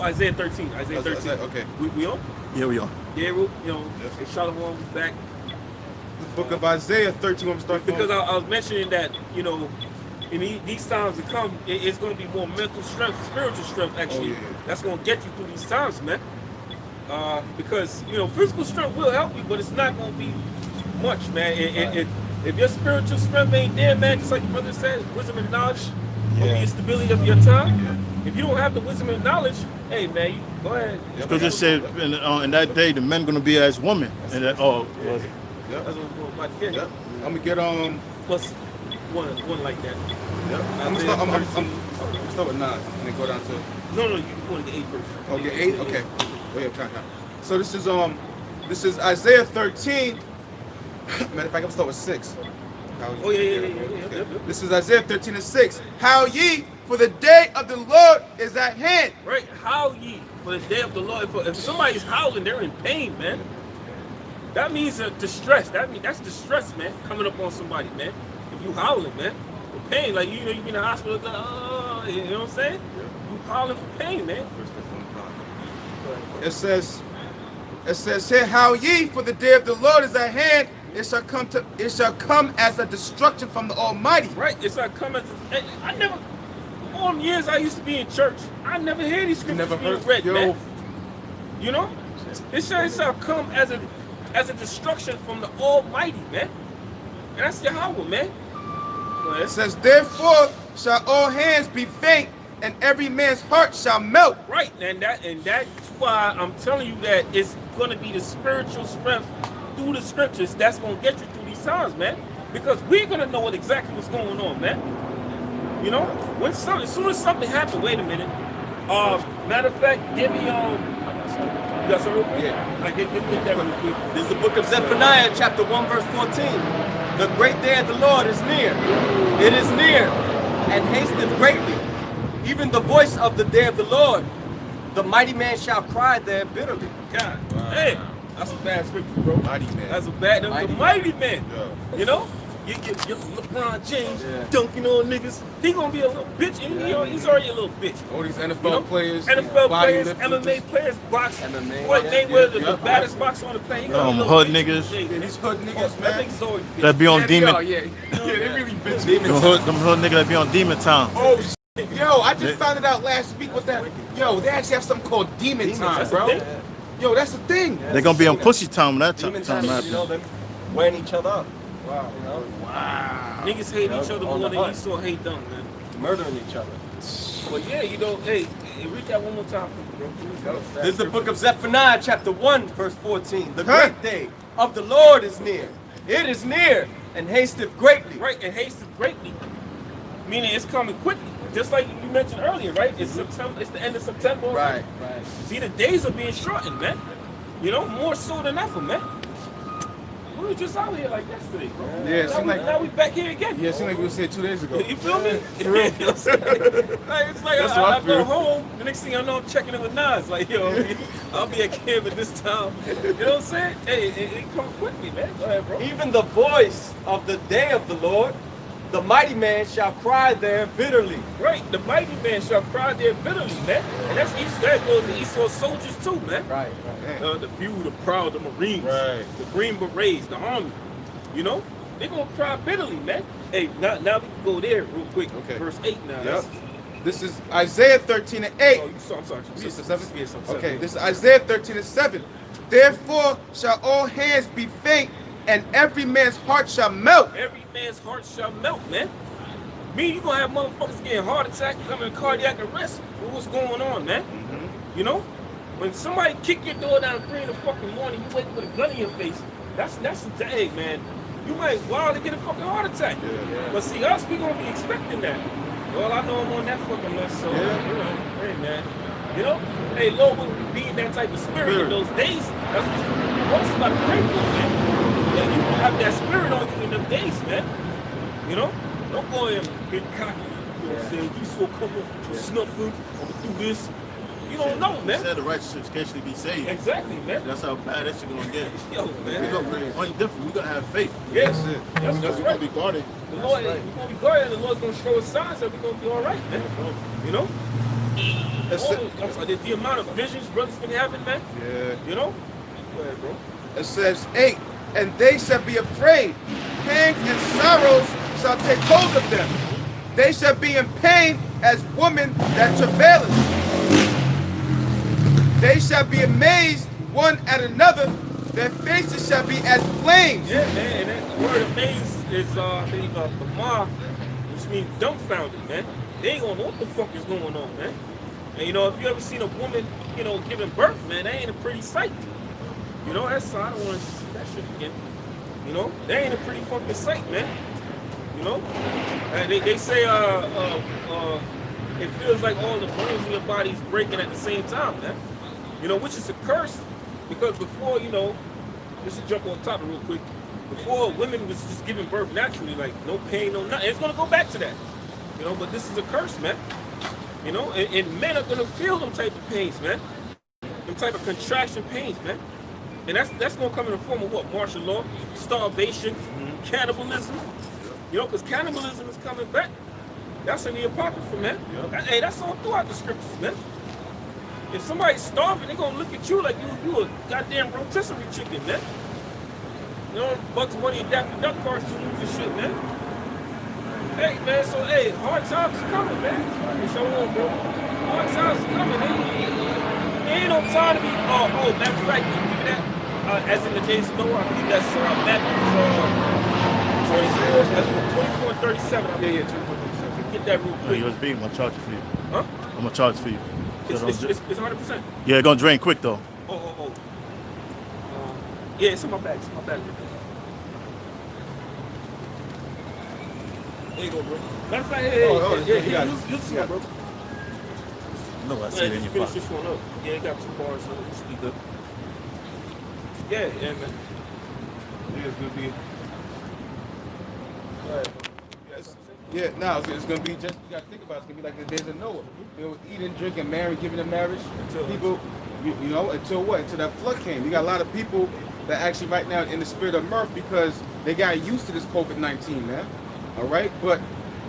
Isaiah 13. Isaiah 13. Okay. We on? Yeah, we are. Yeah, you know, Shalom back. The book of Isaiah 13. I'm starting because I was mentioning that, you know, in these times to come, it's going to be more mental strength, spiritual strength, actually. That's going to get you through these times, man. Because, you know, physical strength will help you, but it's not going to be much, man. If your spiritual strength ain't there, man, just like your brother said, wisdom and knowledge will be the stability of your time. If you don't have the wisdom and knowledge, hey, man, you go ahead. Because it said in that day, the men going to be as women. And that, that's what I'm about to get. I'm going to get, plus one like that. I'm going to start with 9 and then go down to... No, you want to get 8 first. Oh, get 8? Okay. Oh, yeah, count. So this is Isaiah 13. Matter of fact, I'm going to start with 6. Oh, yeah. This is Isaiah 13 and 6. How ye, for the day of the Lord is at hand. Right, howl ye for the day of the Lord. If somebody's howling, they're in pain, man. That means distress. That's distress, man, coming up on somebody, man. If you howling, man, for pain, like you know, you be in the hospital, you know what I'm saying? You howling for pain, man. It says here, how ye, for the day of the Lord is at hand. It shall come as a destruction from the Almighty. Right, it shall come as all the years I used to be in church, I never hear these scriptures being read, man. You know? It shall come as a destruction from the Almighty, man. And that's Yahweh, man. It says, therefore shall all hands be faint, and every man's heart shall melt. Right, and that's why I'm telling you that it's going to be the spiritual strength through the scriptures that's going to get you through these times, man. Because we're going to know exactly what's going on, man. You know, as soon as something happens, wait a minute. Matter of fact, give me you got some real quick? Yeah. Get that real quick. This is the book of Zephaniah, chapter 1, verse 14. The great day of the Lord is near. It is near, and hasteth greatly. Even the voice of the day of the Lord, the mighty man shall cry there bitterly. God, hey, that's a bad scripture, bro. Mighty man. That's a bad. The mighty man. Yeah. You know. You get LeBron James dunking on niggas. He gonna be a little bitch, and he's already a little bitch. All these NFL players, MMA players, boxing. The baddest boxer on the planet. Hood niggas. These hood niggas, man. That be on Demon. They really bitch. Them hood niggas that be on Demon Town. Oh shit. Yo, I just found it out last week. What's that? Yo, they actually have something called Demon Time, bro. Yo, that's the thing. They're gonna be on Pussy Town that time. Demon Time, you know, them wearing each other up. Wow. You know? Wow. Niggas hate each other more than Esau hate them, man. Murdering each other. But yeah, you know, hey, read that one more time, bro. This is the book of Zephaniah, chapter 1, verse 14. The great day of the Lord is near. It is near, and hasteth greatly. Right, and hasteth greatly. Meaning it's coming quickly. Just like you mentioned earlier, right? It's September. It's the end of September. Right. See, the days are being shortened, man. You know, more so than ever, man. We were just out here like yesterday, bro. Yeah, now we back here again. Yeah, it seemed like we were here 2 days ago. You feel me? It's like I go home, the next thing I know, I'm checking in with Nas. Like, yo, I'll be at camp at this time. You know what I'm saying? Hey, it comes quickly, man. Go ahead, bro. Even the voice of the day of the Lord, the mighty man shall cry there bitterly. Right, the mighty man shall cry there bitterly, man. And that goes to Esau's soldiers too, man. Right. The few, the proud, the Marines, the Green Berets, the Army. You know, they're gonna cry bitterly, man. Hey, now we can go there real quick. Okay. Verse 8 now. Yep. This is Isaiah 13 and 8. Oh, I'm sorry. This is 7? Yes, okay, this is Isaiah 13 and 7. Therefore shall all hands be faint, and every man's heart shall melt. Every man's heart shall melt, man. You gonna have motherfuckers getting heart attack, coming cardiac arrest with what's going on, man. You know? When somebody kick your door down at 3 in the fucking morning, you wake up with a gun in your face, that's a dag, man. You might wildly get a fucking heart attack. But see, us, we gonna be expecting that. Well, I know I'm on that fucking list, so, you know, hey, man. You know? Hey, Lord, we'll be in that type of spirit in those days. That's what you're supposed to pray for, man. Yeah, you have that spirit on you in them days, man. You know? Don't go in and get cocky. You know what I'm saying? You so comfortable, snuffing, I'm gonna do this. You don't know, man. Said the righteous should scarcely be saved. Exactly, man. That's how bad that shit gonna get. Yo, man. Only different. We gonna have faith. Yes, that's right. Gonna be guarded. The Lord, we're gonna be guarded, and the Lord's gonna show us signs that we're gonna be all right, man. You know? The amount of visions brothers been having, man. Yeah. You know? Go ahead, bro. It says 8, and they shall be afraid. Pangs and sorrows shall take hold of them. They shall be in pain as women that travaileth. They shall be amazed one at another. Their faces shall be as flames. Yeah, man. And that word amazed is, I believe, Bama, which means dumbfounded, man. They ain't gonna know what the fuck is going on, man. And, you know, if you ever seen a woman, you know, giving birth, man, that ain't a pretty sight. You know, that's, I don't want to see that shit again. You know, that ain't a pretty fucking sight, man. You know? And they say, it feels like all the bones in your body is breaking at the same time, man. You know, which is a curse. Because before, you know, just to jump on top of it real quick, before women was just giving birth naturally, like no pain, no nothing. It's gonna go back to that. You know, but this is a curse, man. You know, and men are gonna feel them type of pains, man. Them type of contraction pains, man. And that's gonna come in the form of what? Martial law, starvation, cannibalism. You know, because cannibalism is coming back. That's in the Apocrypha, man. Yep. Hey, that's all throughout the scriptures, man. If somebody's starving, they're gonna look at you like you a goddamn rotisserie chicken, man. You know, Bugs Bunny and Daffy Duck cartoons and shit, man. Hey, man, so, hey, hard times is coming, man. Show on, bro. Hard times is coming. There ain't no time to be, matter of fact, you give me that, as in the days of Noah, I believe that's Matthew 24 and 37. Yeah, 24 and 37. Get that real quick. USB, I'm gonna charge it for you. Huh? I'm gonna charge it for you. It's 100%. Yeah, it's gonna drain quick though. Yeah, it's in my bag. There you go, bro. Matter of fact, use it, bro. No, I see it in your finish pocket. this one up. Yeah, it got 2 bars, so it should be good. Yeah, man. Yeah, it's gonna be. All right. Yeah, no, it's gonna be just, you gotta think about it, it's gonna be like the days of Noah. They were eating, drinking, marrying, giving in marriage. People, you know, until what? Until that flood came. You got a lot of people that actually right now in the spirit of mirth because they got used to this COVID-19, man. All right, but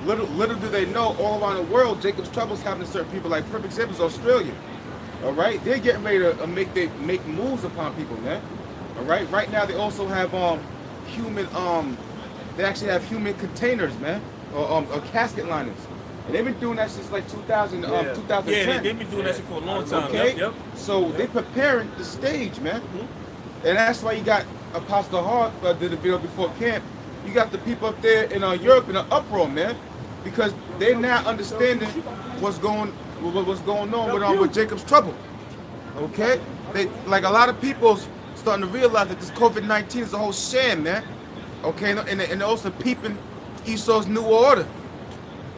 little do they know, all around the world, Jacob's Trouble's happening to certain people. Like perfect example is Australia. All right, they're getting ready to make moves upon people, man. All right, right now they also have human they actually have human containers, man. Or casket liners. And they've been doing that since like 2010. Yeah, they've been doing that shit for a long time. Okay? Yep. So they're preparing the stage, man. And that's why you got Apostle Hart did a video before camp. You got the people up there in Europe in an uproar, man. Because they're now understanding what's going on with Jacob's Trouble. Okay? They, like a lot of people's starting to realize that this COVID-19 is a whole sham, man. Okay? And they're also peeping Esau's new order.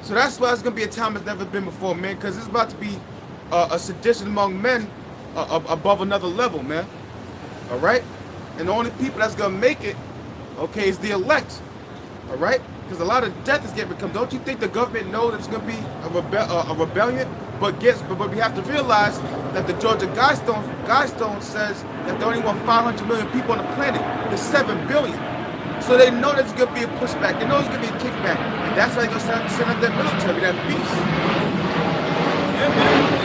So that's why it's going to be a time it's never been before, man, because it's about to be a sedition among men above another level, man. All right? And the only people that's going to make it, okay, is the elect. All right? Because a lot of death is getting become. Don't you think the government knows that it's going to be a rebellion? But we have to realize that the Georgia Guidestone says that there only want 500 million people on the planet. There's 7 billion. So they know there's going to be a pushback. They know there's going to be a kickback. And that's why they're going to send up that military, that beast. Yeah, man.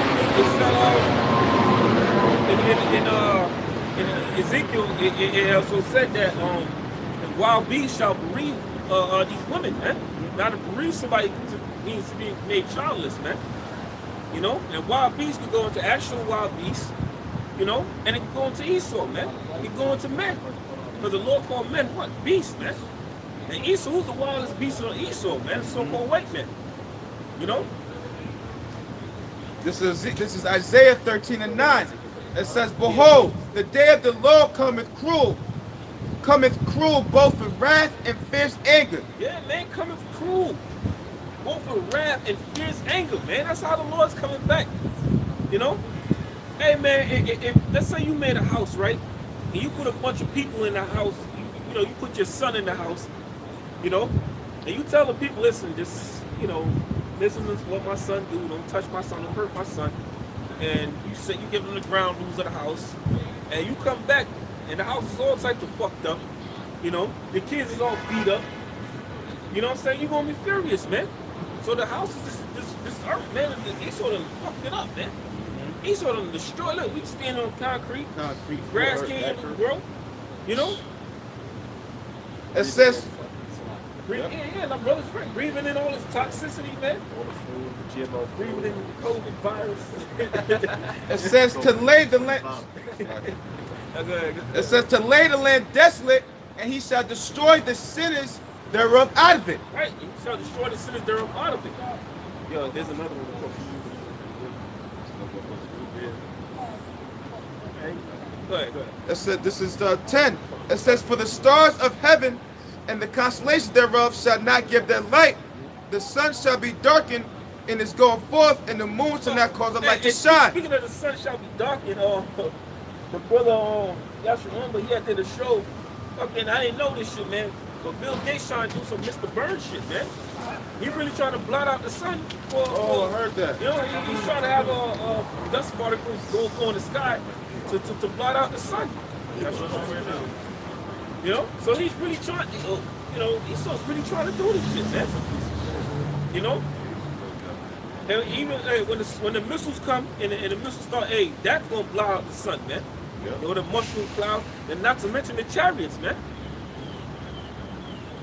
In Ezekiel, it also said that wild beasts shall bereave these women, man. Now to bereave somebody means to be made childless, man. You know? And wild beasts can go into actual wild beasts, you know? And it can go into Esau, man. It can go into men. Because the Lord called men what? Beasts, man. And Esau, who's the wildest beast on Esau, man? The so-called white man. You know? This is Isaiah 13:9. It says, behold, the day of the Lord cometh cruel both with wrath and fierce anger. Yeah, man, cometh cruel. Both with wrath and fierce anger, man. That's how the Lord's coming back. You know? Hey, man, if let's say you made a house, right? And you put a bunch of people in the house, you know, you put your son in the house, you know, and you tell the people, listen, just, you know, listen to what my son do, don't touch my son, don't hurt my son, and you give them the ground rules of the house, and you come back, and the house is all types of fucked up, you know, the kids is all beat up, you know what I'm saying, you're gonna be furious, man. So the house is this earth, man, they sort of fucked it up, man. He saw them destroy. Look, we standing on concrete. Concrete. Grass floor, can't even earth. grow. You know? It says, Yeah, my brother's right. Breathing in all this toxicity, man. All the food, the GMO food. Breathing in the COVID virus. it says to lay the land. It says to lay the land desolate, and he shall destroy the sinners thereof out of it. Right, he shall destroy the sinners thereof out of it. Yo, there's another one. Go ahead. It said, this is 10. It says, for the stars of heaven and the constellations thereof shall not give their light. The sun shall be darkened in its going forth, and the moon shall not cause the light to shine. Speaking of the sun shall be darkened, the brother, y'all should remember, he had did a show. Fucking, I didn't know this shit, man. But Bill Gates trying to do some Mr. Burns shit, man. He really trying to blot out the sun. Oh, I heard that. You know, he's trying to have dust particles go in the sky to blot out the sun. That's what I'm saying now. You know, so he's really trying. You know, he's really trying to do this shit, man. You know, and even when the missiles come and the missiles start, hey, that's gonna blot out the sun, man. Yep. You know, the mushroom cloud, and not to mention the chariots, man.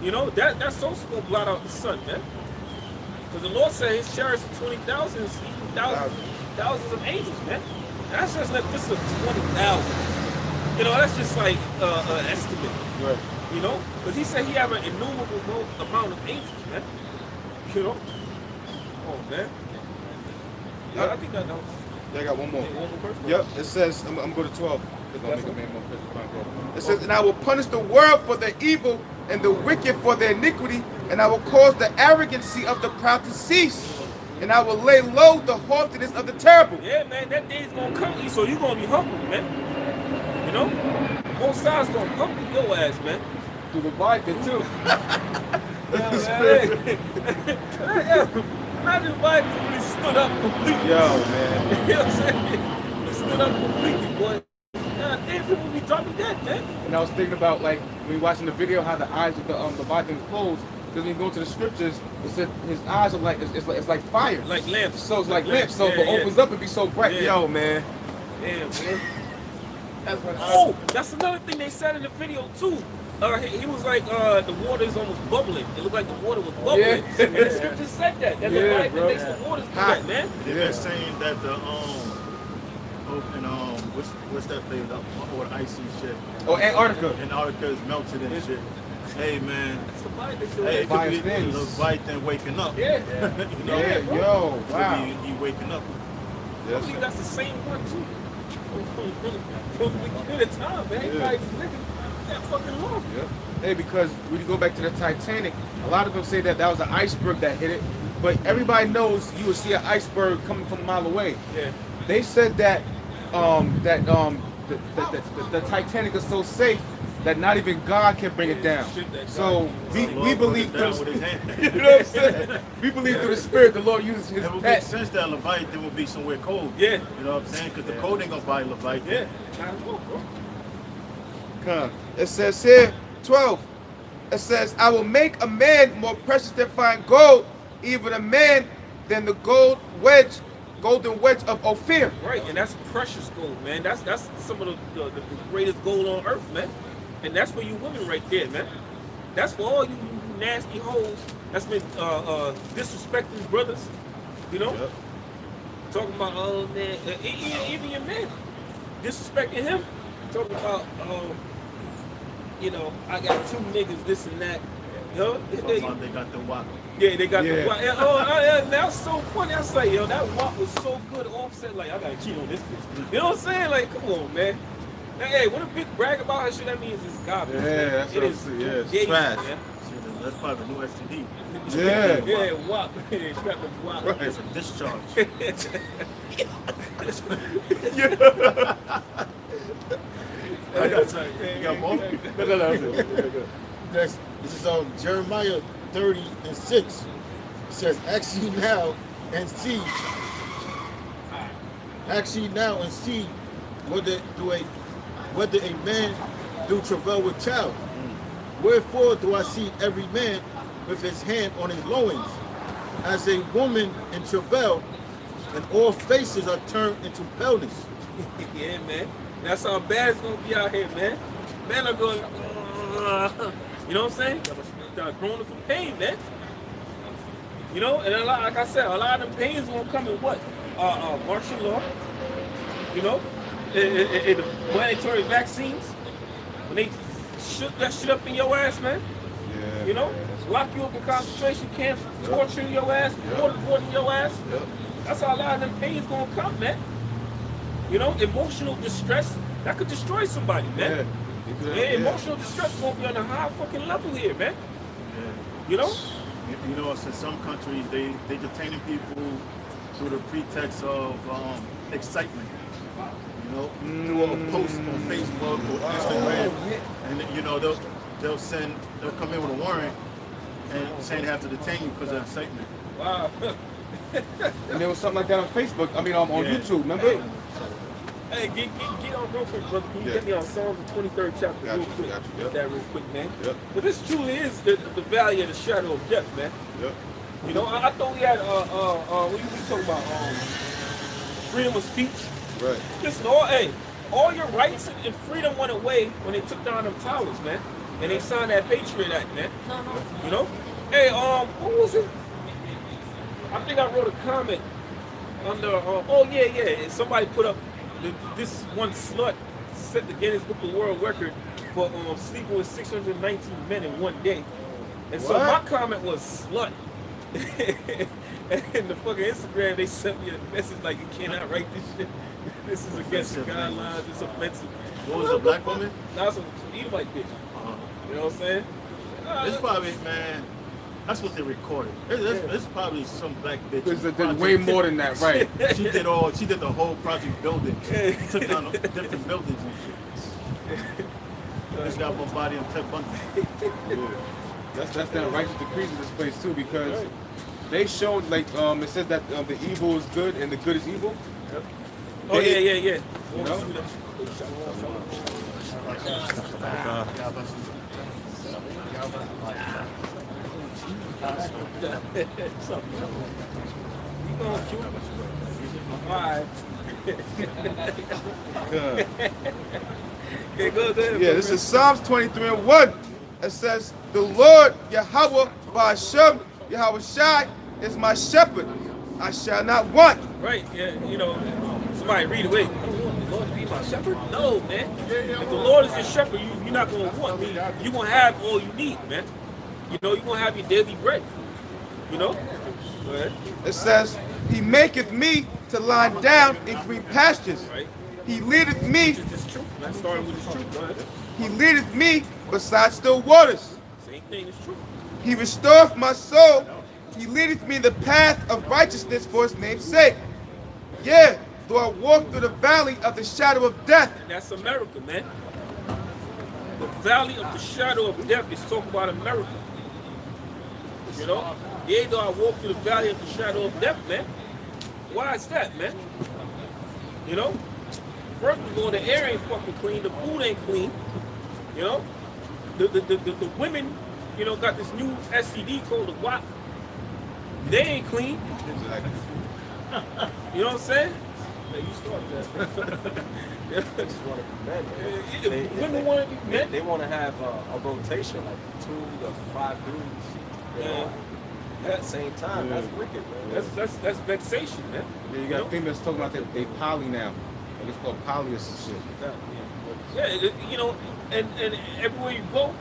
You know, that's also gonna blot out the sun, man. Because the Lord said his chariots are 20,000, thousands of angels, man. That's just like this is 20,000. You know, that's just like an estimate. Right. You know, because he said he have an innumerable amount of angels, man. You know. Oh man. Yep. I think that knows. Yeah, I got one more. One more verse? Yep, it says, I'm going to go to 12. It says, and I will punish the world for their evil and the wicked for their iniquity, and I will cause the arrogancy of the proud to cease, and I will lay low the haughtiness of the terrible. Yeah, man, that day's gonna come, so you're gonna be humble, man. You know? Both sides gonna humble your ass, man. To the Bible, too. Imagine if I really stood up completely. Yo, man. You know what I'm saying? Stood up completely, boy. God damn, people be dropping dead, man. And I was thinking about, like, when you're watching the video, how the eyes of the Bible is closed. Because when you go to the scriptures, it said his eyes are like, it's like fire. Like lamps. So it's like lamps. So Yeah, if it yeah. opens up, it'd be so bright. Yeah. Yo, man. Damn, man. That's what Oh, that's another thing they said in the video too. He was like, the water is almost bubbling. It looked like the water was bubbling. Yeah. And the scripture said that. That Yeah, the light bro. that makes the waters do Hot. that, man. They've been saying that the what's that thing? The icy shit. Oh, Antarctica. Antarctica is melted and shit. Hey man. That's the light that shows Hey, it Fire could be things. Leviathan waking up. Yeah. You know? Yeah, bro. yo, Could wow. be he waking up. I Yes. believe that's the same one too. From the beginning of time, man. Everybody's living that fucking long. Yeah. Hey, because when you go back to the Titanic, a lot of them say that was an iceberg that hit it, but everybody knows you would see an iceberg coming from a mile away. Yeah. They said that the Titanic is so safe that not even God can bring it down. So we believe down through with his hand. you know what I'm saying? We believe through the Spirit the Lord uses his It would make pet. sense that Leviathan would be somewhere cold. Yeah. You know what I'm saying? Because the cold ain't gonna buy Leviathan. Yeah. Not at all, bro. Come. It says here, 12. It says, I will make a man more precious than fine gold, even a man than the golden wedge of Ophir. Right, and that's precious gold, man. That's some of the greatest gold on earth, man. And that's for you women right there, man. That's for all you nasty hoes that's been disrespecting brothers, you know? Yep. Talking about, oh, man, even your man disrespecting him. Talking about, you know, I got two niggas, this and that. You know? Talking about they got the wop. Yeah, they got Yeah. the WAP. That's so funny. I say, yo, that WAP was so good. Offset, like, I gotta cheat on this bitch. You know what I'm saying? Like, come on, man. Hey, when a bitch brag about her shit, that means it's garbage. Yeah, man. that's what I'm saying. Yeah, it's gay, trash. man. Shit, that's probably the new STD. Yeah. Yeah, WAP. She got the WAP. Right. It's a discharge. I got something. You got more? No, Next, this is Jeremiah 30:6. It says, Ask ye now and see whether a man do travail with child. Wherefore do I see every man with his hand on his loins, as a woman in travail and all faces are turned into paleness. Yeah, man. That's how bad it's gonna be out here, man. Men are going, you know what I'm saying? Start groaning from pain, man. You know, and a lot, like I said, a lot of them pains gonna come in what? Martial law. You know, in the mandatory vaccines. When they shoot that shit up in your ass, man. Yeah. You know, lock you up in concentration camps, torturing your ass, waterboarding your ass. That's how a lot of them pains gonna come, man. You know, emotional distress, that could destroy somebody, man. Yeah, emotional distress won't be on a high fucking level here, man. You know? You know, in some countries, they detaining people through the pretext of excitement. You know, through a post on Facebook or Instagram, and you know they'll come in with a warrant and saying they have to detain you because of excitement. Wow. And there was something like that on Facebook. I mean, on YouTube. Remember? Hey, get on real quick, brother. Can you get me on Psalms the 23rd chapter real quick? Get that real quick, man. But this truly is the valley of the shadow of death, man. You know, I thought we had what you talking about? Freedom of speech. Right. Listen, all your rights and freedom went away when they took down them towers, man. And they signed that Patriot Act, man. You know? Hey, what was it? I think I wrote a comment under oh yeah, somebody put up this one slut set the Guinness Book of World Record for sleeping with 619 men in one day. And so my comment was slut. And the fucking Instagram, they sent me a message like, you cannot write this shit. This is against the guidelines. It's offensive. What was a black woman? Nah, some Edomite bitch. You know what I'm saying? It's probably, man, that's what they recorded. It's probably some black bitch. There's way more than that, right? She did the whole project building. Took down different buildings and shit. Just got more body on Ted Bundy. That's that righteous decrees in this place too, because they showed like it said that the evil is good and the good is evil. Oh yeah. You know? Alright. Okay, go ahead. Yeah, this is Psalms 23:1. It says, "The Lord Yahweh Ba'ashem Yahweh Shai is my shepherd; I shall not want." Right, yeah, you know, somebody read it. Wait, I don't want the Lord to be my shepherd? No, man. If the Lord is your shepherd, you're not going to want me. You're going to have all you need, man. You know, you're going to have your daily bread. You know? Go ahead. It says, "He maketh me to lie down in green pastures. Right. He leadeth me. It's true. Man, starting with the truth. Go ahead. He leadeth me beside still waters. Same thing, it's true. He restoreth my soul. He leadeth me in the path of righteousness for his name's sake. Yeah, though I walk through the valley of the shadow of death." And that's America, man. The valley of the shadow of death is talking about America. You know? Yeah, though I walk through the valley of the shadow of death, man. Why is that, man? You know? First of all, the air ain't fucking clean, the food ain't clean. You know? The women, you know, got this new STD called the WAP. They ain't clean. You know what I'm saying? Yeah, you started that. Women want to be men. They want to have a rotation, like 2 to 5 dudes. You know, at the same time. That's wicked, man. That's vexation, man. Yeah, you got females talking about they poly now. Like it's called polyus and shit. Yeah, you know, and everywhere you go,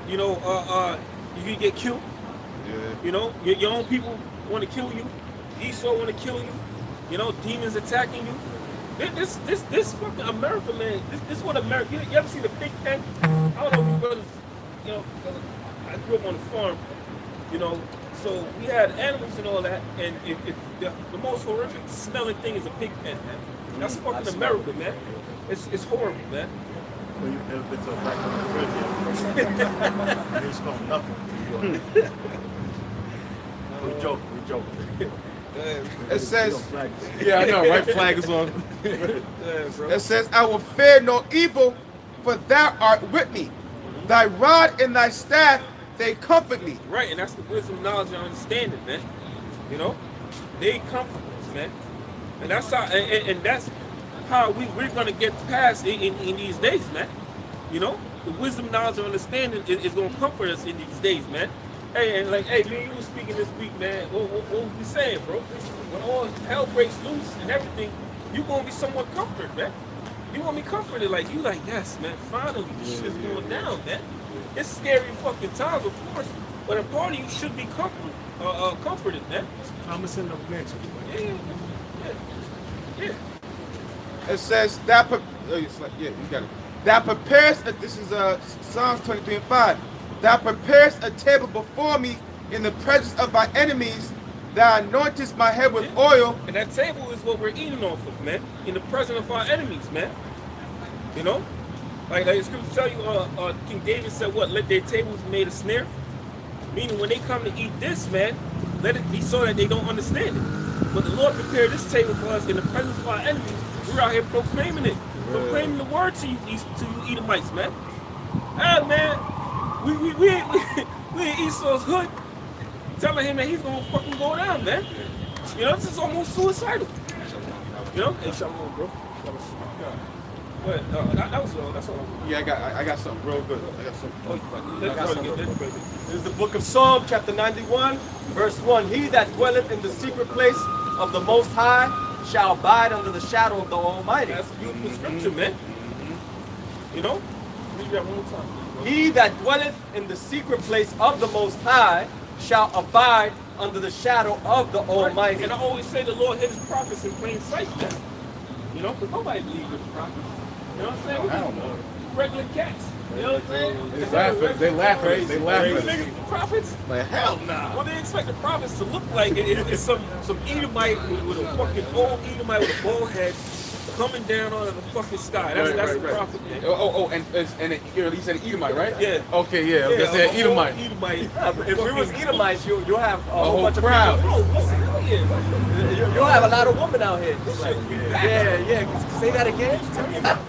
you know, you can get killed. Yeah. You know, your own people want to kill you. Esau want to kill you. You know, demons attacking you. This fucking America, man. This what America. You ever see the Big Pen? I don't know if you brothers. You know, I grew up on a farm. You know, so we had animals and all that. And if the most horrific smelling thing is a pig pen, man. That's fucking America, man. It's horrible, man. Well, you've never been to a black woman's crib yet. You ain't smell nothing. We joking. It says, Flag. yeah, I know, right? Flag is on. It says, "I will fear no evil, for thou art with me. Thy rod and thy staff, they comfort me." Right, and that's the wisdom, knowledge, and understanding, man. You know, they comfort us, man. And that's how, and that's how we're gonna get past in these days, man. You know, the wisdom, knowledge, and understanding is gonna comfort us in these days, man. Hey, and like, hey, man, you was speaking this week, man. What was you saying, bro? When all hell breaks loose and everything, you gonna be somewhat comforted, man. You gonna be comforted, like you, like, yes, man. Finally, this shit's going down, man. It's scary fucking times, of course, but a part of you should be comforted, man. Promising of nature. Yeah. It says that you got it. That prepares. This is Psalms 23:5. That prepares a table before me in the presence of my enemies. That anointest my head with oil. And that table is what we're eating off of, man. In the presence of our enemies, man. You know, like the scripture tell you, King David said, "What? Let their tables be made a snare." Meaning, when they come to eat this, man, let it be so that they don't understand it. But the Lord prepared this table for us in the presence of our enemies. We're out here proclaiming it, proclaiming the word to you Edomites, man. Ah, man, we in Esau's hood, telling him that he's gonna fucking go down, man. You know, this is almost suicidal. You know, hey, shalom, bro. But that's all. Yeah, I got something real good. I got something. This is the book of Psalm, chapter 91, verse 1. He that dwelleth in the secret place of the Most High shall abide under the shadow of the Almighty. That's a beautiful scripture, man. You know? Read that one more time. He that dwelleth in the secret place of the Most High shall abide under the shadow of the Almighty. And I always say the Lord hid his prophets in plain sight, man. You know, because nobody believes in the prophets. You know what I'm saying? I don't know. Regular cats. You know what I'm saying? They laugh at us. Niggas, the prophets? Like, hell nah. Well, they expect the prophets to look like it's some Edomite with a fucking old Edomite with a bald head coming down out of the fucking sky. That's the prophet, man. And you said Edomite, right? Yeah. Okay, yeah. I said Edomite. If we was Edomites, you'll have a whole bunch of crowd. people. Oh, what's hell yeah? You'll have a lot of women out here. Like, yeah. Say that again.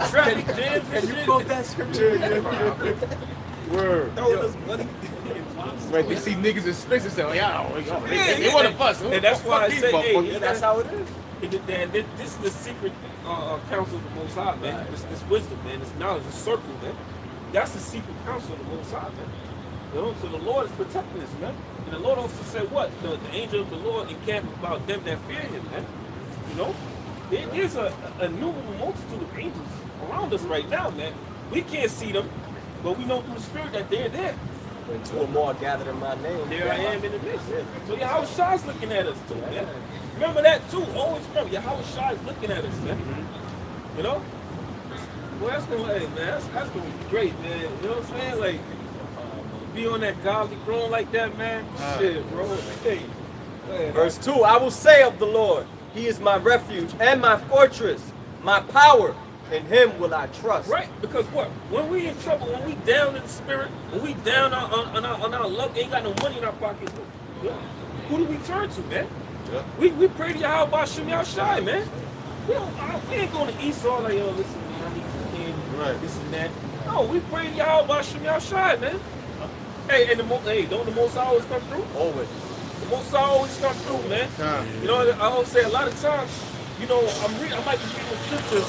Traffic jams and Can you shit. quote that scripture? Word. Throwing us money. Right, they see niggas in space and say, they want to fuss. And that's why I say, hey, That's how it is. And this is the secret counsel of the Most High, man. This wisdom, man. This knowledge, this circle, man. That's the secret counsel of the Most High, man. You know, so the Lord is protecting us, man. And the Lord also said what? The angel of the Lord encamped about them that fear him, man. You know? There's a innumerable multitude of angels around us right now, man. We can't see them, but we know through the Spirit that they're there. When two or more gathered in my name, There I am in the midst. So Yahweh Shai's looking at us too, man. Remember that too. Always remember, Yahweh Shai's looking at us, man. You know? Well, that's gonna, hey, man, that's gonna be great, man. You know what I'm saying? Like, be on that godly throne like that, man. Shit, bro. Hey. Man, Verse 2, I will say of the Lord, He is my refuge and my fortress, my power. In Him will I trust. right? Because what? When we in trouble, when we down in the spirit, when we down on our luck, ain't got no money in our pocket, who do we turn to, man? Yeah. We pray to Yahweh Bashem Yahshai, man. We ain't going to Esau like, yo, listen, man, I need some candy, Right. this and that. No, we pray to Yahweh Bashem Yahshai, man. Hey, and don't the Most High always come through? Always. The Most High always come through, man. You know, I always say a lot of times, you know, I might be reading the scriptures,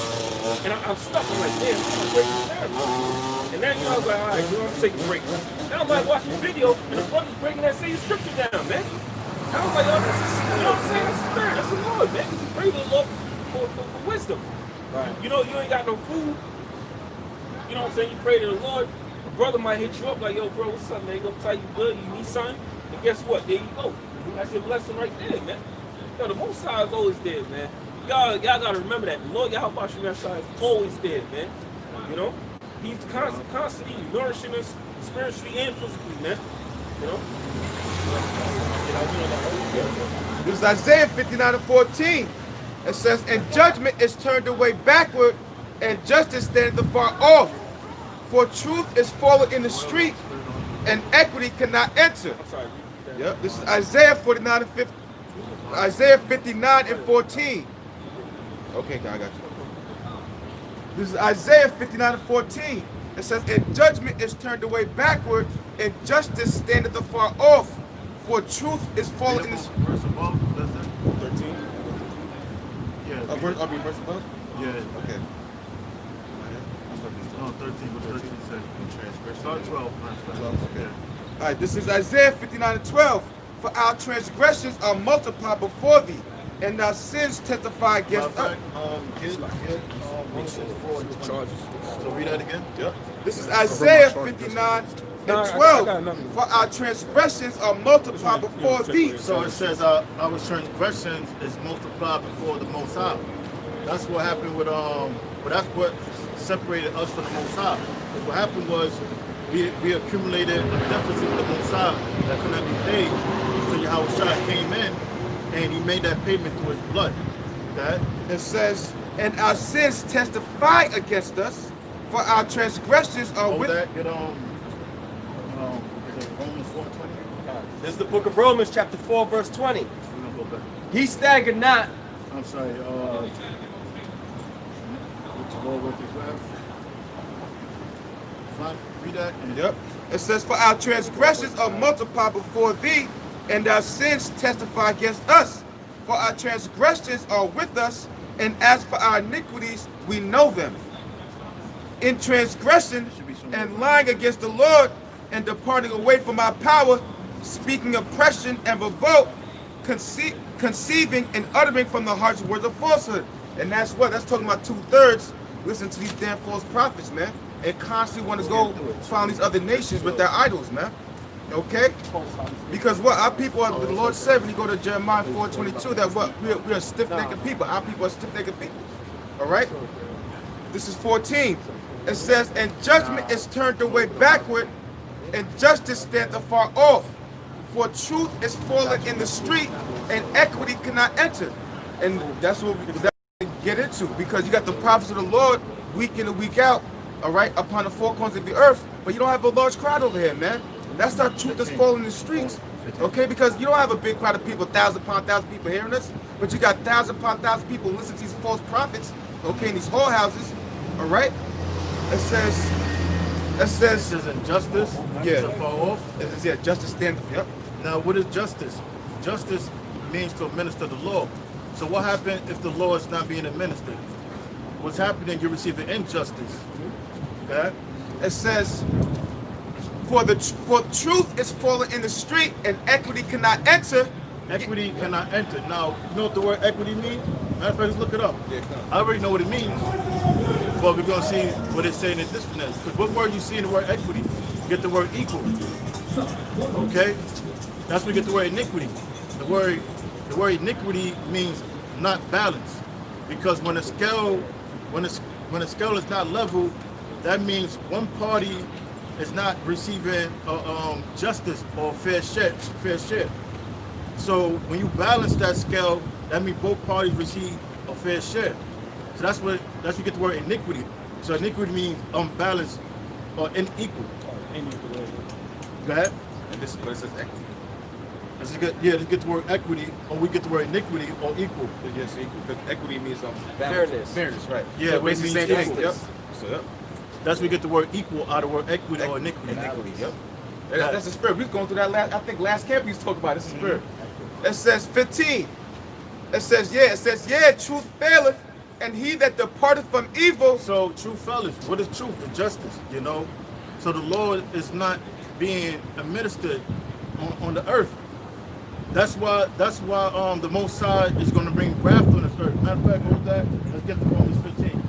and I'm stuck. I'm like, damn, I'm breaking this down. And then, you know, I was like, all right, you know, I'm taking a break. Now I'm like watching the video, and the brother's breaking that same scripture down, man. I was like, yo, this is, you know what I'm saying? That's the spirit, that's the Lord, man. You pray to the Lord for wisdom. Right. You know, you ain't got no food. You know what I'm saying? You pray to the Lord. A brother might hit you up like, yo, bro, what's up, man? You gonna tell you good? You need something? And guess what? There you go. That's your blessing right there, man. Yo, the Most High is always there, man. Y'all gotta remember that. The Lord Yahweh Bashem Yahshai is always there, man. You know? He's constantly nourishing us spiritually and physically, man. You know? This is Isaiah 59:14. It says, and judgment is turned away backward, and justice standeth afar off. For truth is fallen in the street, and equity cannot enter. I'm sorry. Yep. This is Isaiah 59:14. Okay, God, I got you. This is Isaiah 59:14. It says, and judgment is turned away backward, and justice standeth afar off. For truth is fallen in the street. Verse above, that's it. 13. Yeah, verse above? Yeah. Okay. No, 13, but 13 said. Start 12, man. 12, okay. All right, this is Isaiah 59 and 12. For our transgressions are multiplied before thee, and our sins testify against us. So read that again. Yep. This is Isaiah 59 and 12. For our transgressions are multiplied before thee. So it says our transgressions is multiplied before the Most High. That's what happened with but that's what separated us from the Most High. Because what happened was we accumulated a deficit with the Most High that could not be paid until Yahushua came in and he made that payment through his blood. Okay? It says, and our sins testify against us, for our transgressions are with that. Get is it Romans 4:20? This is the book of Romans, chapter 4, verse 20. We're gonna go back. He staggered not. I'm sorry. Which Lord with his wrath? Fine. Read that. Yep. It says, for our transgressions are multiplied before thee, and our sins testify against us. For our transgressions are with us, and as for our iniquities, we know them. In transgression and lying against the Lord, and departing away from our power, speaking oppression and revolt, conceiving and uttering from the heart's words of falsehood. And that's what? That's talking about 2/3. Listen to these damn false prophets, man. And constantly want to go find these other nations with their idols, man. Okay? Because what? Our people, are, the Lord said when you go to Jeremiah 4:22, that what? We are stiff-necked people. Our people are stiff-necked people. All right? This is 14. It says, and judgment is turned away backward, and justice stands afar off. For truth is fallen in the street, and equity cannot enter. And that's what we get into, because you got the prophets of the Lord week in and week out, all right, upon the four corners of the earth, but you don't have a large crowd over here, man. That's not truth that's falling in the streets, okay? Because you don't have a big crowd of people, 1,000 upon 1,000 people hearing us, but you got 1,000 upon 1,000 people listening to these false prophets, okay, in these whorehouses, all right? It says injustice. Yeah. Far off. It says, yeah, justice stands. Yep. Now, what is justice? Justice means to administer the law. So what happens if the law is not being administered? What's happening? You're receiving injustice. Okay? It says, for truth is fallen in the street, and equity cannot enter. Equity cannot enter. Now, you know what the word equity means? Matter of fact, let's look it up. I already know what it means. But we're going to see what it's saying in this finesse. Because what word you see in the word equity? You get the word equal. Okay? That's where you get the word iniquity. The word iniquity means not balanced. Because when a scale is not level, that means one party is not receiving justice or fair share. So when you balance that scale, that means both parties receive a fair share. So that's where you get the word iniquity. So iniquity means unbalanced or unequal. Go ahead. And this is what it says equity. Let's get the word equity, or we get the word iniquity or equal. Yes, equal. Because equity means fairness. Fairness, right. Yeah, so basically it same means thing. Yep. So yep. That's where we get the word equal out of the word equity or iniquity. Iniquity, yep. That's the spirit. We was going through that last camp we was talking about. It's the spirit. It says 15. It says, truth faileth, and he that departeth from evil. So truth faileth. What is truth? The justice, you know. So the Lord is not being administered on the earth. That's why the Most High is going to bring wrath on this earth. Matter of fact, what was that? Let's get to Romans 15.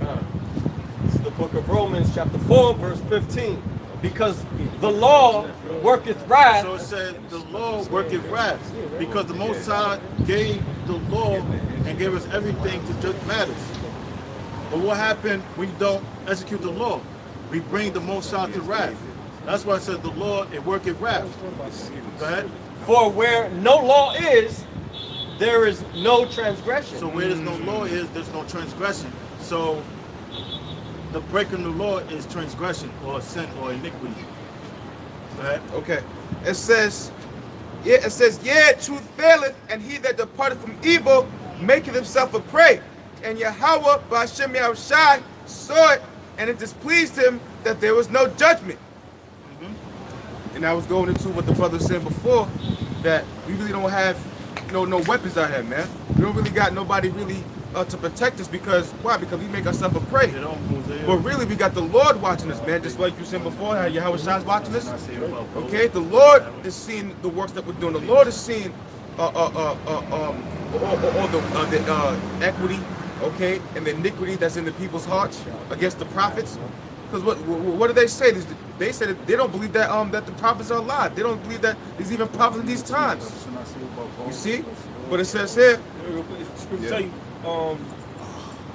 This is the book of Romans, chapter 4, verse 15. Because the law worketh wrath. So it said the law worketh wrath. Because the Most High gave the law and gave us everything to judge matters. But what happened when you don't execute the law? We bring the Most High to wrath. That's why I said the law, it worketh wrath. Go ahead. For where no law is, there is no transgression. So where there's no law is, there's no transgression. So the breaking the law is transgression or sin or iniquity. Right? Okay. It says, truth faileth, and he that departed from evil maketh himself a prey. And Yahweh by Shem Yahushai saw it, and it displeased him that there was no judgment. And I was going into what the brother said before, that we really don't have no weapons out here, man. We don't really got nobody really to protect us because why? Because we make ourselves a prey. Get on, Hosea. But really, we got the Lord watching us, man. Just like you said before, how Yahweh Shai's watching us. I say about both. Okay, the Lord is seeing the works that we're doing. The Lord is seeing all the equity, okay, and the iniquity that's in the people's hearts against the prophets. Because what do they say? They say that they don't believe that that the prophets are alive. They don't believe that there's even prophets in these times. You see? But it says here. Scripture tell you,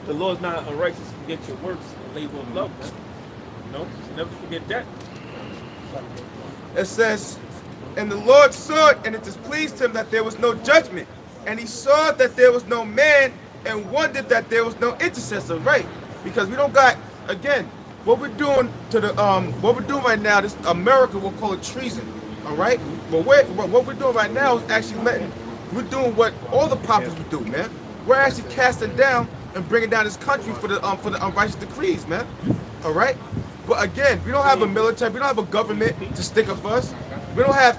the Lord's not unrighteous. Forget your works and labor of love, man. You know, so never forget that. It says, and the Lord saw it, and it displeased him that there was no judgment. And he saw that there was no man, and wondered that there was no intercessor. Right? Because we don't got, again, what we're doing to the what we're doing right now, this America will call it treason. All right? But what we're doing right now is actually we're doing what all the prophets would do, man. We're actually casting down and bringing down this country for the unrighteous decrees, man. All right? But again, we don't have a military, we don't have a government to stick up for us. We don't have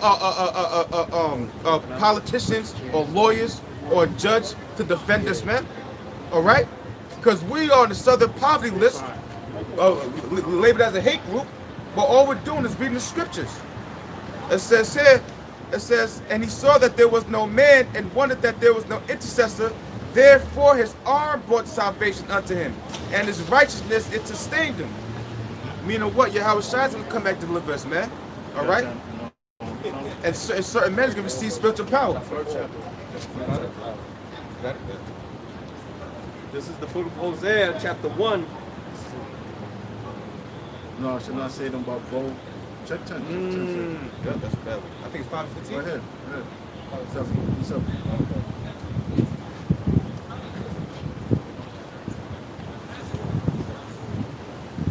politicians or lawyers or a judge to defend us, man. All right? Because we are on the Southern Poverty list, labeled as a hate group, but all we're doing is reading the scriptures. It says here, it says, and he saw that there was no man and wondered that there was no intercessor. Therefore his arm brought salvation unto him, and his righteousness it sustained him. Meaning what? Yahweh Shai's gonna come back to deliver us, man. All right? And certain men is gonna receive spiritual power. This is the book of Hosea, chapter 1. No, I should not say them about both. Check 10. Yeah, that's bad. I think it's 5:15. Go ahead. What's up? What's up?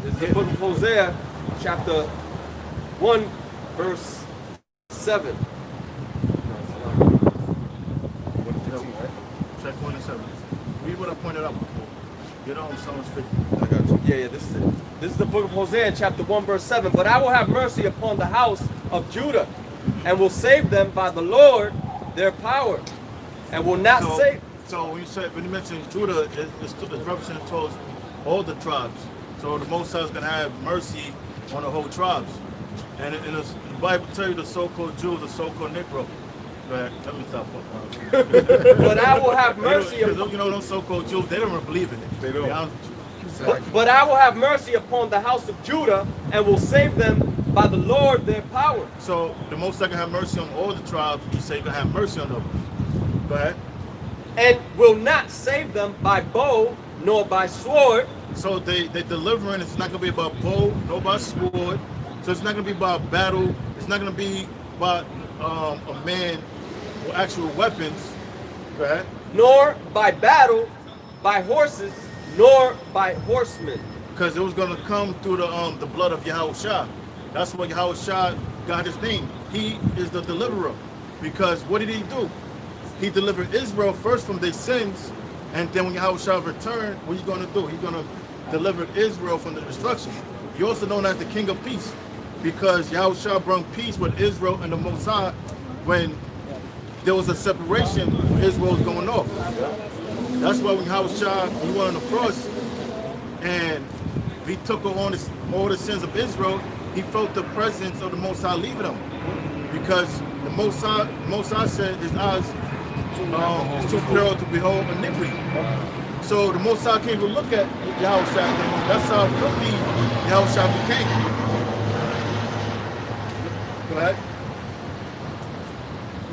This is the book of Hosea, chapter 1, verse 7. Check 1 and 7. Read what I pointed out before. Get on Psalms 50. I got you. Yeah, this is it. This is the book of Hosea, chapter 1, verse 7. But I will have mercy upon the house of Judah, and will save them by the Lord their power, and will not save. So when you mention Judah, it's representing towards all the tribes. So the Most High is going to have mercy on the whole tribes. And the Bible tells you the so-called Jew, the so-called Negro. Let me stop. But I will have mercy. Because you know those so-called Jews, they don't believe in it. They don't. But I will have mercy upon the house of Judah, and will save them by the Lord their power. So the Most High can have mercy on all the tribes. You say you can have mercy on them. Go ahead. And will not save them by bow nor by sword. So they delivering. It's not going to be about bow, nor by sword. So it's not going to be about battle. It's not going to be about a man with actual weapons. Go ahead. Nor by battle, by horses, nor by horsemen. Because it was going to come through the blood of Yahweh Shai. That's what Yahweh Shai got his name. He is the deliverer. Because what did he do? He delivered Israel first from their sins, and then when Yahweh Shai returned, what he's going to do? He's going to deliver Israel from the destruction. He's also known as the King of Peace, because Yahweh Shai brought peace with Israel and the Most High when there was a separation when Israel was going off. That's why when Yahweh Shai, he went on the cross and he took on all the sins of Israel, he felt the presence of the Most High leaving him. Because the Most High said his eyes is too pure to behold iniquity. So the Most High can't even look at Yahweh Shai. That's how filthy Yahweh Shai became. Go ahead.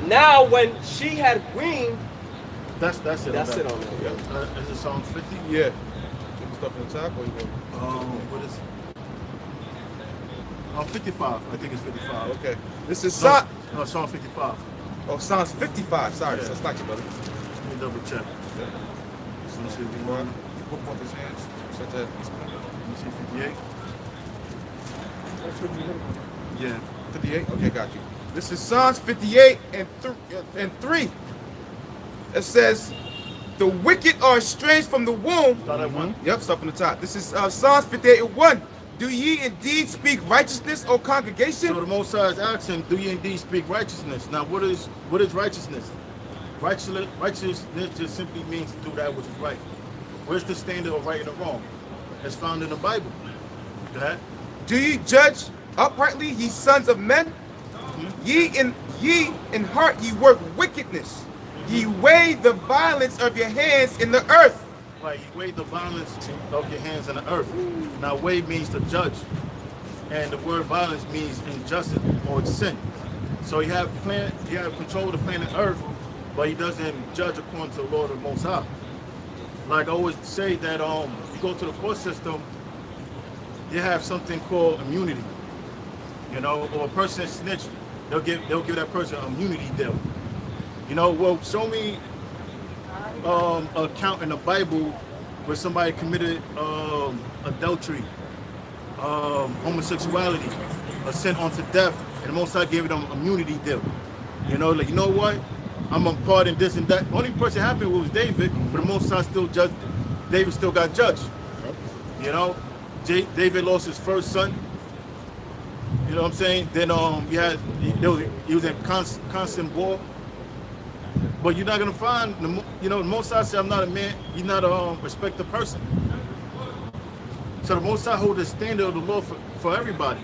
Now when she had weaned, That's it. that's it on there. Is it Psalm 50? Yeah. Stuff on the top, or you What is it? 55. I think it's 55. okay. This is No, Psalm 55. Oh, Psalms 55. Sorry, Yeah. that's not you, brother. Let me double check. Yeah. Let me see if we want. You put up his hands, such as Let me see 58. Yeah. 58. Okay, got you. This is Psalms 58 and 3. It says, "The wicked are estranged from the womb." Start at 1. Yep, stuff on the top. This is Psalms 58 and 1. "Do ye indeed speak righteousness, O congregation?" So the Most High is asking, do you indeed speak righteousness? Now, what is righteousness? Righteousness just simply means to do that which is right. Where's the standard of right and wrong? It's found in the Bible. Go ahead. Do ye judge uprightly, ye sons of men? Ye in heart ye work wickedness. Ye weigh the violence of your hands in the earth. Right, you weigh the violence of your hands in the earth. Now, weigh means to judge, and the word violence means injustice or sin. So you have control of the planet Earth, but he doesn't judge according to the Lord of the Most High. Like I always say that you go to the court system, you have something called immunity. You know, or a person snitch, they'll give that person an immunity deal. You know, well, show me an account in the Bible where somebody committed adultery, homosexuality, or sent unto death, and the Most High gave them immunity deal. You know, like, you know what? I'm a part in this and that. Only person happy was David, but the Most High still judged. David still got judged. You know, David lost his first son. You know what I'm saying? Then he was in constant war. But you're not gonna find the Most High said, I'm not a man. You're not a respected person. So the Most High hold the standard of the law for everybody.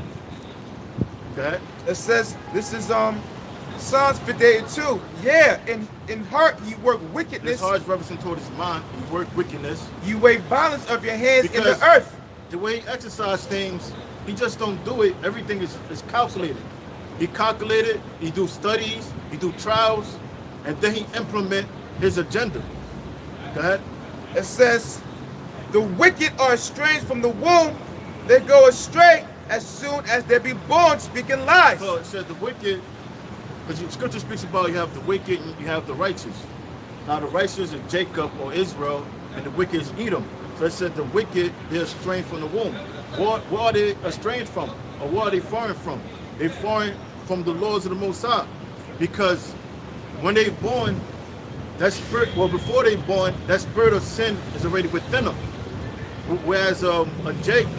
Okay. It says, this is Psalms 58:2. Yeah, in heart you work wickedness. His heart is referencing toward his mind. You work wickedness. You weigh violence of your hands Because in the earth. The way he exercise things, he just don't do it. Everything is calculated. He calculated, he do studies, he do trials, and then he implement his agenda. Go ahead. It says, the wicked are estranged from the womb. They go astray as soon as they be born, speaking lies. So it said the wicked, because the scripture speaks about you have the wicked and you have the righteous. Now the righteous is Jacob or Israel, and the wicked is Edom. So it said the wicked, they're estranged from the womb. What are they estranged from? Or what are they foreign from? They're foreign from the laws of the Most High. Because when they're born, that spirit, well, before they're born, that spirit of sin is already within them. Whereas a Jacob,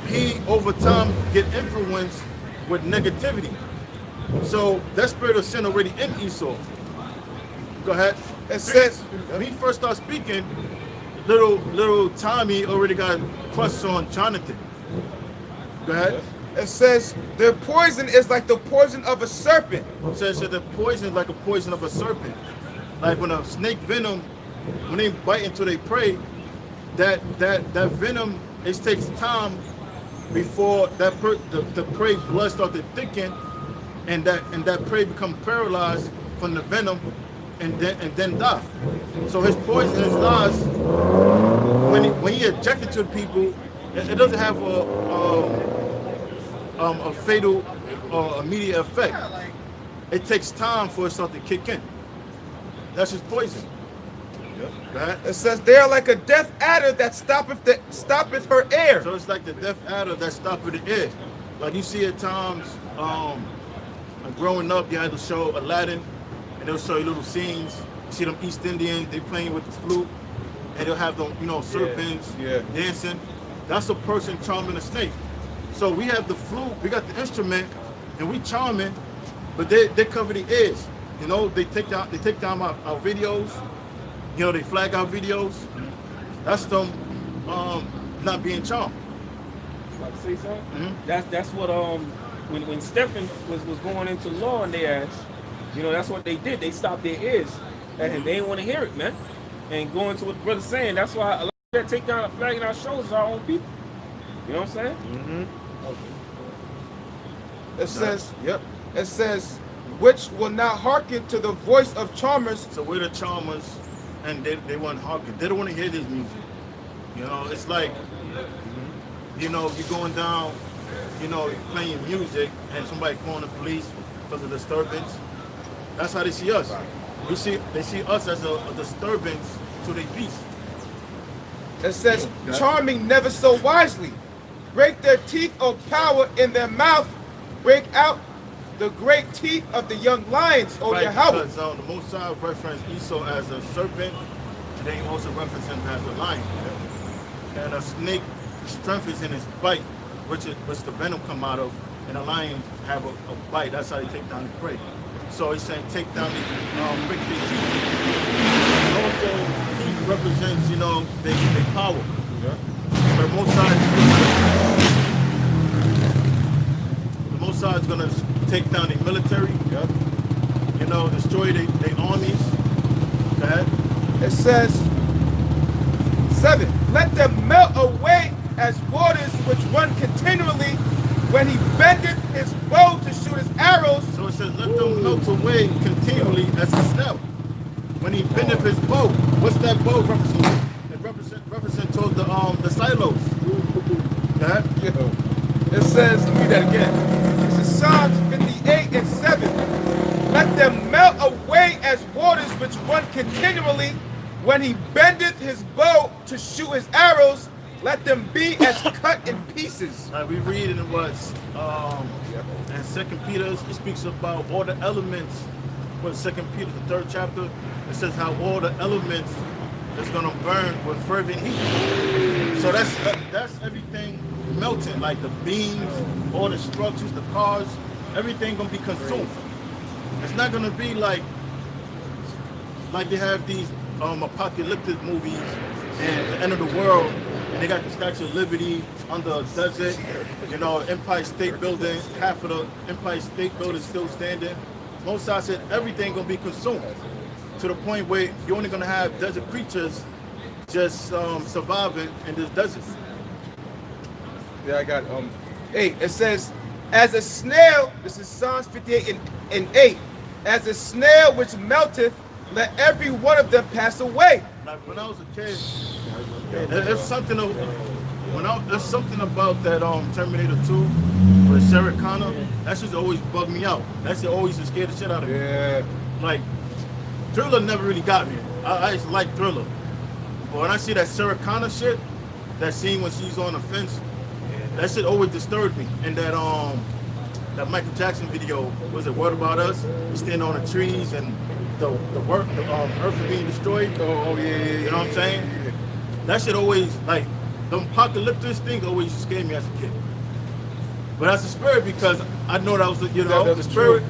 he over time get influenced with negativity. So that spirit of sin already in Esau. Go ahead. It says, when he first started speaking, little Tommy already got crushed on Jonathan. Go ahead. It says, their poison is like the poison of a serpent. It says that the poison is like a poison of a serpent. Like when a snake venom, when they bite into their prey, that venom, it takes time before the prey blood starts to thicken, and that prey become paralyzed from the venom, and then die. So his poison, his lies, when he injected to the people, it doesn't have a fatal or immediate effect. It takes time for it to start to kick in. That's his poison. Yep. It says they are like a deaf adder that stoppeth her air. So it's like the deaf adder that stoppeth the air. Like you see at times, growing up, you had to show Aladdin, and they'll show you little scenes. You see them East Indians, they playing with the flute, and they'll have them, serpents dancing. That's a person charming a snake. So we have the flute, we got the instrument, and we charming, but they cover the ears. They take down our videos. They flag our videos. That's them not being charmed. Like to say something? Mm-hmm. That's what when Stephen was going into law in their ass, that's what they did. They stopped their ears, and they didn't want to hear it, man. And going to what the brother's saying, that's why a lot of that take down flagging our shows is our own people. You know what I'm saying? Mm-hmm. Okay. It says, yep. It says, which will not hearken to the voice of charmers. So we're the charmers, and they want to hearken. They don't want to hear this music. It's like, you're going down, you're playing music, and somebody calling the police because of disturbance. That's how they see us. They see us as a disturbance to their peace. It says, charming never so wisely. Break their teeth, O power, in their mouth. Break out the great teeth of the young lions, O Yahweh. Because the Most High referenced Esau as a serpent, and then he also referenced him as a lion. And a snake strength is in his bite, which the venom come out of, and a lion have a bite. That's how they take down the prey. So he's saying take down the break their teeth. And also teeth represents, you know, their power. Yeah. The Most High is gonna take down the military. Yeah. You know, destroy their armies. Go ahead. It says 7. Let them melt away as waters which run continually when he bendeth his bow to shoot his arrows. So it says, let them melt away continually as a snow. When he bendeth his bow, what's that bow represent? It represent towards the silos. That? It says, let me read that again. This is Psalms 58 and 7. Let them melt away as waters which run continually when he bendeth his bow to shoot his arrows. Let them be as cut in pieces. We read in what and 2 Peter, it speaks about all the elements. What 2 Peter, the 3rd chapter, it says how all the elements is gonna burn with fervent heat. So that's everything melting, like the beams, all the structures, the cars, everything gonna be consumed. It's not gonna be like they have these apocalyptic movies and the end of the world. And they got the Statue of Liberty under a desert, you know, Empire State Building, half of the Empire State Building still standing. Most High said everything gonna be consumed to the point where you're only gonna have desert creatures just surviving in this desert. Yeah, I got 8. It says, as a snail, this is Psalms 58 and 8. As a snail which melteth, let every one of them pass away. Like when I was a kid, there's something about that Terminator 2 with Sarah Connor. That shit always bugged me out. That shit always just scared the shit out of me. Yeah. Like Thriller never really got me. I just like Thriller, but when I see that Sarah Connor shit, that scene when she's on the fence, that shit always disturbed me. And that Michael Jackson video, was it Word About Us? He's standing on the trees and the earth being destroyed. Oh yeah. You know what I'm saying? Yeah. That shit always, like, the apocalyptic thing always scared me as a kid. But as a spirit, because I know that was, the spirit.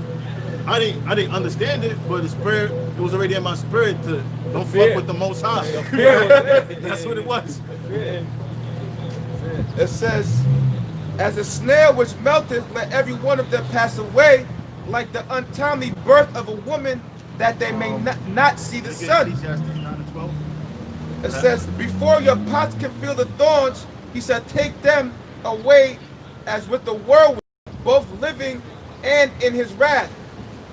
I didn't understand it, but the spirit, it was already in my spirit to don't fuck with the Most High. That's what it was. It says, as a snail which melteth, let every one of them pass away, like the untimely birth of a woman, that they may not see the sun. It says, before your pots can feel the thorns, he shall take them away as with the whirlwind, both living and in his wrath.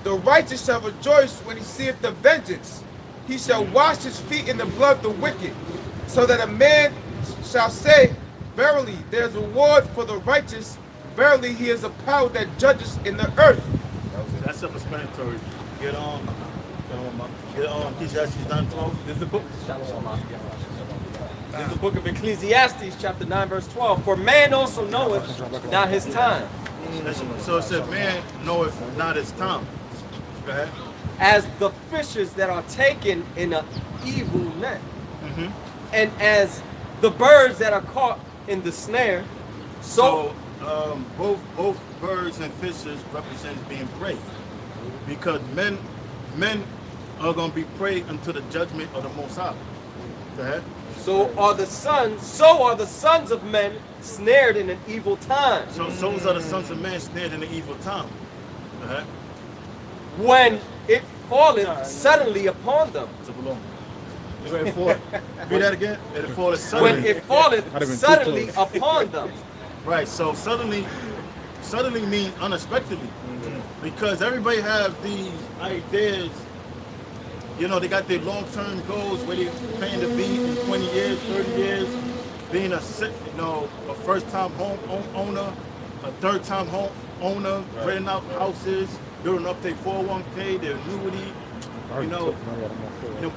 The righteous shall rejoice when he seeth the vengeance. He shall wash his feet in the blood of the wicked, so that a man shall say, verily, there is reward for the righteous. Verily, he is a power that judges in the earth. That's self-explanatory. Get on. Ecclesiastes 9:12. This is the book. This is the book of Ecclesiastes, chapter 9, verse 12. For man also knoweth not his time. So it said, man knoweth not his time. Go ahead. As the fishes that are taken in an evil net, and as the birds that are caught in the snare. So both birds and fishes represent being prey, because men are going to be prey unto the judgment of the Most High. Go ahead. So are the sons of men snared in an evil time. So are the sons of men snared in an evil time. Go ahead. When it falleth suddenly upon them. Read that again. It falleth suddenly. When it falleth suddenly upon them. Right. So suddenly means unexpectedly, because everybody have these ideas. You know, they got their long-term goals where they plan to be in 20 years, 30 years, being a first-time home owner, a third-time home owner, renting out houses, building up their 401k, their annuity,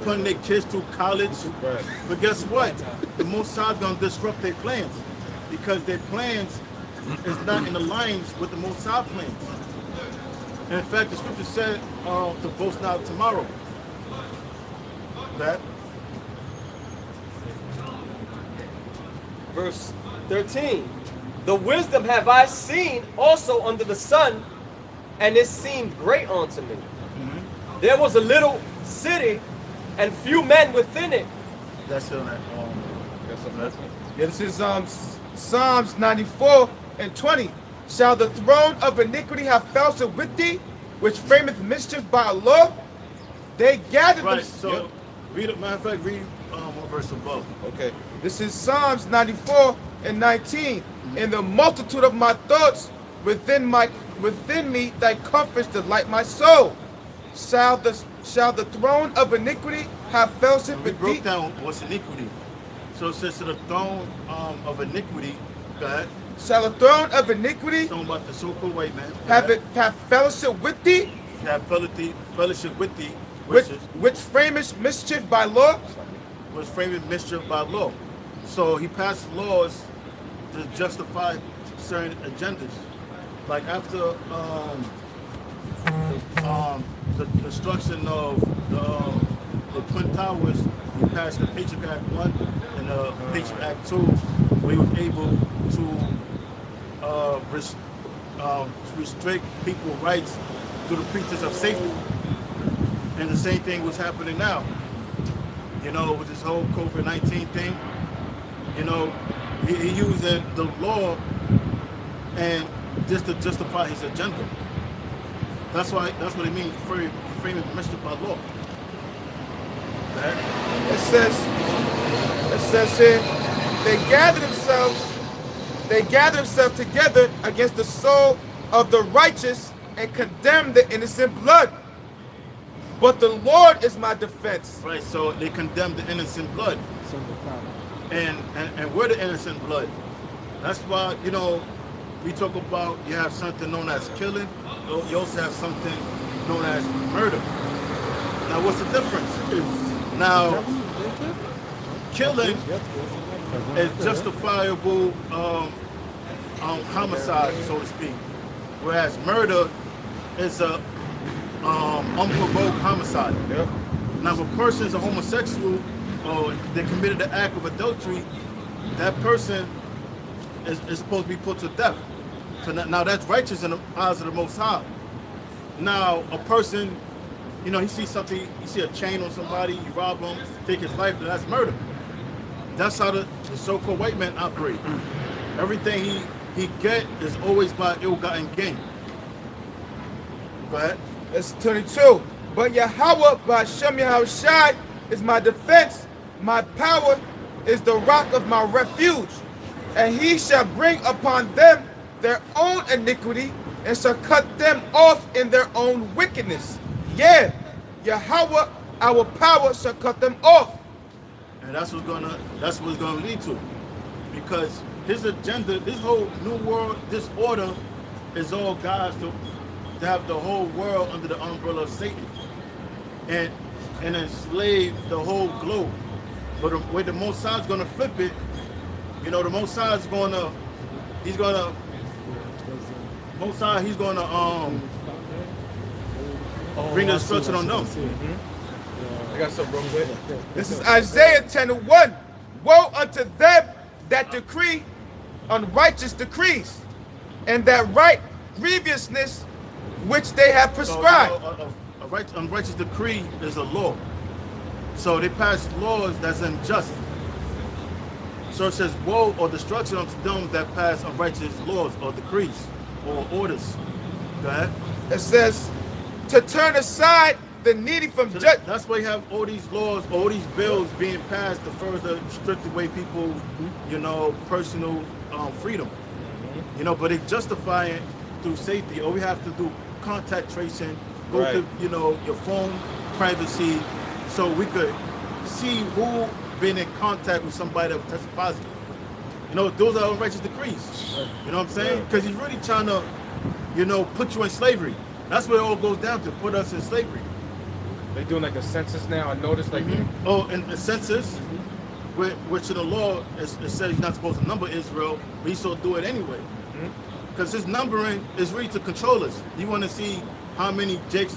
putting their kids through college. Right. But guess what? The Most High is going to disrupt their plans, because their plans is not in alliance with the Most High plans. And in fact, the scripture said to boast not tomorrow. That. Verse 13. The wisdom have I seen also under the sun, and it seemed great unto me. There was a little city, and few men within it, That's on that. Yeah, this is Psalms 94 and 20. Shall the throne of iniquity have fellowship with thee, which frameth mischief by law? They gathered Right. them. So, read it. Matter of fact, read one verse above. Okay. This is Psalms 94 and 19. In the multitude of my thoughts within me thy comforts delight my soul. Shall the throne of iniquity have fellowship We with broke thee? down what's iniquity. So it says to the throne of iniquity, go ahead. Shall the throne of iniquity Talking about the so-called white man. Go have ahead. fellowship with thee, Have fellowship with thee, which framest mischief by law? was framing mischief by law. So he passed laws to justify certain agendas. Like after the destruction of the Twin Towers, he passed the Patriot Act 1 and the Patriot Act 2, where he was able to restrict people's rights through the pretense of safety. And the same thing was happening now. You know, with this whole COVID-19 thing, you know, he using the law and just to justify his agenda. That's what it means, framing mischief by law. It says here, they gather themselves together against the soul of the righteous and condemn the innocent blood. But the Lord is my defense. Right, so they condemn the innocent blood. And we're the innocent blood. That's why, you know, we talk about you have something known as killing, you also have something known as murder. Now what's the difference? Now, killing is justifiable homicide, so to speak. Whereas murder is a unprovoked homicide. Yep. Now, if a person is a homosexual or they committed the act of adultery, that person is supposed to be put to death. So now that's righteous in the eyes of the Most High. Now, a person, you know, he sees something, you see a chain on somebody, you rob him, take his life, that's murder. That's how the so-called white man operate. Everything he get is always by ill-gotten gain. Go ahead. It's 22. But Yahweh B'Hashem Yahushai is my defense. My power is the rock of my refuge. And he shall bring upon them their own iniquity and shall cut them off in their own wickedness. Yeah, Yahweh, our power shall cut them off. And that's what's gonna lead to. Because his agenda, this whole new world, this order is all God's to have the whole world under the umbrella of Satan and enslave the whole globe. But the way the Most High is gonna flip it, you know, the Most High is gonna bring the destruction on them. I got something wrong with it. This is Isaiah 10:1. Woe unto them that decree unrighteous decrees, and that right grievousness which they have prescribed. So, unrighteous decree is a law. So they pass laws that's unjust. So it says woe or destruction unto them that pass unrighteous laws or decrees or orders. Go ahead. It says to turn aside the needy from So judgment. that's why you have all these laws, all these bills being passed to further restrict away people, you know, personal freedom. You know, but they justify it through safety. All we have to do contact tracing, go Right. to, you know, your phone privacy, so we could see who been in contact with somebody that tested positive. You know, those are unrighteous decrees. You know what I'm saying? Because he's really trying to, you know, put you in slavery. That's what it all goes down to, put us in slavery. They doing like a census now. I noticed like Oh, and the census, which in the law it says you're not supposed to number Israel, but he still do it anyway. Because his numbering is really to control us. You want to see how many Jakes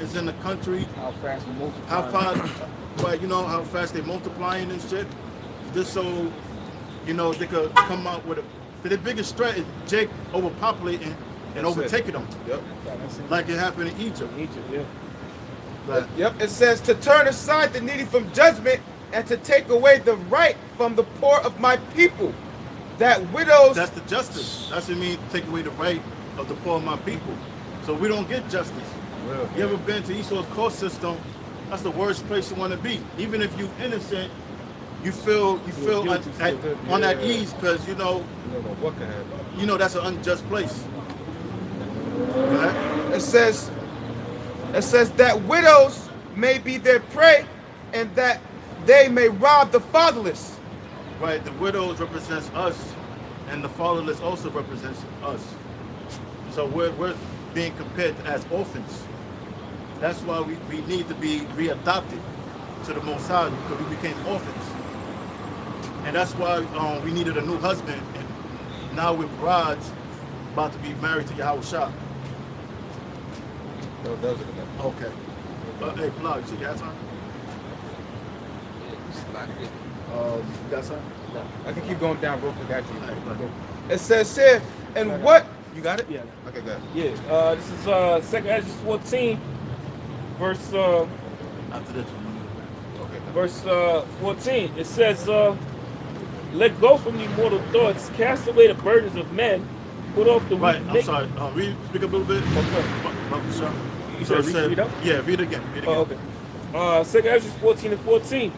is in the country, How fast we multiply. how fast, well, you know, how fast they multiplying and shit. Just so, you know, they could come out with the biggest threat is Jake overpopulating and overtaking them, Yep. like it happened in Egypt. Egypt, yeah. But Yep. It says to turn aside the needy from judgment and to take away the right from the poor of my people, that widows. That's the justice. That's what I mean, take away the right of the poor of my people. So we don't get justice. Well, You ever been to Esau's court system? That's the worst place you want to be. Even if you're innocent, you feel on at ease because you don't know what can happen. you know that's an unjust place. Right? It says that widows may be their prey, and that they may rob the fatherless. Right. The widows represents us, and the fatherless also represents us. So we're being compared as orphans. That's why we need to be readopted to the Most High, because we became orphans. And that's why we needed a new husband. And now we're brides about to be married to Yahweh Shah. No, those are the Okay. Hey, Blah, you see you got something? You got something? I can keep going down real quick actually. All right, It says here, and what you got it? Yeah. Okay, good. Yeah. This is 2 Ezra 14, verse After this. Okay. verse 14. It says, "Let go from the mortal thoughts, cast away the burdens of men, put off the Right, weak I'm neck-" sorry. Speak up a little bit. Okay. Sure. You So said read up? Yeah, read again. Read again. Oh, okay. 2 Ezra 14 and 14.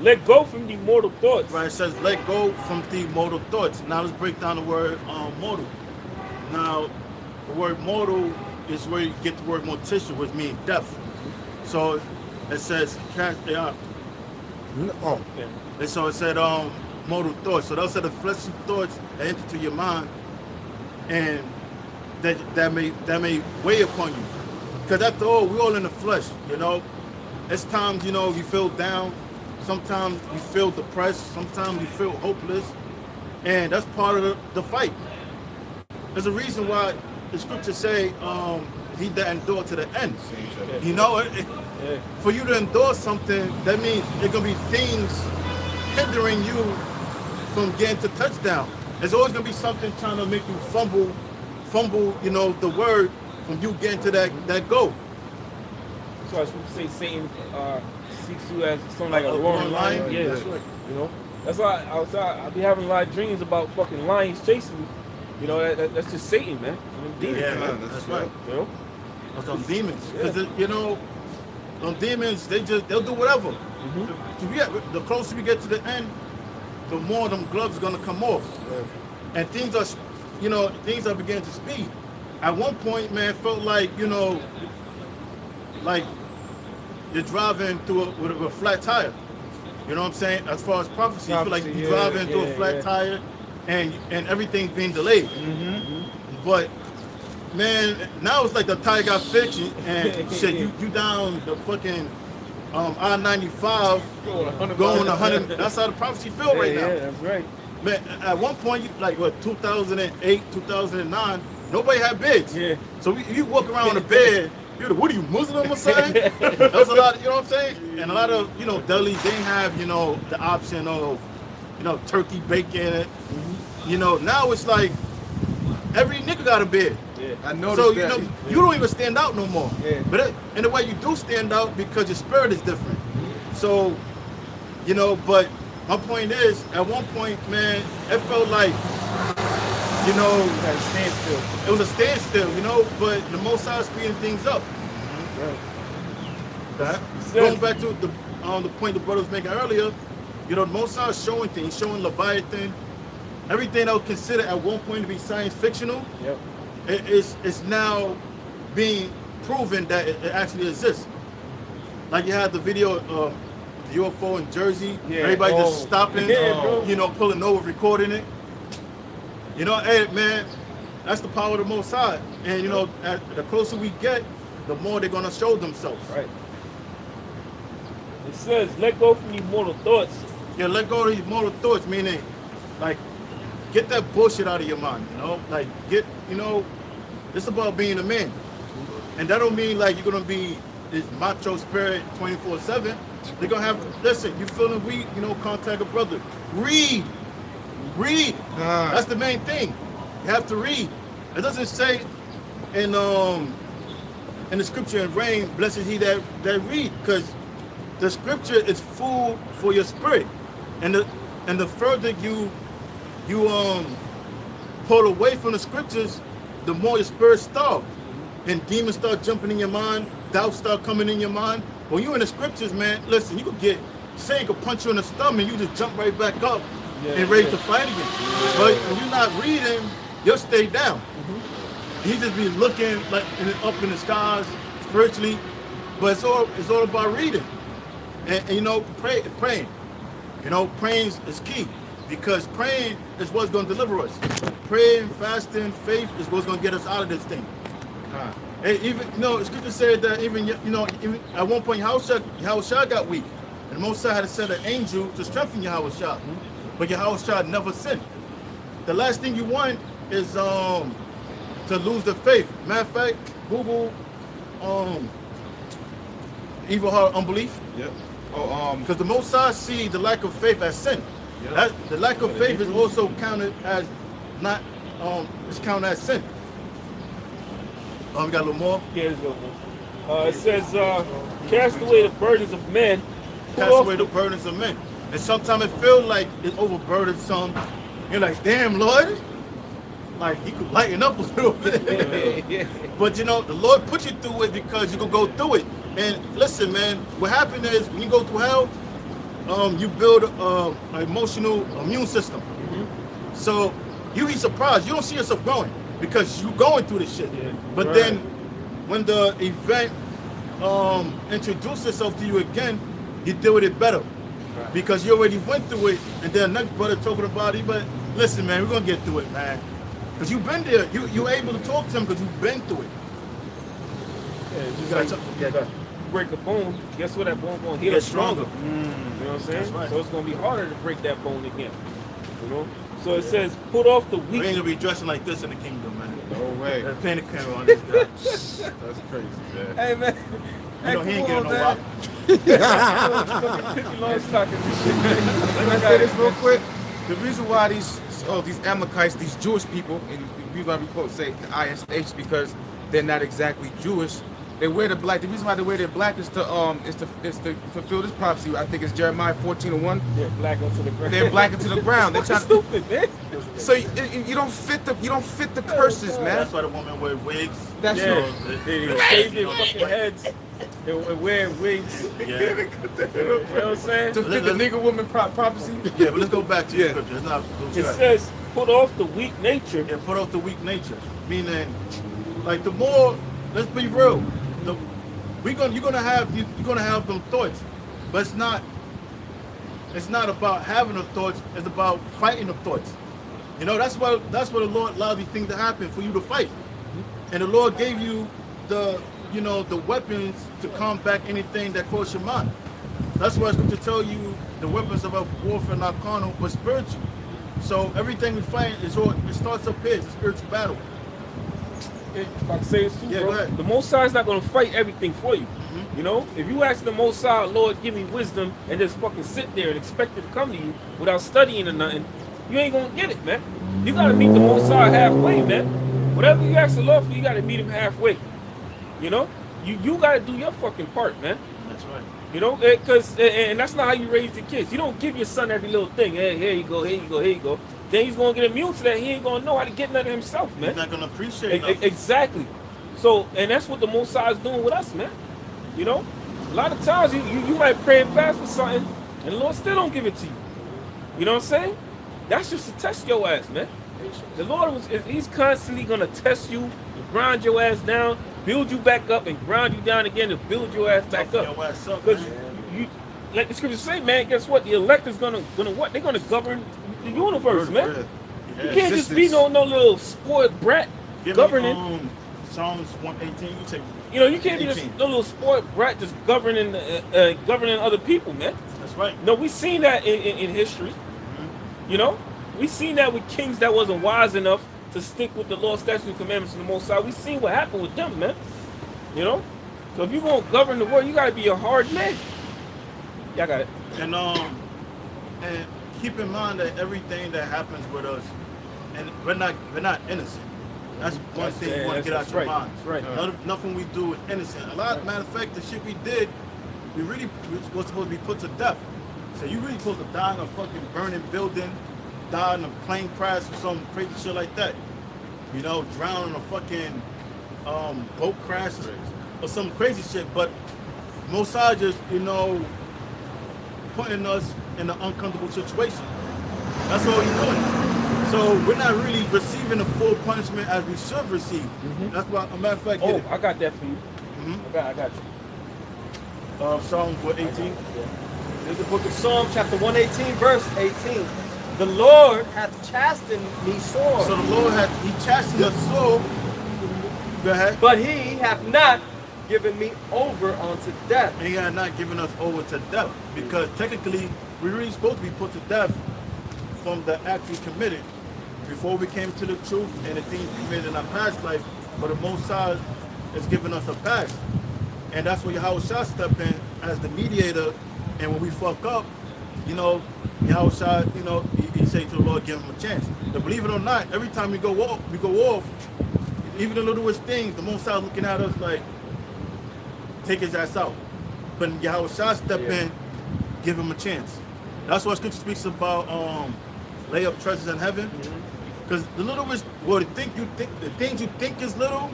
Let go from the mortal thoughts. Right, it says let go from the mortal thoughts. Now let's break down the word mortal. Now, the word mortal is where you get the word morticia, which means death. So it says Oh, Yeah. and so it said mortal thoughts. So those are the fleshly thoughts that enter to your mind, and that may weigh upon you. Because after all, we're all in the flesh, you know. It's times, you know, you feel down. Sometimes you feel depressed. Sometimes you feel hopeless. And that's part of the fight. There's a reason why the scriptures say, he that endure to the end. You know, Yeah. for you to endure something, that means there's going to be things hindering you from getting to touchdown. There's always going to be something trying to make you fumble, you know, the word from you getting to that goal. So I should say Satan seeks you as something like a roaring lion. Yeah, that's right. You know, that's why I be having a lot of dreams about fucking lions chasing me. You know, that's just Satan, man. Demons, Yeah, man. that's right. You know, Those some demons. Because, you know, those demons, they'll do whatever. The closer we get to the end, the more them gloves are going to come off. And things are beginning to speed. At one point, man, it felt like, you know, like you're driving through with a flat tire. You know what I'm saying? As far as prophecy, you feel like you're driving through a flat tire and everything's being delayed. But man, now it's like the tire got fixed and shit, you down the fucking I-95 going 100. That's how the prophecy feel right now. Yeah, that's right. Man, at one point, like what, 2008, 2009, nobody had beds. Yeah. So you walk around with a bed, you're what are you, Muslim or something? That was a lot, you know what I'm saying? And a lot of, you know, delis, they have, you know, the option of, you know, turkey bacon. You know, now it's like every nigga got a bed. Yeah. I noticed So, that. you know, you don't even stand out no more. Yeah. But in the way you do stand out because your spirit is different. So, you know, but my point is, at one point, man, it felt like, you know, At a standstill. it was a standstill, you know, but the Most High is speeding things up. Right. Going back to the point the brother was making earlier, you know, the Most High is showing things, showing Leviathan, everything that was considered at one point to be science fictional, Yep. it's now being proven that it actually exists. Like you had the video of the UFO in Jersey, Yeah. everybody just stopping, Yeah, bro. you know, pulling over, recording it. You know, hey man, that's the power of the Most High. And you know, the closer we get, the more they're gonna show themselves. Right. It says, let go from these mortal thoughts. Yeah, let go of these mortal thoughts, meaning, like, get that bullshit out of your mind, you know? Like, you know, it's about being a man. And that don't mean, like, you're gonna be this macho spirit 24/7. They're gonna have, listen, you feeling weak, you know, contact a brother. Read. That's the main thing. You have to read. It doesn't say in the scripture in rain, blessed is he that read, because the scripture is food for your spirit, and the further you pull away from the scriptures, the more your spirit starves, and demons start jumping in your mind, doubts start coming in your mind. When you're in the scriptures, man, listen, you could get Satan could punch you in the stomach, you just jump right back up and ready to fight again. But when you're not reading, you'll stay down. He just be looking like up in the skies spiritually, but it's all about reading and you know, praying. You know, praying is key, because praying is what's going to deliver us. Praying, fasting, faith is what's going to get us out of this thing. And even, you know, scripture said that even at one point Yahushua got weak, and the Most High had to send an angel to strengthen Yahushua, but Yahushua never sinned. The last thing you want is to lose the faith. Matter of fact, Google evil heart unbelief. Yep. Because the Most High see the lack of faith as sin. Yep. The lack of faith is also counted as not. It's counted as sin. We got a little more. Yeah, there's a little more. It says, "Cast away the burdens of men." Cast away the burdens of men. And sometimes it feels like it's overburdened. You're like, damn, Lord. Like, he could lighten up a little bit. But you know, the Lord put you through it because you can go through it. And listen, man, what happened is when you go through hell, you build an emotional immune system. So you be surprised. You don't see yourself growing because you're going through this shit. But then when the event introduces itself to you again, you deal with it better. Because you already went through it. And then next brother talking about it, but listen, man, we're going to get through it, man. Because you've been there. You're able to talk to him because you've been through it. Yeah, you gotta break a bone. Guess what? That bone gonna heal stronger. You know what I'm saying? Right. So it's gonna be harder to break that bone again. You know. So it says, put off the weak. We ain't gonna be dressing like this in the kingdom, man. No way. There's panic camera on this guy. That's crazy, man. Hey man. You know, he ain't getting no rock. Let me say this real quick. The reason why these Amalekites, these Jewish people, and the reason why we quote say ISH, because they're not exactly Jewish. They wear the black. The reason why they wear their black is to fulfill this prophecy. I think it's Jeremiah 14:1. They're black onto the ground. They're black into the ground. They're trying to, stupid, man. so you don't fit the curses, man. That's why the woman wear wigs. That's They shave their fucking heads. They wear wigs. Yeah. You know what I'm saying? to fit the nigga woman prophecy. Yeah, but let's go back to the scripture. It's not. It says, put off the weak nature. Yeah, put off the weak nature. Meaning, like the more. Let's be real. You're gonna have them thoughts, but it's not about having the thoughts. It's about fighting the thoughts. You know, that's why the Lord allowed these things to happen for you to fight, and the Lord gave you the weapons to combat anything that cross your mind. That's why it's going to tell you the weapons of our warfare not carnal but spiritual. So everything we fight it starts up here. It's a spiritual battle. If I can say this too, Yeah, bro, go ahead. the Most High is not going to fight everything for you. You know, if you ask the Most High, Lord, give me wisdom, and just fucking sit there and expect it to come to you without studying or nothing, you ain't going to get it, man. You got to meet the Most High halfway, man. Whatever you ask the Lord for, you got to meet him halfway. You know, you got to do your fucking part, man. That's right. You know, and that's not how you raise the kids. You don't give your son every little thing. Hey, here you go, here you go, here you go. Then he's gonna get immune to that. He ain't gonna know how to get nothing himself, man. He's not gonna appreciate it. Exactly. So, and that's what the Most High is doing with us, man. You know, a lot of times you might pray and fast for something, and the Lord still don't give it to you. You know what I'm saying? That's just to test your ass, man. The Lord he's constantly gonna test you, grind your ass down, build you back up, and grind you down again to build your ass back up. Because you, like the scriptures say, man, guess what? The elect is gonna what? They're gonna govern the universe, man. You can't just be no little spoiled brat governing. Psalms 118. You say. You know, you can't be just no little spoiled brat just governing other people, man. That's right. No, we seen that in history. You know, we seen that with kings that wasn't wise enough to stick with the law, statutes, and commandments of the Most High. We seen what happened with them, man. You know, so if you're gonna govern the world, you gotta be a hard man. Y'all got it. And keep in mind that everything that happens with us, and we're not innocent. That's one thing you want to get out your mind. That's right. Nothing we do is innocent. Matter of fact, the shit we did we're supposed to be put to death. So you really supposed to die in a fucking burning building, die in a plane crash or some crazy shit like that. You know, drown in a fucking boat crash or some crazy shit. But Mossad just, you know, putting us in an uncomfortable situation. That's all he's doing. So we're not really receiving the full punishment as we should receive. That's why, a matter of fact, Oh, I got that for you. I got you. Psalms 18. There's the book of Psalm, chapter 118, verse 18. The Lord hath chastened me sore, So the Lord he chastened us sore. Go ahead. but he hath not given me over unto death. And he had not given us over to death. Because technically, we're really supposed to be put to death from the act we committed before we came to the truth and the things we committed in our past life. But the Most High has given us a past. And that's where Yahushua step in as the mediator. And when we fuck up, you know, Yahushua, you know, he say to the Lord, give him a chance. But believe it or not, every time we go off, even the littlest things, the Most High looking at us like, take his ass out. But Yahushua step in, give him a chance. That's what Scripture speaks about. Lay up treasures in heaven. Because the littlest, well, the things you think is little,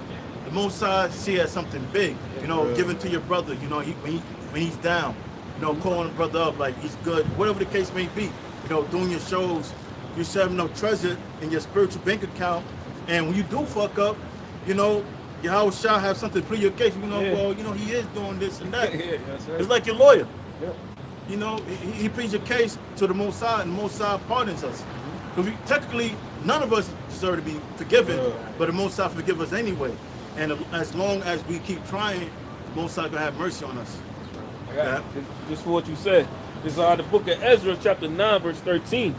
the Most High see as something big. You know, giving to your brother. You know, when he's down. You know, calling a brother up like he's good, whatever the case may be. You know, doing your shows, you're saving up treasure in your spiritual bank account, and when you do fuck up, you know, Yahushua have something to plead your case. You know, well, you know, he is doing this and that. That's right. It's like your lawyer. Yep. You know, he pleads your case to the Most High, and the Most High pardons us. Because technically, none of us deserve to be forgiven, but the Most High forgive us anyway. And as long as we keep trying, the Most High gonna have mercy on us. Just for what you said. This is the book of Ezra, chapter 9, verse 13.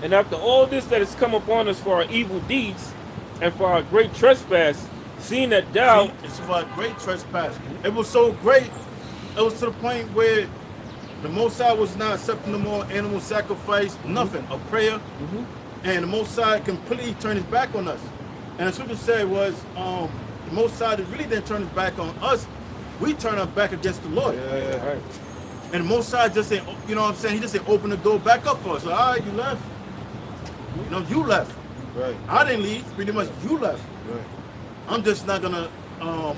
And after all this that has come upon us for our evil deeds and for our great trespass, seeing that thou... It's for our great trespass. It was so great, it was to the point where the Most High was not accepting no more animal sacrifice, nothing, a prayer. And the Most High completely turned his back on us. And the scripture said was, the Most High really didn't turn his back on us. We turn our back against the Lord. Right. And the Most High just said, you know what I'm saying? He just said, open the door back up for us. So, all right, you left. You know, you left. Right. I didn't leave. Pretty much, you left. Right. I'm just not gonna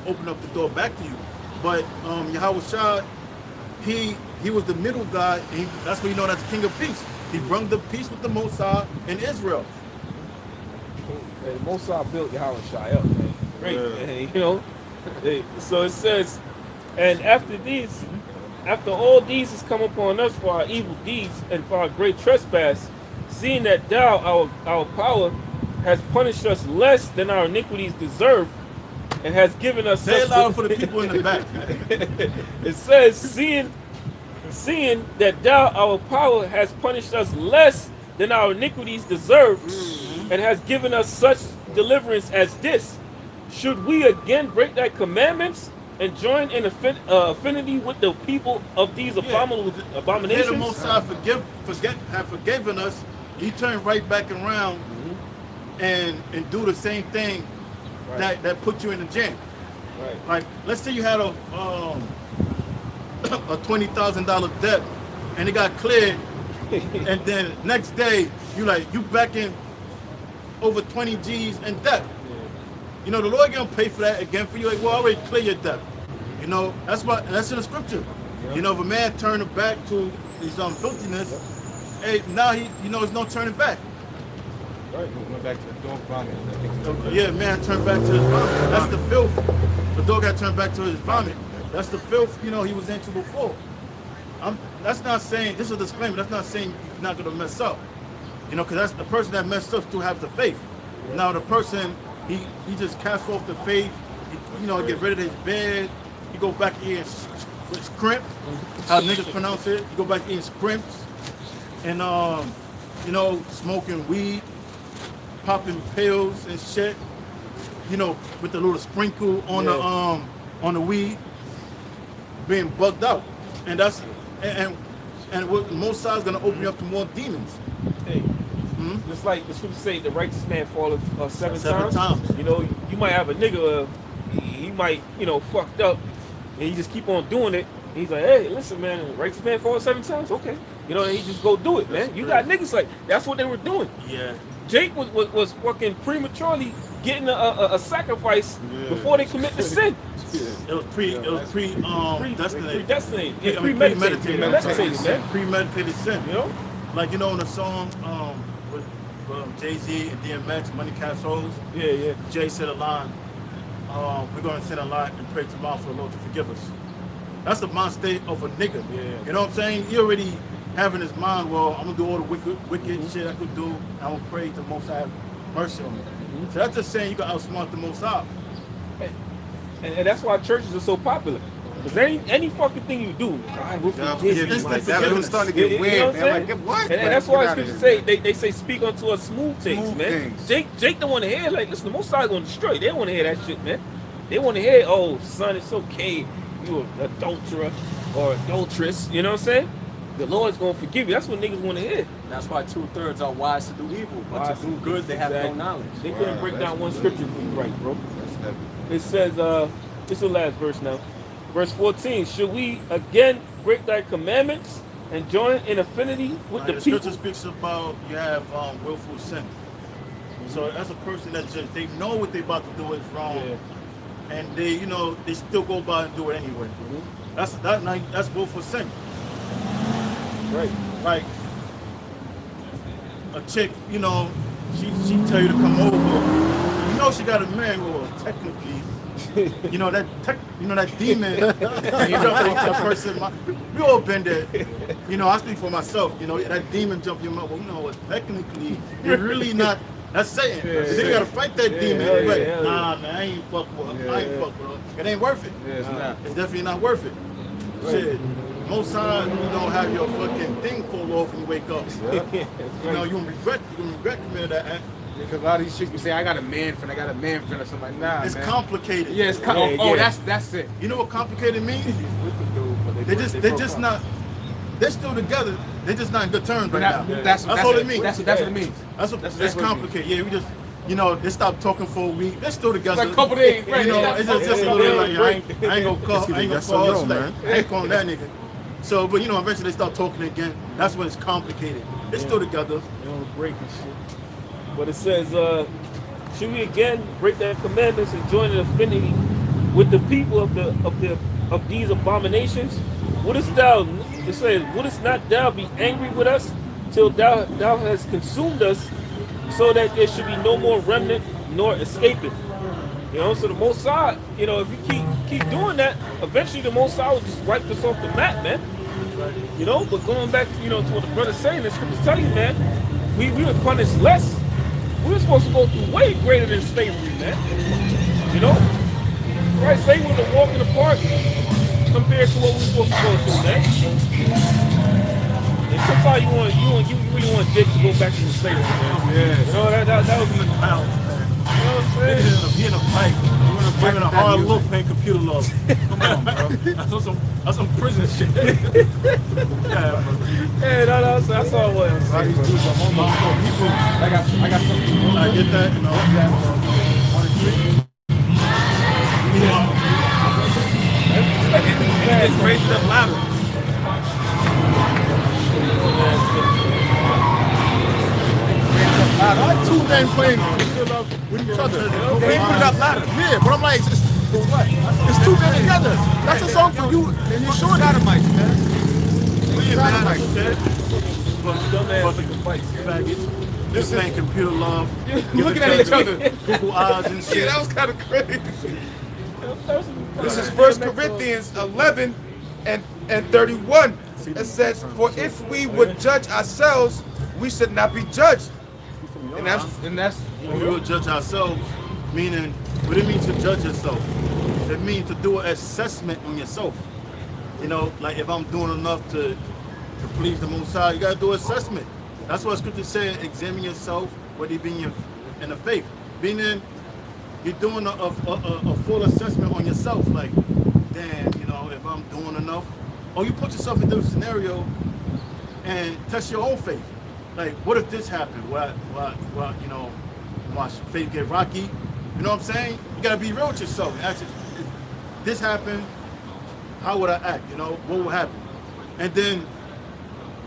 open up the door back to you. But Yahushua, he was the middle guy, and that's what you know, that's the King of Peace. He brought the peace with the Most High in Israel. And Mossad built Yahushua up, man. Great, man. You know. So it says, and after all these has come upon us for our evil deeds and for our great trespass, seeing that thou, our power, has punished us less than our iniquities deserve, and has given us Say it louder for the people in the back. It says, seeing that thou, our power, has punished us less than our iniquities deserve, and has given us such deliverance as this, should we again break thy commandments and join in affinity with the people of these abominations? The Most High have forgiven us. He turned right back around and do the same thing that put you in the jam. Right. Like, let's say you had a $20,000 debt and it got cleared, and then next day you back in over 20 G's in debt. You know, the Lord gonna pay for that again for you. Like, well, I already clear your debt. You know, that's in the scripture. You know, if a man turn back to his filthiness, hey, now there's no turning back. Right. Went back to the dog vomit. Yeah, man turned back to his vomit. That's the filth. The dog got turned back to his vomit. That's the filth, he was into before. That's not saying, this is a disclaimer, that's not saying you're not gonna mess up. Because that's the person that messed up still have the faith. Now the person, he just cast off the faith, he get rid of his bed, he go back here and scrimp, how niggas pronounce it, he go back here and scrimps, and smoking weed, popping pills and shit, with the little sprinkle on the weed, being bugged out. And that's and what Most High is gonna open you up to more demons. Hey. Just like the scripture say, the righteous man falleth seven times. 7 times. You might have a nigga, he might, fucked up, and you just keep on doing it, He's like, hey, listen, man, righteous man falls 7 times. Okay. You know, and he just go do it, man. You got niggas like, that's what they were doing. Yeah. Jake was fucking prematurely getting a sacrifice before they commit the sin. It was predestinated. Predestinated. Yeah, Premeditated, man. Premeditated sin. You know? Like, you know, in the song with Jay-Z and DMX, Money Cash Hoes, Yeah. Jay said a line, we're going to sin a lot and pray tomorrow for the Lord to forgive us. That's the mind state of a nigga. Yeah. You know what I'm saying? He already having his mind, well, I'm going to do all the wicked shit I could do, and I'm going to pray to the Most High have mercy on me. So that's just saying you can outsmart the Most High. And that's why churches are so popular. Because any fucking thing you do, God will forgive you. Instant That was starting to get You know weird, what I'm man. Like, what? And that's why scriptures say they say speak unto us smooth things, Smooth man. things. Jake don't want to hear, like, listen, the Most High gonna destroy you. They don't want to hear that shit, man. They want to hear, oh son, it's okay, you an adulterer or adulteress. You know what I'm saying? The Lord's gonna forgive you. That's what niggas want to hear. That's why 2/3 are wise to do evil, but to do good they have no knowledge. They couldn't break down one scripture for you right, bro. That's heavy. It says, this is the last verse now. Verse 14, should we again break thy commandments and join in affinity with the The people? scripture speaks about you have willful sin. So as a person that just, they know what they about to do is wrong, and they, you know, they still go by and do it anyway. That's willful sin. Right. Like a chick, you know, she tell you to come over. You know she got a man who technically, you know that demon. You know that person. We all been there. You know, I speak for myself. You know that demon jump your mouth. Well, you know what? Technically, you're really not. That's Satan. They gotta fight that demon. Nah, man, I ain't fuck with her. I ain't fuck with her. It ain't worth it. Yeah, it's not. It's definitely not worth it. Shit. Most times you don't have your fucking thing fall off when you wake up. You know, you regret committing that act. Because a lot of these chicks be saying, I got a man friend or something like that. Nah, It's man. complicated. Yeah, it's that's it. You know what complicated means? They just not. They're still together. They're just not in good terms right now. That's all it means. That's what it means. That's complicated. Yeah, we just, you know, they stopped talking for a week. They're still together. It's like a couple days, right? You know, it's just a little like I ain't gonna call us man. I ain't calling that nigga. So, but you know, eventually they start talking again. That's when it's complicated. They're still together. They don't break and shit. But it says, should we again break their commandments and join in affinity with the people of these abominations? Wouldst thou, it says, wouldst not thou be angry with us till thou hast consumed us, so that there should be no more remnant nor escaping? You know, so the Most High, you know, if you keep doing that, eventually the Most High will just wipe us off the map, man. You know, but going back, you know, to what the brother's saying, the scriptures tell you, man, we were punished less. We were supposed to go through way greater than slavery, man. You know? Right, say we're a walk in the park compared to what we're supposed to go through, man. And sometimes you really want Jake to go back to slavery, man. Yeah. You know, that would be, you know what I'm saying? He in a fight. Giving a hard look playing computer love. Come on, bro. That's some prison shit. Yeah, bro. Hey, that's all it was. I got something. I get that, you know. It's raised up louder. Why two men playing computer love with each other? They put it up louder. Yeah, but I'm like, it's two men together. That's a song for you and your short dynamite, man. This ain't computer love. Looking at each other. Google eyes and Yeah, shit. that was kind of crazy. This is 1 Corinthians 11 and 31. It says, for if we would judge ourselves, we should not be judged. And that's When we will judge ourselves, meaning, what it means to judge yourself? It means to do an assessment on yourself. You know, like if I'm doing enough to please the Most High, you gotta do an assessment. That's what Scripture said, examine yourself, whether you be in the faith. Meaning, you're doing a full assessment on yourself, like, damn, you know, if I'm doing enough. Or you put yourself in this scenario and test your own faith. Like, what if this happened? What, you know, watch faith get rocky? You know what I'm saying? You gotta be real with yourself. Actually, if this happened, how would I act? You know, what would happen? And then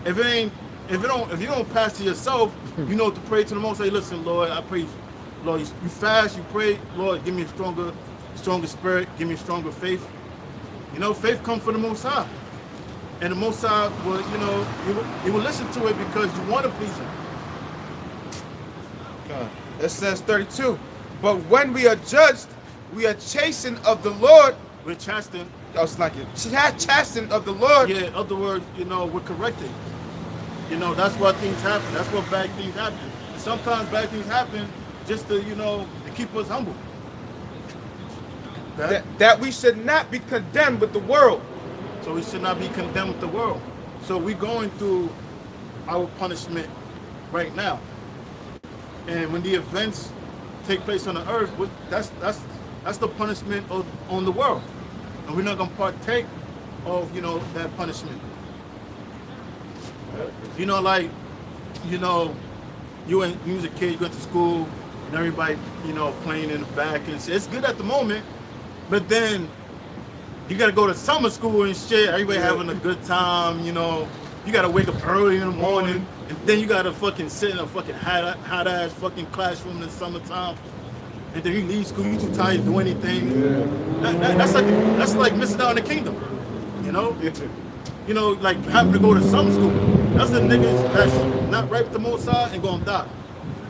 if you don't pass to yourself, you know to pray to the Most. Say, listen, Lord, I pray, Lord, you fast, you pray, Lord, give me a stronger spirit, give me a stronger faith. You know, faith comes from the Most High. And the Most High will, you know, you will listen to it because you want to please Him. It says 32. But when we are judged, we are chastened of the Lord. We're chastened. I was like, chastened of the Lord. Yeah, in other words, you know, we're corrected. You know, that's why things happen. That's why bad things happen. And sometimes bad things happen just to, you know, to keep us humble. That we should not be condemned with the world. So we should not be condemned with the world. So we're going through our punishment right now. And when the events take place on the earth, that's the punishment on the world. And we're not going to partake of, you know, that punishment. You know, like, you know, you was a kid, you went to school, and everybody, you know, playing in the back, and it's good at the moment, but then you got to go to summer school and shit, everybody having a good time, you know, you got to wake up early in the morning, and then you got to fucking sit in a fucking hot ass fucking classroom in the summertime, and then you leave school, you too tired to do anything. That's like missing out on the kingdom, you know? You know, like having to go to summer school. That's the niggas that's not right with the Most High and gonna die.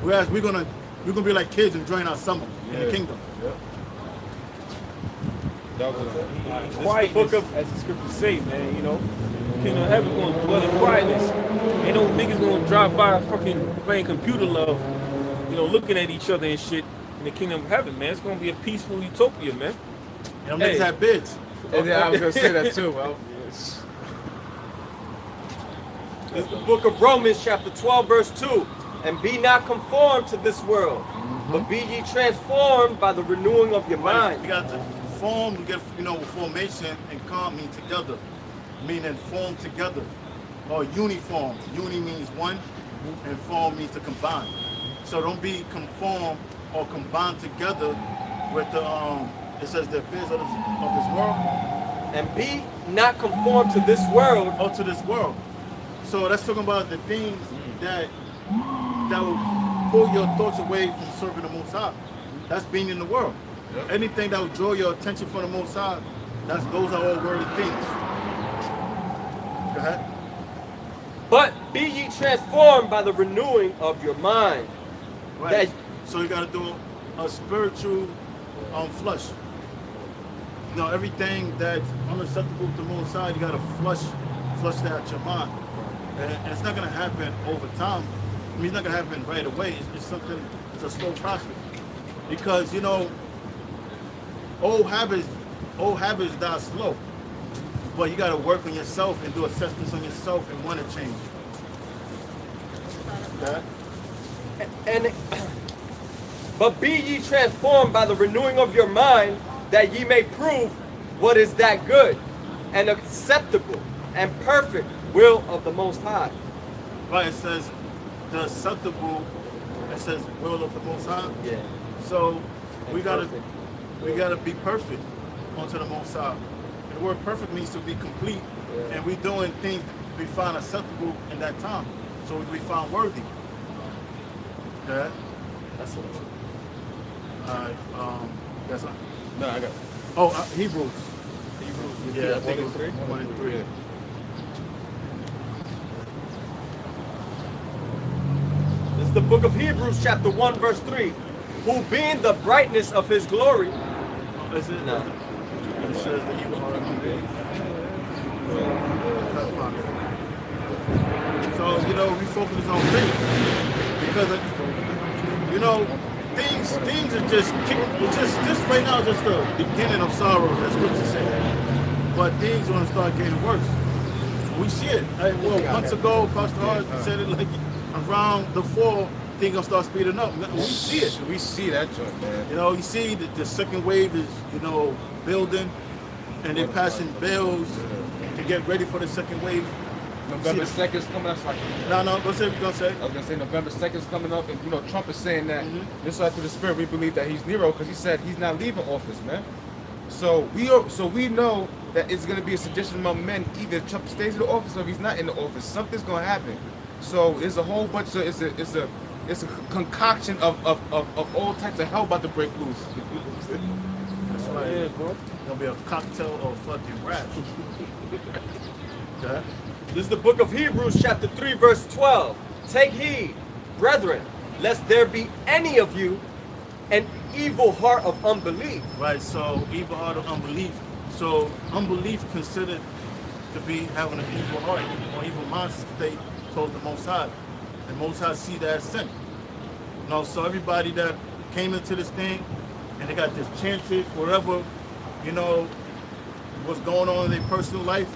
Whereas we're gonna be like kids enjoying our summer in the kingdom. Quietness, as the scriptures say, man, you know. Kingdom of heaven gonna dwell in quietness. Ain't no niggas gonna drive by fucking playing computer love, you know, looking at each other and shit in the kingdom of heaven, man. It's gonna be a peaceful utopia, man. And them niggas have bids. And I was gonna say that too. Well, yes. This is the book of Romans, chapter 12, verse 2. And be not conformed to this world, but be ye transformed by the renewing of your mind. You got to form, you get, you know, formation and calm mean together, meaning form together, or uniform. Uni means one, and form means to combine. So don't be conformed or combined together with the, it says the affairs of this world. And be not conformed to this world. Or to this world. So that's talking about the things that will pull your thoughts away from serving the Most High. That's being in the world. Yep. Anything that will draw your attention from the Most High, those are all worldly things. Go ahead. But be ye transformed by the renewing of your mind. Right. So you got to do a spiritual flush. You know, everything that's unacceptable to the Most High, you got to flush that out your mind. And it's not going to happen over time. I mean, it's not going to happen right away. It's a slow process. Because, you know, old habits die slow. But you got to work on yourself and do assessments on yourself and want to change. Okay? But be ye transformed by the renewing of your mind, that ye may prove what is that good and acceptable and perfect will of the Most High. Right, it says the acceptable, it says will of the Most High. Yeah. So we gotta be perfect unto the Most High. And the word perfect means to be complete. Yeah. And we doing things we find acceptable in that time. So we find worthy. Okay? That's it. Alright, that's not. No, I got it. Oh, Hebrews. Yeah, I think it was 1 and 3. This is the book of Hebrews, chapter 1, verse 3. Who being the brightness of his glory. Is it? No. It says the evil heart of So, you know, we focus on faith. Because, you know, things are just this right now is just the beginning of sorrow, as scripture says. But things are gonna start getting worse. We see it. Months ago, Pastor Hart said it like around the fall, things gonna start speeding up. We see it. We see that joint, man. You know, you see that the second wave is, you know, building, and they're passing bills to get ready for the second wave. November 2nd is coming up. No, go say what you're gonna say. I was gonna say November 2nd is coming up, and you know Trump is saying that just like through the spirit we believe that he's Nero because he said he's not leaving office, man. So we know that it's going to be a sedition among men. Either Trump stays in the office or if he's not in the office, something's going to happen. So there's a whole bunch of it's a concoction of all types of hell about to break loose. That's right. Yeah, bro. It's gonna be a cocktail of fucking rap. Okay. This is the book of Hebrews, chapter 3, verse 12. Take heed, brethren, lest there be any of you an evil heart of unbelief. Right. So evil heart of unbelief. So unbelief considered to be having an evil heart or evil mind state towards the Most High. And Most High see that as sin. You know, so everybody that came into this thing and they got this chanted, whatever, you know, what's going on in their personal life,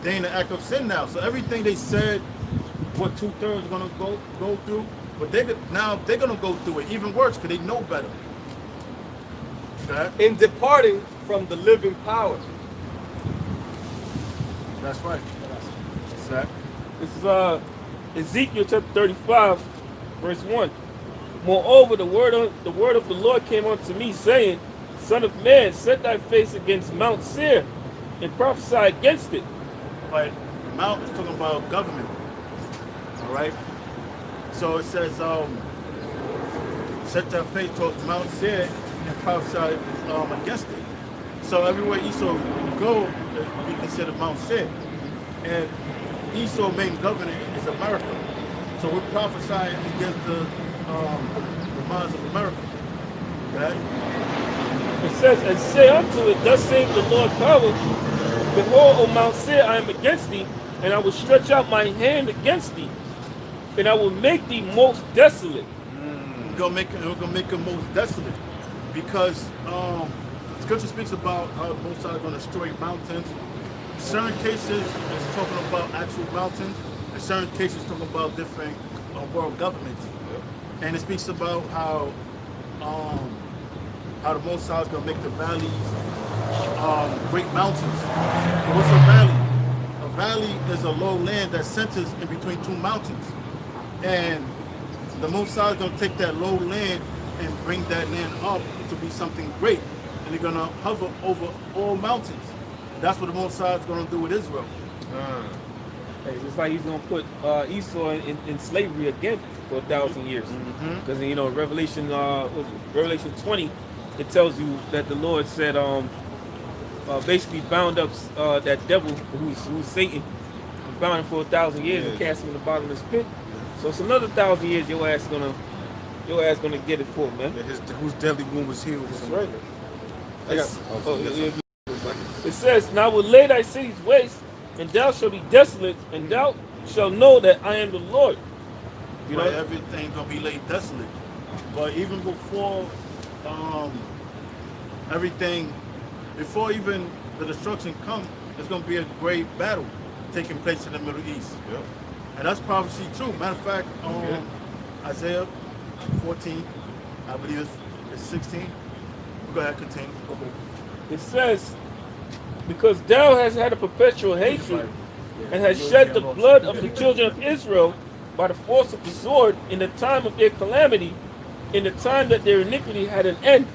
they in the act of sin now. So everything they said, what 2/3 gonna go through, but now they're gonna go through it even worse because they know better. Okay? In departing from the living power. That's right. Exactly. This is Ezekiel chapter 35, verse 1. Moreover, the word of the Lord came unto me, saying, Son of man, set thy face against Mount Seir, and prophesy against it. But Mount is talking about government. All right. So it says, set thy face towards Mount Seir and prophesy against it. So everywhere Esau go, it be considered Mount Seir. And Esau's main government is America. So we're prophesying against the minds of America. Okay? It says, and say unto it, Thus saith the Lord power, Behold, O Mount Seir, I am against thee, and I will stretch out my hand against thee, and I will make thee most desolate. We're gonna make it most desolate because Scripture speaks about how the Most High is going to destroy mountains. In certain cases, it's talking about actual mountains. In certain cases, talking about different world governments. And it speaks about how the Most High is going to make the valleys great mountains. But what's a valley? A valley is a low land that centers in between two mountains. And the Most High is going to take that low land and bring that land up to be something great. And they're going to hover over all mountains. That's what the Most High is going to do with Israel. Hey, it's like he's going to put Esau in slavery again for 1,000 years. Because, you know, Revelation 20, it tells you that the Lord said, basically bound up that devil who's Satan, bound him for 1,000 years and cast him in the bottomless pit. So it's another 1,000 years your ass gonna get it for, man. Yeah, whose deadly wound was healed. That's right. It says, "And I will lay thy cities waste, and thou shalt be desolate, and thou shalt know that I am the Lord." You know, everything's gonna be laid desolate. But even before before even the destruction comes, there's gonna be a great battle taking place in the Middle East. Yep. And that's prophecy too. Matter of fact, Isaiah 14, I believe it's 16. Go ahead, continue. it says, "Because thou hast had a perpetual hatred, and hast shed the blood of the children of Israel by the force of the sword in the time of their calamity, in the time that their iniquity had an end."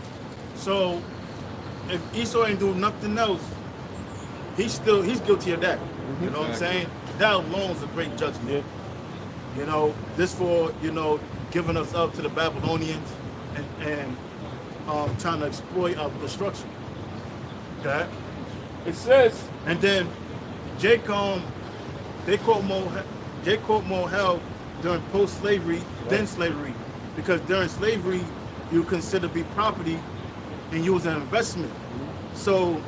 So if Esau ain't doing nothing else, he's guilty of that. You know what I'm saying? That alone is a great judgment. Yeah. You know, this for, you know, giving us up to the Babylonians and trying to exploit our destruction. Okay? It says, And then Jacob more hell during post-slavery than slavery. Because during slavery, you consider to be property and you was an investment. So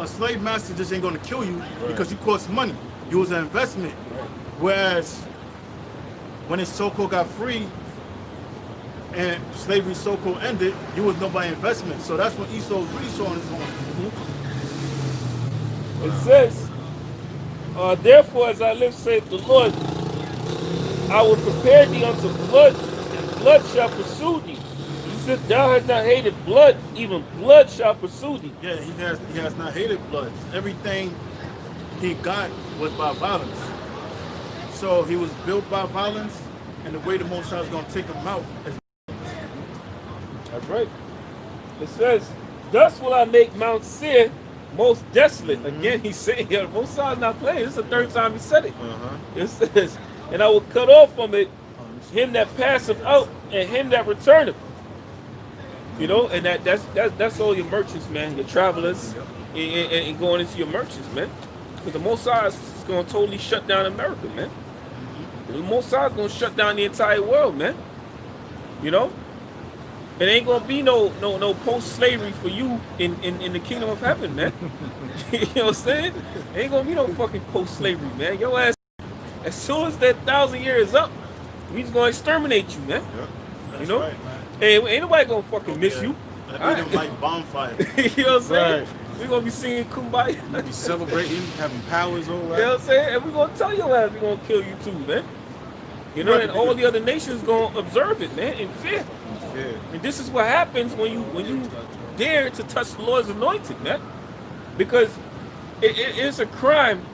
a slave master just ain't gonna kill you because you cost money. You was an investment. Whereas when his so-called got free and slavery so-called ended, you was nobody's investment. So that's when Esau was really showing his own. it says, "Therefore, as I live, saith the Lord, I will prepare thee unto blood, and blood shall pursue thee. Since thou hast not hated blood, even blood shall pursue thee." Yeah, he has not hated blood. Everything he got was by violence. So he was built by violence, and the way the Most High is going to take him out is That's right. It says, Thus will I make Mount Seir most desolate. Again, he's saying here, Most High is not playing. This is the third time he said it. It says, and I will cut off from it him that passeth out and him that returneth. You know, and that's all your merchants, man, your travelers, and going into your merchants, man. Because the Most High is going to totally shut down America, man. The Most High is going to shut down the entire world, man. You know? It ain't going to be no post-slavery for you in the kingdom of heaven, man. You know what I'm saying? It ain't going to be no fucking post-slavery, man. Your ass, as soon as that 1,000 years is up, we just going to exterminate you, man. That's you know? right, man. Hey, ain't nobody going to fucking miss you. Right. Like bonfire. You know what I'm saying? Right. We're going to be singing Kumbaya. We be celebrating, having powers all You know that. what I'm saying? And we're going to tell your ass we're going to kill you too, man. You know, and all the other nations going to observe it, man, in fear. Yeah. And this is what happens when you dare to touch the Lord's anointed, man. Because it is a crime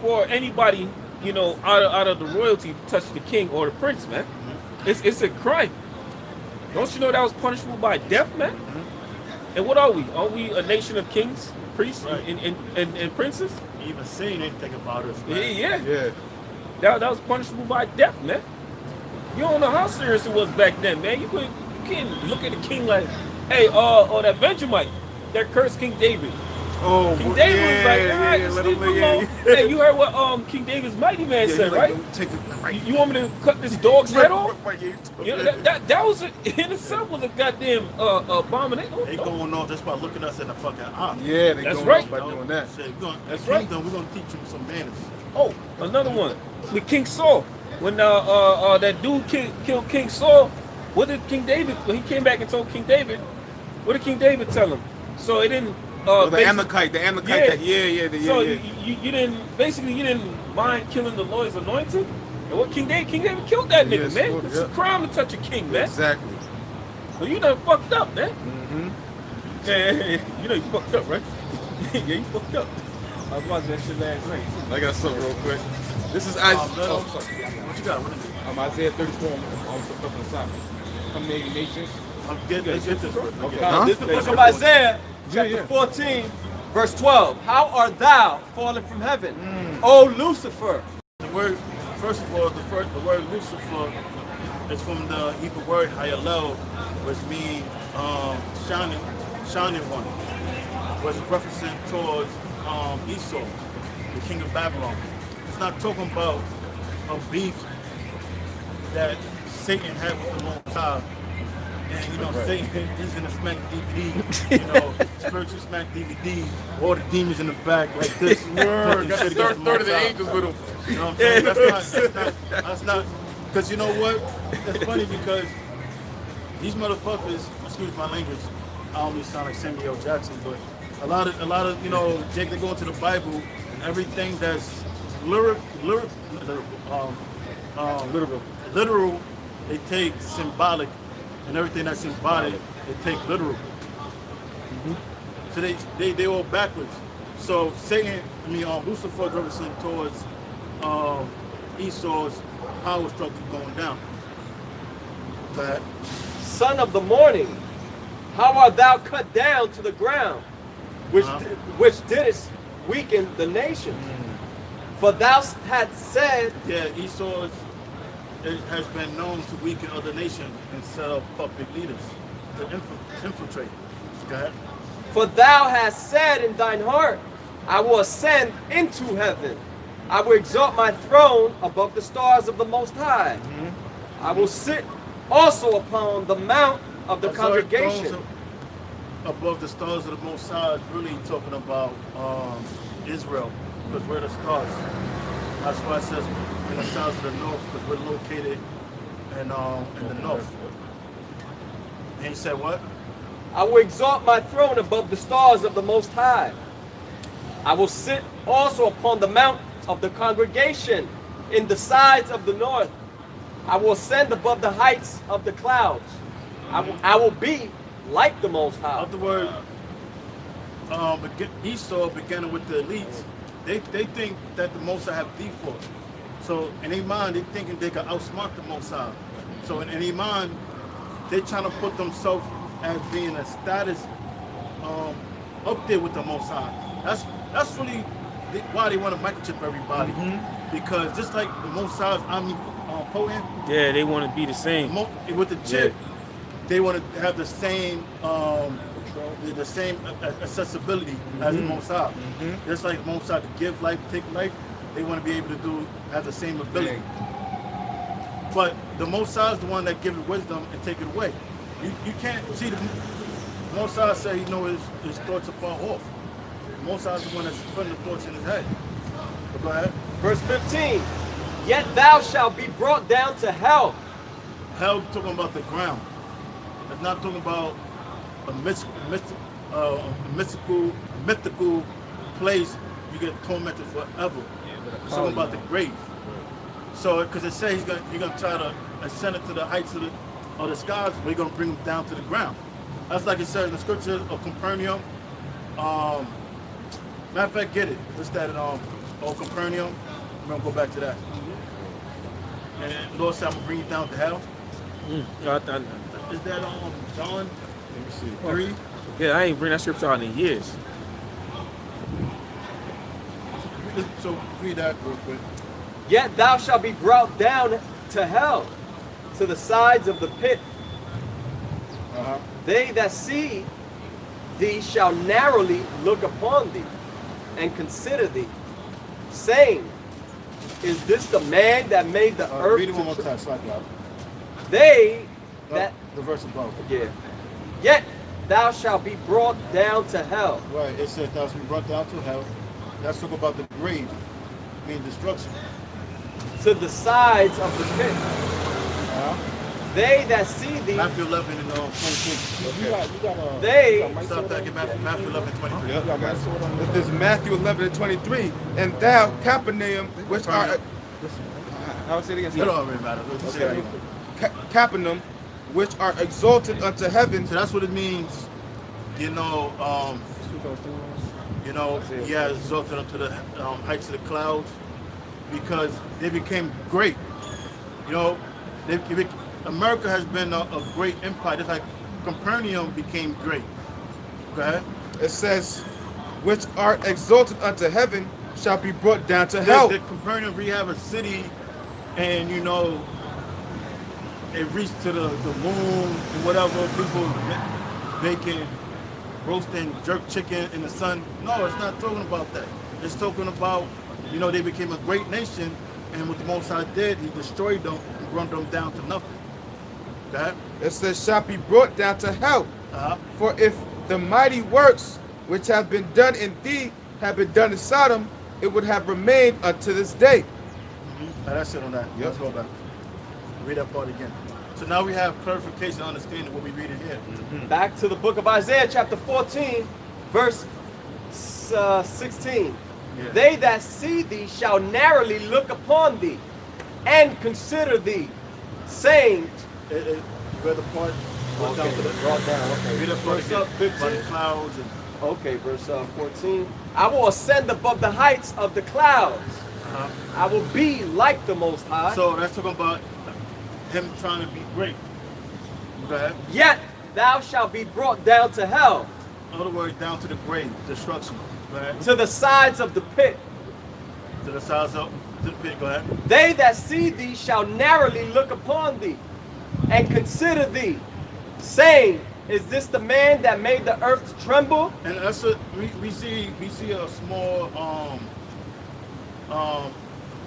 for anybody, you know, out of the royalty to touch the king or the prince, man. It's a crime. Don't you know that was punishable by death, man? And what are we? Are we a nation of kings, priests, Right. and princes? Even saying anything about us, man. Yeah. That was punishable by death, man. You don't know how serious it was back then, man. You can't look at the king like, hey, that Benjamite, that cursed King David. Oh, King David was like, all right, just let leave him him alone. Hey, you heard what King David's mighty man said, right? You want me to cut this dog's head off? You know, that was in itself was a goddamn abomination. They going off just by looking us in the fucking eye. Yeah, they That's going right. off by doing that. Shit, That's right. We're gonna teach them some manners. Oh, another one with King Saul. When that dude killed King Saul, what did King David? When he came back and told King David, what did King David tell him? So it didn't. The Amalekite. So you didn't mind killing the Lord's anointed? And what King David killed that nigga, Yes, man. Lord, It's a crime to touch a king, man. Exactly. So you done fucked up, man. Yeah, you know you fucked up, right? Yeah, you fucked up. I was watching that shit last night. I got something real quick. This is Sorry. What you got? What is it? Isaiah 34 on the side. Come to your nations. I'm getting this. Huh? This is the book of Isaiah, chapter 14, verse 12. How art thou fallen from heaven, O Lucifer? The word, first of all, the word Lucifer is from the Hebrew word Hayalel, which means shining one, was referencing towards Esau, the king of Babylon. It's not talking about a beef that Satan had with the Most High. And, you know, Satan, he's in a smack DVD, you know, spiritual smack DVD, all the demons in the back like this. Got the third of the angels with him. You know what I'm saying? That's not, because you know what? It's funny because these motherfuckers, excuse my language, I don't really sound like Samuel L. Jackson, but a lot of, you know, Jake, they go into the Bible and everything that's literal, they take symbolic, and everything that's symbolic, they take literal. So they all backwards. So Satan, Lucifer represents towards Esau's power structure going down. But Son of the morning, how art thou cut down to the ground, which didst weaken the nation? For thou hadst said, Esau has been known to weaken other nations and set up public leaders to infiltrate. Okay? For thou hast said in thine heart, I will ascend into heaven. I will exalt my throne above the stars of the Most High. I will sit also upon the mount of the congregation. Above the stars of the Most High is really talking about Israel, because we're the stars. That's why it says in the stars of the north, because we're located in the north. And he said what? I will exalt my throne above the stars of the Most High. I will sit also upon the mount of the congregation in the sides of the north. I will ascend above the heights of the clouds. I will be like the Most High. Other word, Esau beginning with the elites, they think that the Most High have default. So in their mind, they thinking they can outsmart the Most High. So in their mind, they trying to put themselves as being a status up there with the Most High. That's really why they want to microchip everybody. Because just like the Most High is omnipotent, Yeah, they want to be the same. with the chip, they want to have the same accessibility as the Most High. Just like the Most High to give life, take life, they want to be able to have the same ability. But the Most High is the one that gives wisdom and take it away. You can't see the Most High say his thoughts are far off. The Most High is the one that's putting the thoughts in his head. But go ahead. Verse 15. Yet thou shalt be brought down to hell. Hell talking about the ground. It's not talking about a mythical place you get tormented forever. It's talking about the grave. So, because it says you're gonna try to ascend it to the heights of the skies, but you're gonna bring them down to the ground. That's like it says in the scriptures of Capernaum. Matter of fact, get it. What's that in Capernaum? We're gonna go back to that. And Lord said, I'm gonna bring you down to hell. Is that John? Let me see. 3. Yeah, I ain't bring that scripture out in years. So read that real quick. Yet thou shalt be brought down to hell, to the sides of the pit. They that see thee shall narrowly look upon thee, and consider thee, saying, is this the man that made the earth? Read it one more time, slide out. They that the verse above. Yeah. Yet thou shalt be brought down to hell. Right, it says thou shalt be brought down to hell. That's talking about the grave, meaning destruction. To the sides of the pit. They that see thee. Matthew 11 and 26. Okay. They. Stop that. Get Matthew 11 and 23. Yep, I got it. This is Matthew 11 and 23. And thou, Capernaum, which are... How would I say it again? It don't really matter. Okay. Capernaum, which are exalted unto heaven. So that's what it means, yeah, exalted up to the heights of the clouds, because they became great. America has been a great empire. Just like Capernaum became great. Go ahead. It says, which are exalted unto heaven shall be brought down to hell. Did Capernaum rehab a city, and it reached to the moon and whatever, people making roasting jerk chicken in the sun? No, it's not talking about that. It's talking about, they became a great nation, and what the Most High did, he destroyed them and brought them down to nothing. Okay? It says, shall be brought down to hell. For if the mighty works which have been done in thee have been done in Sodom, it would have remained unto this day. That's it on that. Let's go back. Read that part again. So now we have clarification and understanding what we read in here. Back to the book of Isaiah, chapter 14, verse 16. Yeah. They that see thee shall narrowly look upon thee, and consider thee, saying... You read the part? Brought down. Okay. Read that part again. 15. Clouds and... Okay, verse 14. I will ascend above the heights of the clouds. I will be like the Most High. So that's talking about him trying to be great. Go ahead. Yet thou shalt be brought down to hell. In other words, down to the grave, destruction. Go ahead. To the sides of the pit. To the sides of the pit. Go ahead. They that see thee shall narrowly look upon thee, and consider thee, saying, is this the man that made the earth to tremble? And that's what we see a small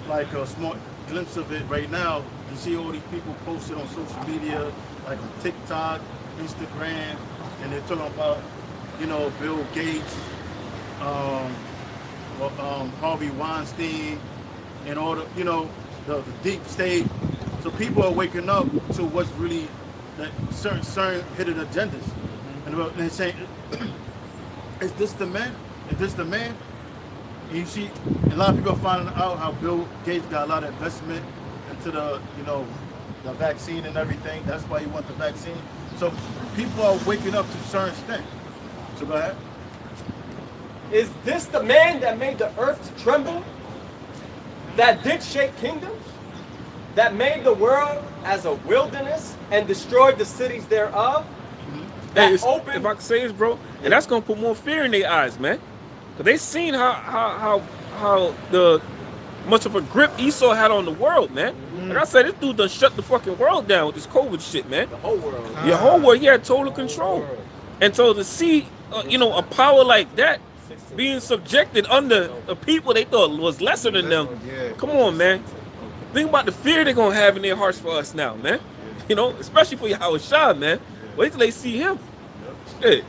like a small glimpse of it right now. You see all these people posted on social media, like on TikTok, Instagram, and they're talking about, Bill Gates, Harvey Weinstein, and all the, the deep state. So people are waking up to what's really that certain hidden agendas, and they're saying, "Is this the man? Is this the man?" And you see, a lot of people are finding out how Bill Gates got a lot of investment into the vaccine and everything. That's why he wants the vaccine. So people are waking up to a certain extent. So go ahead. Is this the man that made the earth to tremble? That did shake kingdoms? That made the world as a wilderness and destroyed the cities thereof? Hey, That open. if I could say this, bro, and that's gonna put more fear in their eyes, man. Cause they seen how the much of a grip Esau had on the world, man. Like I said, this dude done shut the fucking world down with this COVID shit, man. The whole world. Your whole world, he had total control. And so to see, you know, a power like that being subjected under the people they thought was lesser than them. Come on, man. Think about the fear they're gonna have in their hearts for us now, man. You know, especially for Yahweh Shah, man. Wait till they see him. Shit.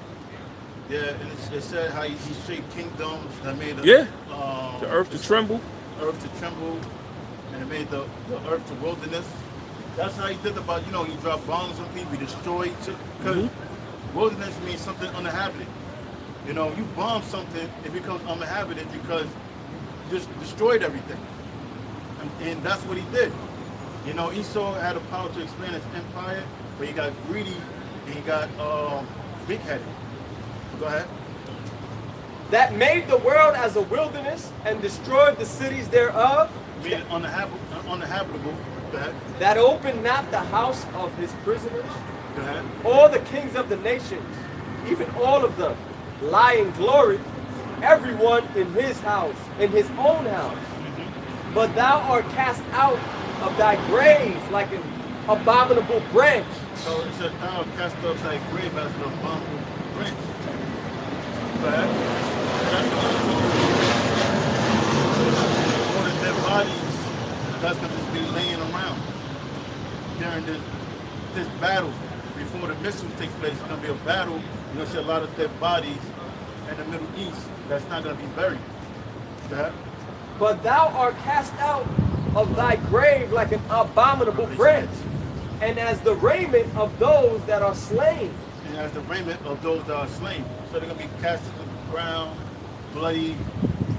Yeah, and it said how he shaped kingdoms that made The earth to tremble. Earth to tremble, and it made the earth to wilderness. That's how he did about, you know, he dropped bombs on people, he destroyed, because wilderness means something uninhabited. You know, you bomb something, it becomes uninhabited because you just destroyed everything. And that's what he did. You know, Esau had the power to expand his empire, but he got greedy and he got big-headed. Go ahead. That made the world as a wilderness and destroyed the cities thereof. Made it uninhabitable. Go ahead. That opened not the house of his prisoners. Go ahead. All the kings of the nations, even all of them, lie in glory, everyone in his house, in his own house. But thou art cast out of thy grave like an abominable branch. So it said, thou art cast out of thy grave as an abominable branch. Go ahead. That's all the dead bodies that's going to just be laying around during this battle. Before the missiles take place, it's going to be a battle. You're going to see a lot of dead bodies in the Middle East that's not going to be buried. Go ahead. But thou art cast out of thy grave like an abominable branch, and as the raiment of those that are slain. And as the raiment of those that are slain. So they're going to be cast to the ground, bloody,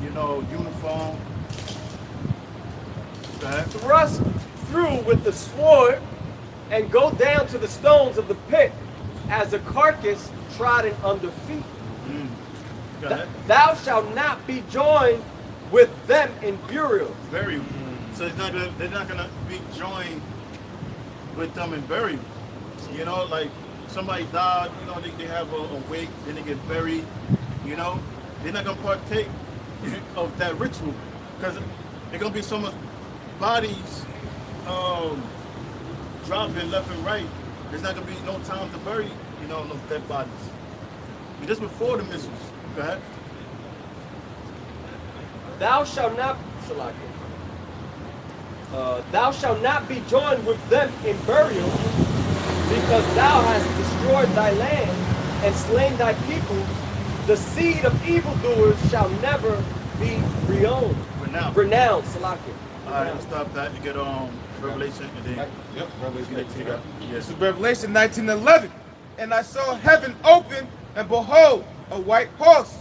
you know, uniform. Go ahead. Thrust through with the sword, and go down to the stones of the pit, as a carcass trodden under feet. Go ahead. Thou shalt not be joined with them in burial. Burial. So they're not gonna be joined with them in burial. You know, like somebody died, you know, they have a wake, then they get buried, you know. They're not gonna partake of that ritual because there's gonna be so much bodies dropping left and right. There's not gonna be no time to bury, you know, those dead bodies. But just before the missiles. Go ahead. Thou shalt not, thou shalt not be joined with them in burial, because thou hast destroyed thy land and slain thy people. The seed of evildoers shall never be renowned. Salakia. All right, let's stop that. You get Revelation and then. Yep, Revelation 19. Yes. This is Revelation 19:11. And I saw heaven open, and behold, a white horse.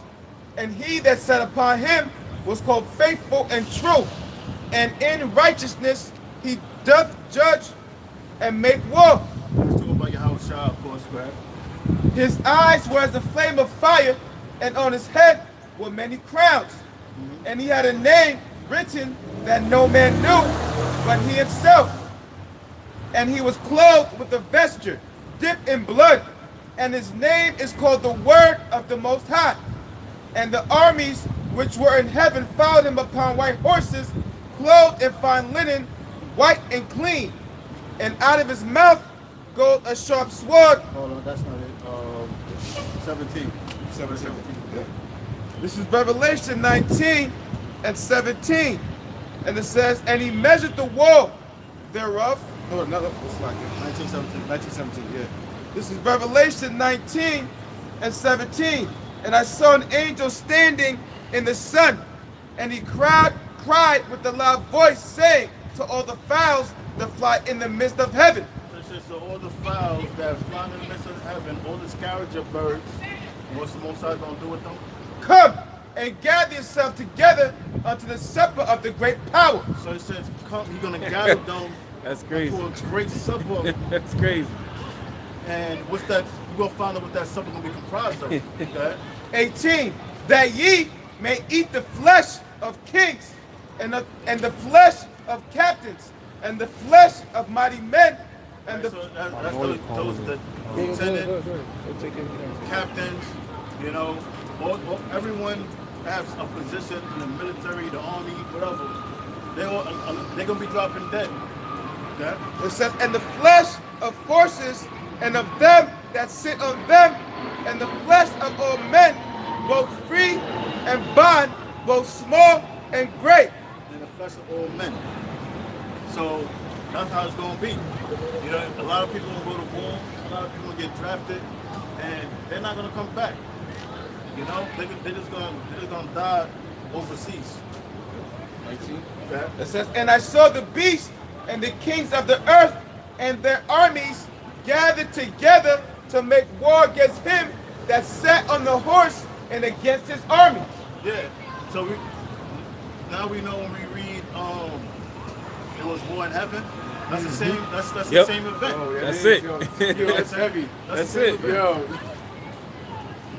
And he that sat upon him was called Faithful and True. And in righteousness he doth judge and make war. Let's talk about Yahweh Shah, of course. Go ahead. His eyes were as a flame of fire, and on his head were many crowns. And he had a name written that no man knew but he himself. And he was clothed with a vesture dipped in blood, and his name is called the Word of the Most High. And the armies which were in heaven followed him upon white horses, clothed in fine linen, white and clean. And out of his mouth goes a sharp sword. Hold on, that's not it. 17. 17. Yeah. This is Revelation 19 and 17. And it says, and he measured the wall thereof. No, another. It's like 1917. 1917, yeah. This is Revelation 19 and 17. And I saw an angel standing in the sun, and he cried with a loud voice, saying to all the fowls that fly in the midst of heaven. So all the fowls that fly in the midst of heaven, all the scavenger birds, what's the Most High going to do with them? Come and gather yourself together unto the supper of the great power. So it says, come, you're going to gather them. That's crazy. To a great supper. That's crazy. And what's that? You're going to find out what that supper going to be comprised of. Okay? 18. That ye may eat the flesh of kings, and the flesh of captains, and the flesh of mighty men, And So that's those the lieutenant, captains, you know, everyone has a position in the military, the army, whatever. They're gonna be dropping dead. Okay? It says, and the flesh of horses and of them that sit on them, and the flesh of all men, both free and bond, both small and great. And the flesh of all men. So that's how it's gonna be. You know, a lot of people gonna go to war, a lot of people gonna get drafted, and they're not gonna come back. You know, they're just gonna die overseas. Okay? It says, and I saw the beast and the kings of the earth and their armies gathered together to make war against him that sat on the horse and against his army. Yeah. So now we know when we read it was war in heaven. That's the same. That's the Yep. same event. Oh, yeah, That's it is, it. Yo, that's heavy. That's the same it. event. Yo.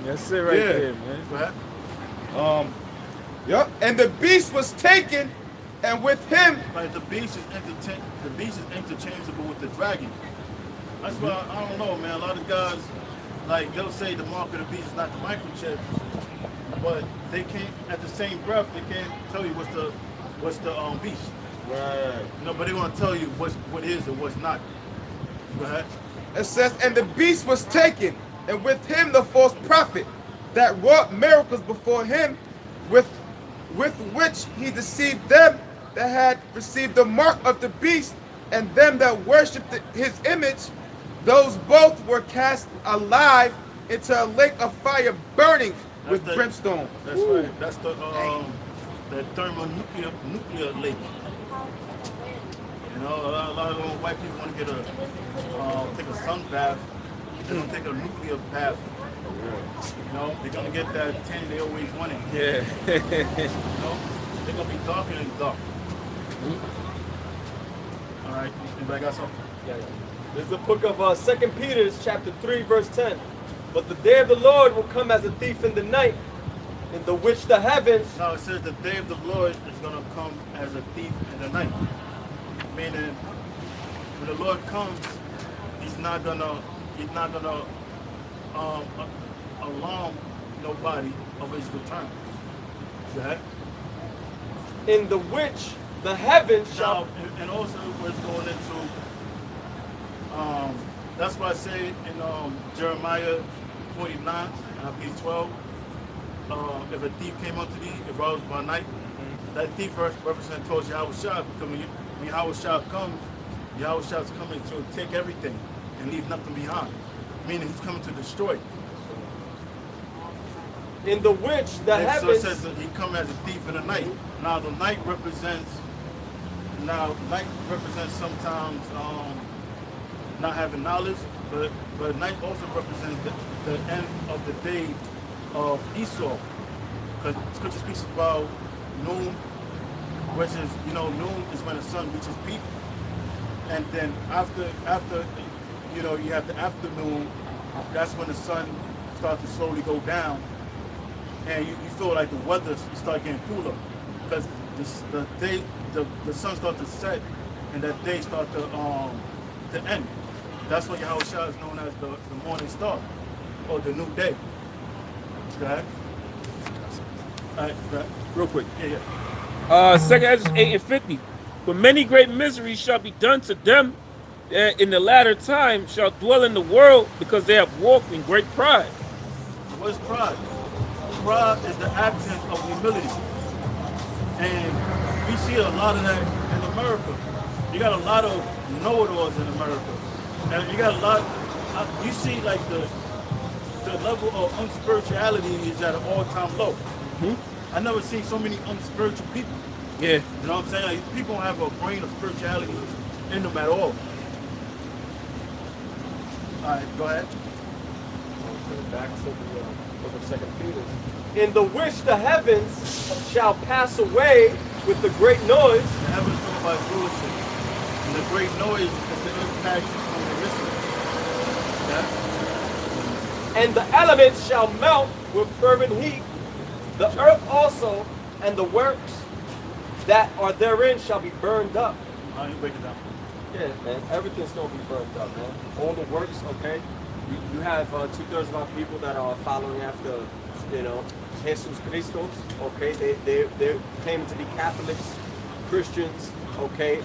That's it right Yeah. there, man. Go ahead. Yep. And the beast was taken, and with him, Like the beast is interchangeable with the dragon. That's why I don't know, man. A lot of guys, like they'll say the mark of the beast is not the microchip, but they can't. At the same breath, they can't tell you what's the beast. right. No, but they want to tell you what is and what's not. Go ahead. It says, and the beast was taken, and with him the false prophet that wrought miracles before him, with which he deceived them that had received the mark of the beast, and them that worshipped his image. Those both were cast alive into a lake of fire burning with brimstone. That's right. That's the thermonuclear lake. You know, a lot of white people want to get take a sun bath. They're gonna take a nuclear bath. You know, they're gonna get that tan they always wanted. Yeah. You know, they're gonna be darker and dark. All right, anybody got something? This is the book of 2 Peter, chapter 3, verse 10. But the day of the Lord will come as a thief in the night, in the which the heavens... No, it says the day of the Lord is gonna come as a thief in the night. Meaning, when the Lord comes, He's not gonna alarm nobody of His return. Go ahead. In the which the heavens shall... Now, and also what's going into, that's why I say in Jeremiah 49, I believe 12, if a thief came unto thee, it rose by night. That thief represents towards Yahweh Shah, because when Yahweh Shah comes, Yahweh Shah is coming to take everything and leave nothing behind. Meaning He's coming to destroy. In the which the And heavens... so it says that He come as a thief in the night. Now the night represents sometimes not having knowledge, but night also represents the end of the day of Esau. Because Scripture speaks about noon, which is, noon is when the sun reaches peak. And then after you have the afternoon, that's when the sun starts to slowly go down. And you feel like the weather start getting cooler. Because the sun starts to set and that day starts to end. That's why Yahweh Shah is known as the morning star or the new day. Okay? All right, go ahead. Real quick. Yeah. 2 Ezra 8 and 50. For many great miseries shall be done to them that in the latter time shall dwell in the world, because they have walked in great pride. What's pride? Pride is the absence of humility. And we see a lot of that in America. You got a lot of know-it-alls in America. And you got a lot, you see like the level of unspirituality is at an all-time low. I never seen so many unspiritual people. Yeah. You know what I'm saying? Like, people don't have a brain of spirituality in them at all. All right, go ahead. Back to the book of 2 Peter. In the which the heavens shall pass away with the great noise. The heavens talk about foolishness. And the great noise is the impact on the listeners. Yeah? And the elements shall melt with fervent heat. The earth also and the works that are therein shall be burned up. How do you break it down? Yeah, man. Everything's gonna be burnt up, man. All the works, okay. You have 2/3 of our people that are following after, you know, Jesus Christos. Okay, they're claiming to be Catholics, Christians. Okay,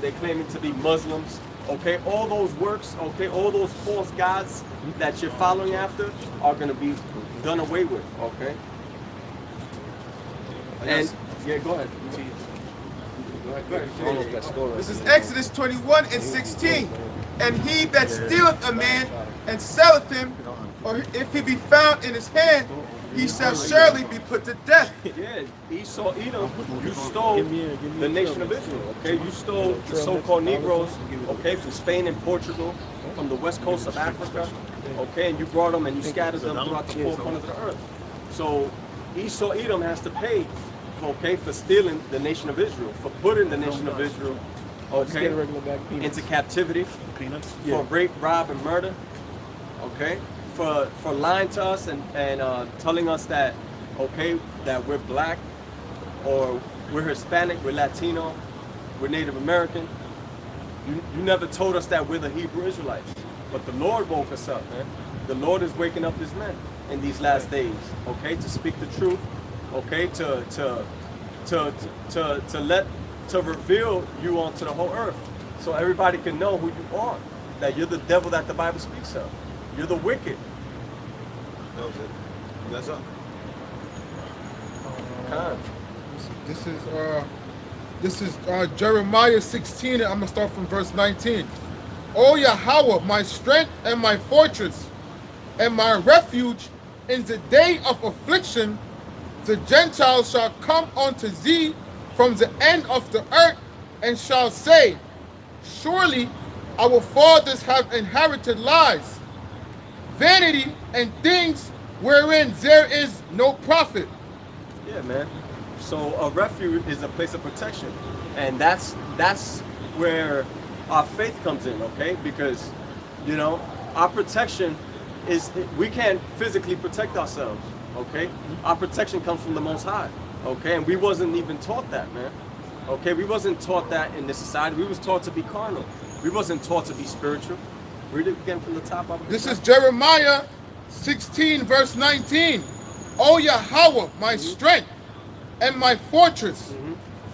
they're claiming to be Muslims. Okay, all those works, okay, all those false gods that you're following after are gonna be done away with. Okay. And yeah, go ahead. This is Exodus 21 and 16. And he that stealeth a man and selleth him, or if he be found in his hand, he shall surely be put to death. Yeah, Esau, Edom, you stole the nation of Israel, okay? You stole the so-called Negroes, okay, from Spain and Portugal, from the west coast of Africa, okay, and you brought them and you scattered them throughout the four corners of the earth. So Esau, Edom has to pay, okay, for stealing the nation of Israel, for putting the nation of Israel, okay, into captivity, for rape, rob, and murder, okay? For lying to us and telling us that, okay, that we're black, or we're Hispanic, we're Latino, we're Native American. You never told us that we're the Hebrew Israelites. But the Lord woke us up, man. The Lord is waking up his men in these last days, okay, to speak the truth, okay, to reveal you onto the whole earth, so everybody can know who you are, that you're the devil that the Bible speaks of. You're the wicked. That was it. That's up. This is Jeremiah 16, and I'm gonna start from verse 19. O Yahweh, my strength and my fortress, and my refuge in the day of affliction, the Gentiles shall come unto thee from the end of the earth, and shall say, surely our fathers have inherited lies, vanity, and things wherein there is no profit. Yeah, man. So a refuge is a place of protection, and that's where our faith comes in, okay? Because, you know, our protection is, we can't physically protect ourselves, okay? Our protection comes from the Most High, okay? And we wasn't even taught that, man. Okay, we wasn't taught that in this society. We was taught to be carnal. We wasn't taught to be spiritual. Read it again from the top of it. This is Jeremiah 16, verse 19. O Yahweh, my strength and my fortress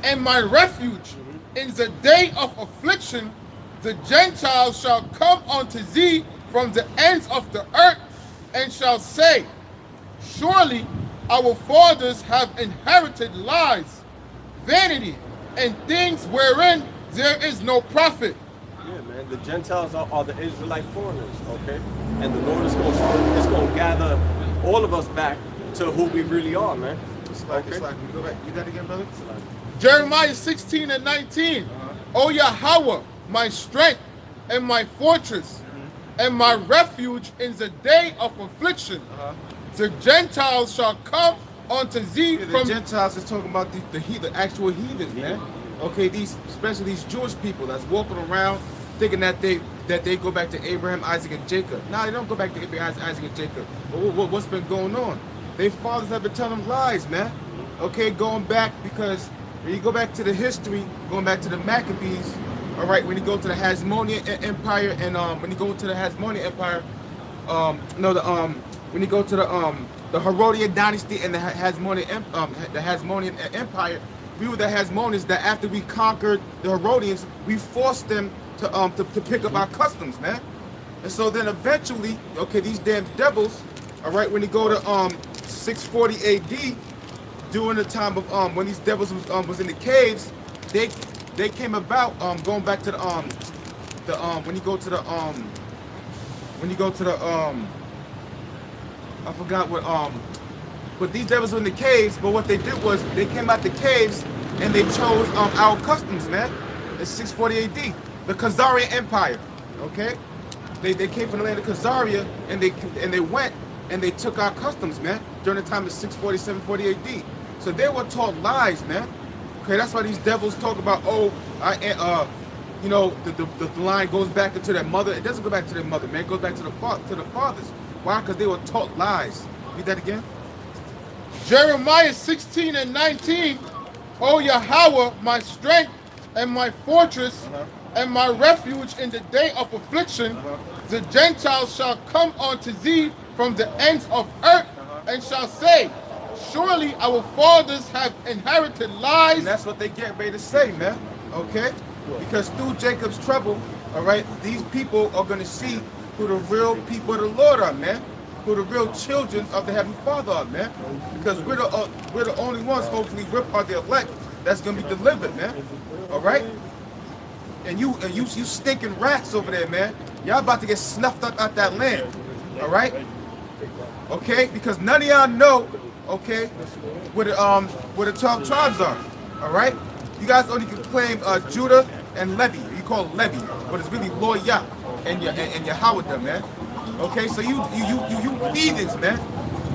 and my refuge in the day of affliction, the Gentiles shall come unto thee from the ends of the earth, and shall say, surely our fathers have inherited lies, vanity, and things wherein there is no profit. Yeah, man. The Gentiles are the Israelite foreigners, okay? And the Lord is going to gather all of us back to who we really are, man. Okay. Go back. You got it again, brother? Jeremiah 16 and 19. O Yahweh, my strength and my fortress and my refuge in the day of affliction, the Gentiles shall come unto thee The from... Gentiles is talking about the actual heathens, man. Okay, especially these Jewish people that's walking around thinking that they go back to Abraham, Isaac, and Jacob. No, they don't go back to Abraham, Isaac, and Jacob. But what's been going on? Their fathers have been telling them lies, man. Okay, going back, because when you go back to the history, going back to the Maccabees, all right, when you go to the Hasmonean Empire, and when you go to the Hasmonean Empire, when you go to the Herodian dynasty and the Hasmonean Empire, we were the Hasmoneans that after we conquered the Herodians, we forced them to pick up our customs, man. And so then eventually, okay, these damn devils, all right, when you go to 640 AD, during the time of when these devils was in the caves, they came about going back to when you go to the I forgot but these devils were in the caves. But what they did was they came out the caves and they chose our customs, man. It's 640 AD, the Khazarian Empire. Okay, they came from the land of Khazaria, and they went and they took our customs, man, during the time of 640, 740 AD. So they were taught lies, man. Okay, that's why these devils talk about, you know, the line goes back into their mother. It doesn't go back to their mother, man. It goes back to the fathers. Why? Because they were taught lies. Read that again. Jeremiah 16 and 19. O Yahweh, my strength and my fortress and my refuge in the day of affliction. The Gentiles shall come unto thee from the ends of earth, and shall say, surely our fathers have inherited lies. And that's what they get ready to say, man. Okay? Because through Jacob's trouble, all right, these people are going to see who the real people of the Lord are, man. Who the real children of the Heavenly Father are, man. Because we're the only ones, hopefully, we're part of the elect that's going to be delivered, man. All right? And you stinking rats over there, man. Y'all about to get snuffed out that land. All right? Okay? Because none of y'all know, okay, where the 12 tribes are. All right? You guys only can claim Judah and Levi. You call it Levi, but it's really Loyah and Yahweh, man. Okay, so you heathens, man.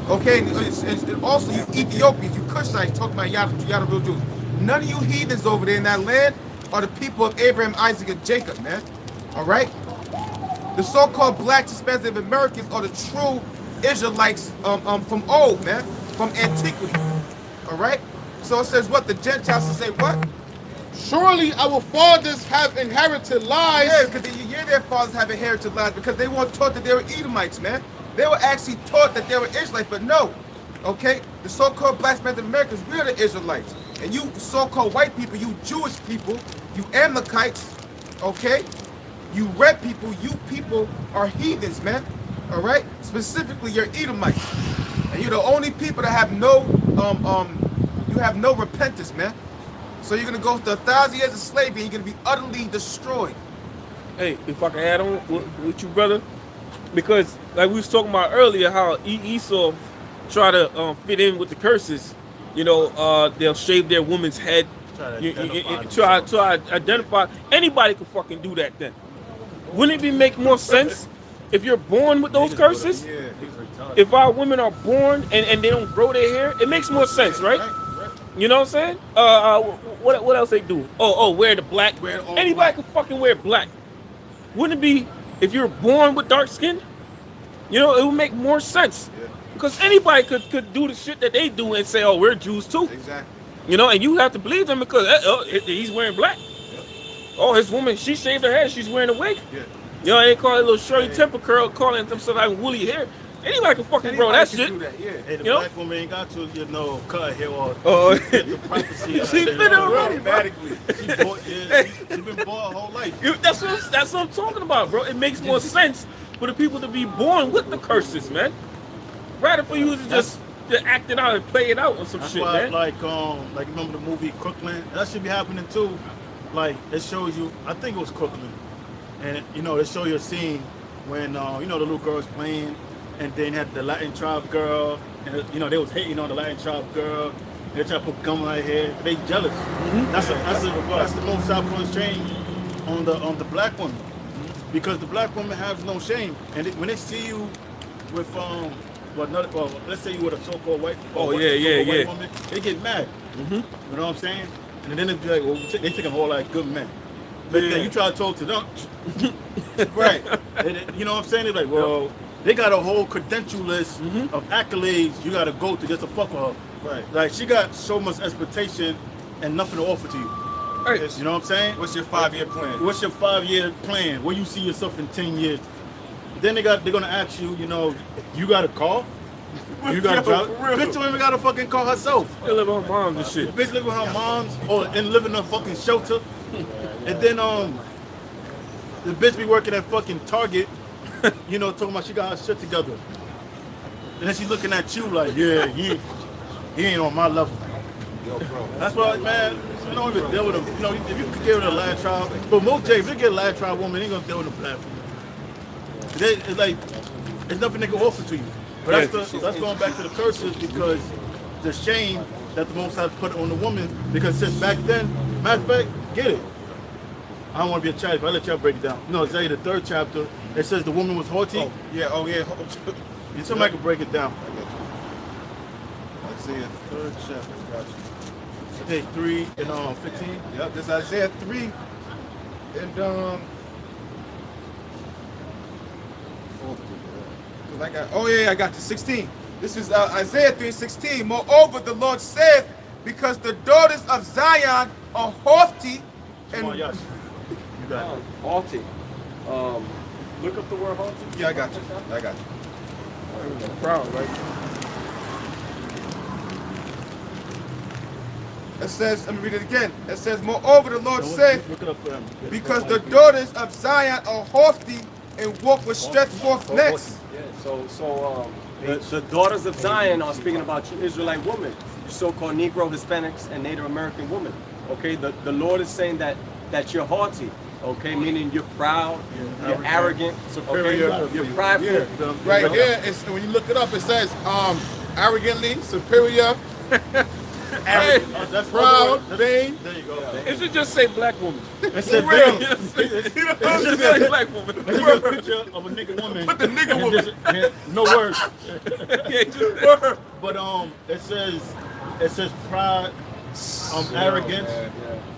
Okay, and also you Ethiopians, you Cushites, talking about y'all the real Jews. None of you heathens over there in that land are the people of Abraham, Isaac, and Jacob, man. All right? The so-called black Hispanic Americans are the true Israelites from old, man, from antiquity. All right? So it says what? The Gentiles to say what? Surely our fathers have inherited lies. Yeah, because their fathers have inherited lies because they weren't taught that they were Edomites, man. They were actually taught that they were Israelites, but no. Okay? The so-called black Hispanic Americans, we are the Israelites. And you so-called white people, you Jewish people, you Amalekites, okay? You red people, you people are heathens, man. All right? Specifically, you're Edomites. And you're the only people that have no repentance, man. So you're gonna go through 1,000 years of slavery and you're gonna be utterly destroyed. Hey, if I can add on with you, brother, because like we was talking about earlier, how Esau try to fit in with the curses. You know, they'll shave their woman's head. Try to identify. Anybody can fucking do that then. Wouldn't it make more sense if you're born with those curses? If our women are born and they don't grow their hair, it makes more sense, right? You know what I'm saying? What else they do? Wear the black. Anybody can fucking wear black. Wouldn't it be if you're born with dark skin? You know, it would make more sense. Because anybody could do the shit that they do and say, oh, we're Jews too. Exactly. You know, and you have to believe them because he's wearing black. Oh, his woman, she shaved her head, she's wearing a wig. Yeah. You know, they call it a little Shirley Temple curl, calling themselves like woolly hair. Anybody can fucking grow that shit. Do that, yeah. Hey, the You know? black woman ain't got to, cut her hair off. Get the prophecy. She fit it already, bro. She's been born her whole life. That's what I'm talking about, bro. It makes more sense for the people to be born with the curses, man. Rather for you to just act it out and play it out on some shit, why, man. like remember the movie Crooklyn? That should be happening too. Like it shows you, I think it was Crooklyn, and they show you a scene when the little girl's playing, and then had the Latin tribe girl, and they was hating on the Latin tribe girl. They try to put gum on her head. They jealous. That's the most self change on the black woman, because the black woman has no shame, and when they see you with let's say you with a so-called white woman, they get mad. You know what I'm saying? And then they be like, well, they think I'm all like good men. But then you try to talk to them, right? You know what I'm saying? They're like, well, they got a whole credential list of accolades you got to go to just to fuck with her. Right? Like she got so much expectation and nothing to offer to you. Right. You know what I'm saying? What's your 5-year plan? What's your 5-year plan? Where you see yourself in 10 years? Then they're gonna ask you, you got a car? You got a drive? Bitch don't even got a fucking car herself. They live with her moms and shit. Bitch live with her moms and live in a fucking shelter. And then the bitch be working at fucking Target, talking about she got her shit together. And then she's looking at you like, yeah, he ain't on my level. Yo, bro. That's why, man, you don't even deal with them. If you could get with a Latin tribe, but most days, if you get a Latin tribe woman, they ain't gonna deal with a black woman. It's like, there's nothing they can offer to you. But that's going back to the curses, because the shame that the Most High put on the woman, because since back then, matter of fact, get it. I don't want to be a child, but I'll let y'all break it down. Isaiah the 3rd chapter, it says the woman was haughty. Oh yeah. Somebody can break it down. Isaiah 3rd chapter, gotcha. Isaiah 3 and 15. Yep, this is Isaiah 3 and I got you. 16. This is Isaiah 3:16. Moreover, the Lord saith, because the daughters of Zion are haughty and got it. Haughty. Look up the word haughty. Yeah, I got you. I got you. Proud, right? It says, let me read it again. It says, moreover, the Lord saith, Look it up for him. because the daughters of Zion are haughty and walk with stretched forth necks. Yeah, so the daughters of Zion are speaking about you Israelite women, you so-called Negro, Hispanics, and Native American women. Okay, the Lord is saying that you're haughty. Okay, meaning you're proud, you're arrogant, superior, okay? You're prideful. Right here, it's, when you look it up, it says arrogantly, superior, That's proud, proud. vain. There you go. It should just say black woman. It said For real. vain. You know, it should say black woman. Let's get a picture of a nigga woman. Put the nigga and woman. just- no words. Yeah, just her. But it says pride, arrogance.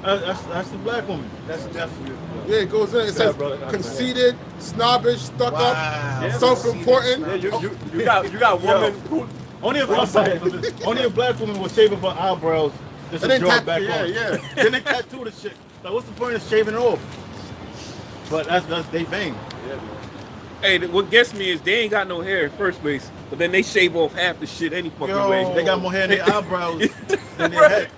That's the black woman. That's definitely. Yeah, it goes in. It says brother. conceited, snobbish, stuck Wow. up, self-important. Yeah, you got women who Only a black woman was shaving her eyebrows. Just And to then draw it back yeah, on. yeah. Then they tattoo the shit. Like, what's the point of shaving it off? But that's they vain. Hey, what gets me is they ain't got no hair in first place, but then they shave off half the shit any fucking Yo. way. They got more hair in their eyebrows than their head.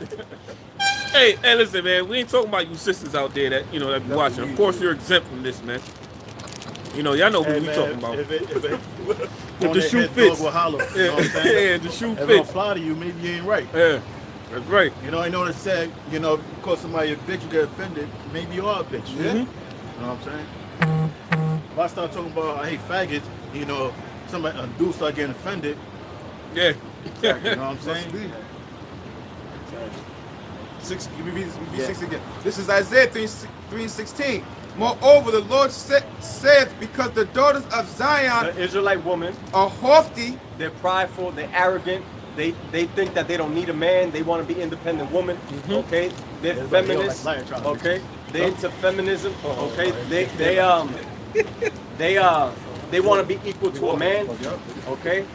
Hey, listen, man, we ain't talking about you sisters out there that, you know, that be watching. Of course, you're exempt from this, man. You know, y'all know who Hey, we man, talking about. If If the shoe fits. Will holler, you Yeah, know what I'm saying? yeah, the shoe If it don't fits. fly to you, maybe you ain't right. Yeah, that's right. You know, I know they said, you know, because somebody a bitch, you get offended. Maybe you are a bitch. Yeah? You know what I'm saying? If I start talking about I hate faggots, you know, a dude start getting offended. Yeah. You know what I'm saying? Give me 6 again. This is Isaiah 3:16. Moreover, the Lord saith, because the daughters of Zion the Israelite woman, are haughty. they're prideful, they're arrogant, they think that they don't need a man, they want to be independent women, okay? They're Everybody feminists, else like liar, okay? They're into feminism, okay? They want to be equal to a man, okay?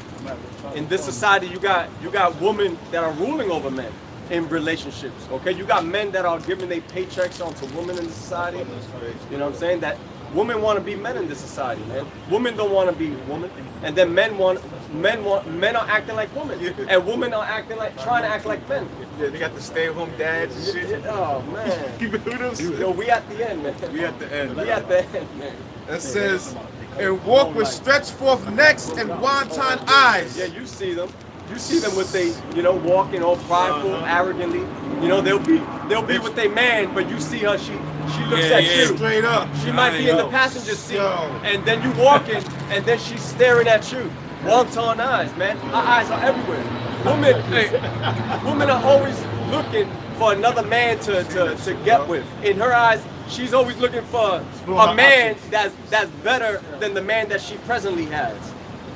In this society, you got women that are ruling over men in relationships, okay? You got men that are giving their paychecks onto women in the society. You know what I'm saying? That women want to be men in this society, man. Women don't want to be women, and then men are acting like women, and women are trying to act like men. Yeah, they got the stay-at-home dads and shit. Oh man, Keep it with us. yo, we at the end, man. We at the end. We at the end, man. It says, and walk with stretched forth necks and wanton eyes. Yeah, you see them. You see them with they, you know, walking all prideful, arrogantly. You know, they'll be with their man, but you see her, she looks at you. Straight up. She might be in the passenger seat, and then you walking, and then she's staring at you. Wanton eyes, man. Her eyes are everywhere. Women are always looking for another man to get with. In her eyes, she's always looking for a man that's better than the man that she presently has.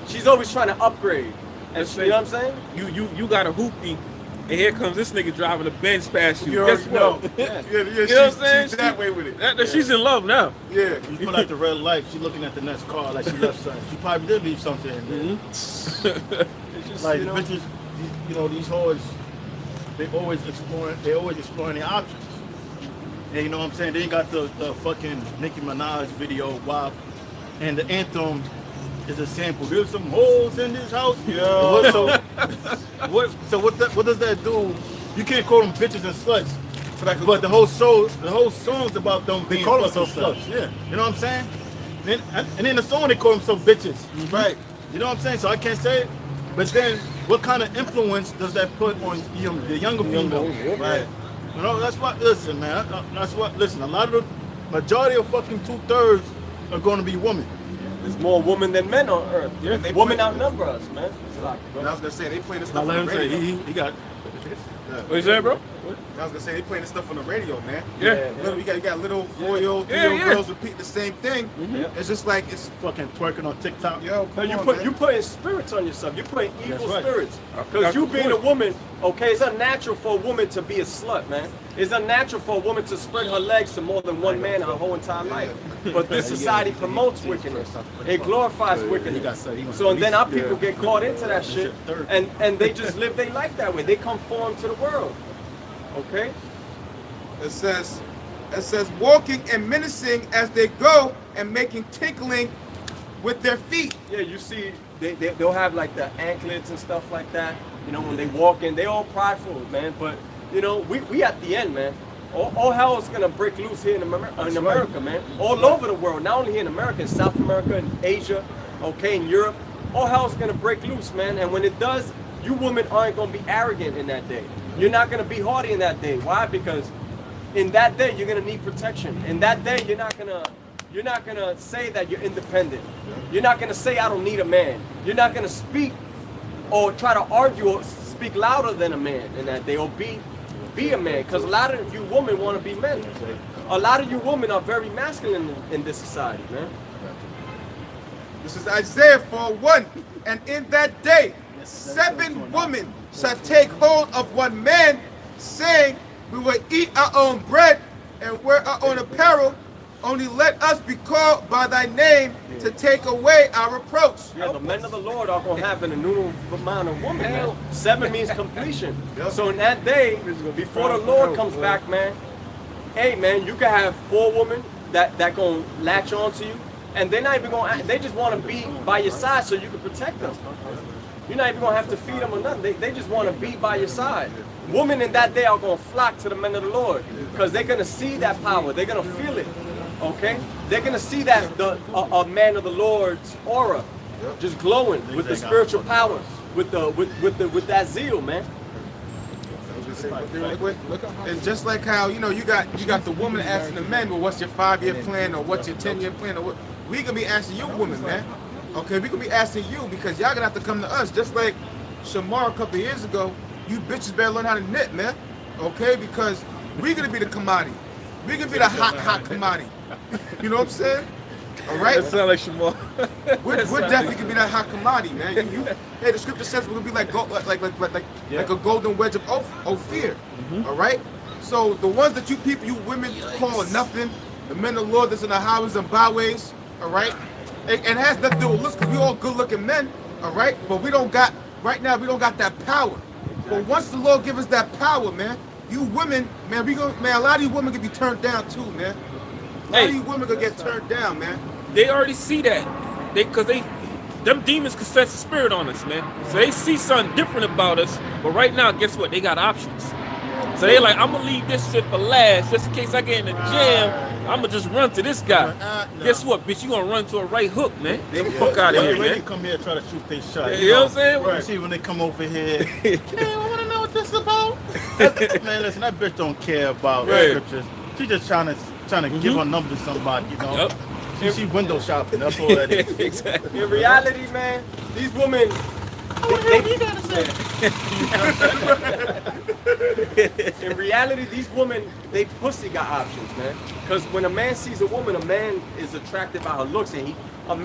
She's always trying to upgrade. And you know what I'm saying? You got a hoopty, and here comes this nigga driving a Benz past you. You Guess already what? know. You know what I'm saying? She's that way with it. She's in love now. Yeah. You pull out the red light, she looking at the next car like she left something. She probably did leave something. It's just, Like you know, bitches, you know, these whores, they always exploring their options. And you know what I'm saying? They got the fucking Nicki Minaj video WAP, and the anthem is a sample. There's some holes in this house. Yo. What does that do? You can't call them bitches and sluts. But the whole song's about them being call fucking themselves sluts. Yeah. You know what I'm saying? And in the song they call themselves bitches. Right. You know what I'm saying? So I can't say it. But then, what kind of influence does that put on the younger females? Right. You know, that's what. Listen, man. That's what. Listen, a lot of the majority of fucking 2/3 are going to be women. there's more women than men on earth. Yeah, they Women play- outnumber us, man. And I was gonna say they play this Now stuff let on him the say radio. he got. What you say, bro? I was gonna say they playing this stuff on the radio, man. Yeah. Little, you got little 4-year-old, 3-year-old Yeah. girls repeat the same thing. It's just like it's Fucking twerking on TikTok. yo. So Come on, man. you putting spirits on yourself. You putting evil right. spirits. That's Because you the being a point. woman, okay, it's unnatural for a woman to be a slut, man. It's unnatural for a woman to spread her legs to more than one man her whole entire life. But this society promotes wickedness. It glorifies wickedness. So and then our people get caught into that shit, and they just live their life that way. They conform to the world. Okay? It says, It says, walking and menacing as they go and making tinkling with their feet. Yeah, you see, they'll have like the anklets and stuff like that. You know, when they walk in, they all prideful, man. But, you know, we at the end, man. All hell is going to break loose here in America, man. All over the world, not only here in America, in South America, in Asia, okay, in Europe. All hell is going to break loose, man. And when it does, you women aren't going to be arrogant in that day. You're not going to be haughty in that day. Why? Because in that day, you're going to need protection. In that day, you're not gonna say that you're independent. You're not gonna say I don't need a man. You're not gonna speak or try to argue or speak louder than a man in that day, or be a man. Because a lot of you women want to be men. A lot of you women are very masculine in this society, man. This is Isaiah 4:1. And in that day, 7 women shall take hold of one man, saying, we will eat our own bread and wear our own apparel. Only let us be called by thy name to take away our reproach. Yeah, the men of the Lord are going to have an innumerable amount of women, man. 7 means completion. So in that day, before the Lord comes back, man, hey, man, you can have 4 women that going to latch on to you, and they're not even going to, they just want to be by your side so you can protect them. You're not even going to have to feed them or nothing. They just want to be by your side. Women in that day are going to flock to the men of the Lord because they're going to see that power. They're going to feel it. Okay, they're gonna see that a man of the Lord's aura, just glowing with the spiritual power, with that zeal, man. And just like how you got the woman asking the men, well, what's your 5-year plan or what's your 10-year plan or what? We gonna be asking you women, man. Okay, we gonna be asking you because y'all gonna have to come to us. Just like Shamar a couple years ago, you bitches better learn how to knit, man. Okay, because we gonna be the commodity. We gonna be the hot commodity. You know what I'm saying? All right. That sounds like Shamar. We're definitely gonna be that hot commodity, man. Hey, the scripture says we're gonna be like a golden wedge of Ophir. All right. So the ones that you women call nothing, the men of the Lord that's in the highways and byways, all right. It has nothing to do with looks, because we all good-looking men, all right. But we don't got that power. But once the Lord give us that power, man, you women, man, a lot of you women can be turned down too, man. A lot of you women gonna get turned down, man. They already see that. Them demons can sense the spirit on us, man. So they see something different about us. But right now, guess what? They got options. So they like, I'm gonna leave this shit for last, just in case I get in the jam. I'm gonna just run to this guy. Guess what, bitch? You gonna run to a right hook, man. Get the fuck out of here, man. They come here and try to shoot their shot. You know what I'm saying? You see when they come over here, hey, I wanna know what this is about. Man, listen, that bitch don't care about scriptures. She just trying to give her number to somebody, you know. Yep. She window shopping. That's all that is. Exactly. In reality, man, these women. In reality, these women, they pussy got options, man. Because when a man sees a woman, a man is attracted by her looks, and a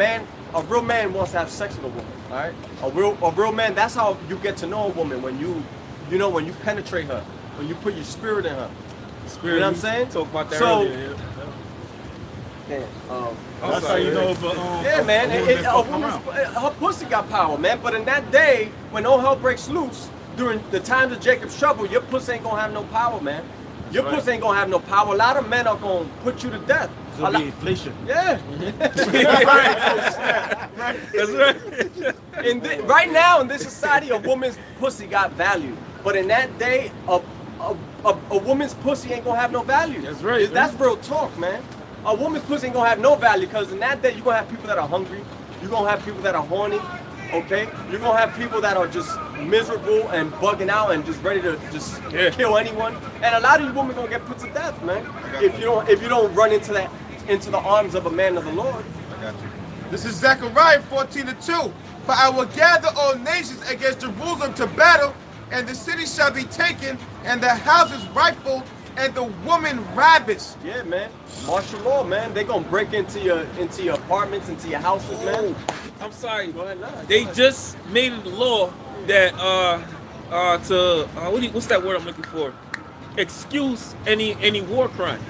real man wants to have sex with a woman. All right, a real man. That's how you get to know a woman, when you penetrate her, when you put your spirit in her. Spirit, you know what I'm saying? Talk about that so, earlier. Yeah. That's how you know if yeah, man. Her pussy got power, man. But in that day, when all hell breaks loose, during the times of Jacob's trouble, your pussy ain't gonna have no power, man. Your pussy ain't gonna have no power. A lot of men are gonna put you to death. It's gonna be inflation. Yeah. That's right. Right now in this society, a woman's pussy got value. But in that day, a woman's pussy ain't gonna have no value. That's right. That's real talk, man. A woman's pussy ain't gonna have no value, because in that day you're gonna have people that are hungry, you're gonna have people that are horny, okay? You're gonna have people that are just miserable and bugging out and just ready to just kill anyone. And a lot of you women gonna get put to death, man. If you don't run into the arms of a man of the Lord. I got you. This is Zechariah 14:2. For I will gather all nations against Jerusalem to battle, and the city shall be taken, and the houses rifled, and the woman ravished. Yeah, man. Martial law, man. They gonna break into your apartments, into your houses, man. I'm sorry. Go ahead, They just made it a law that what's that word I'm looking for? Excuse any war crime.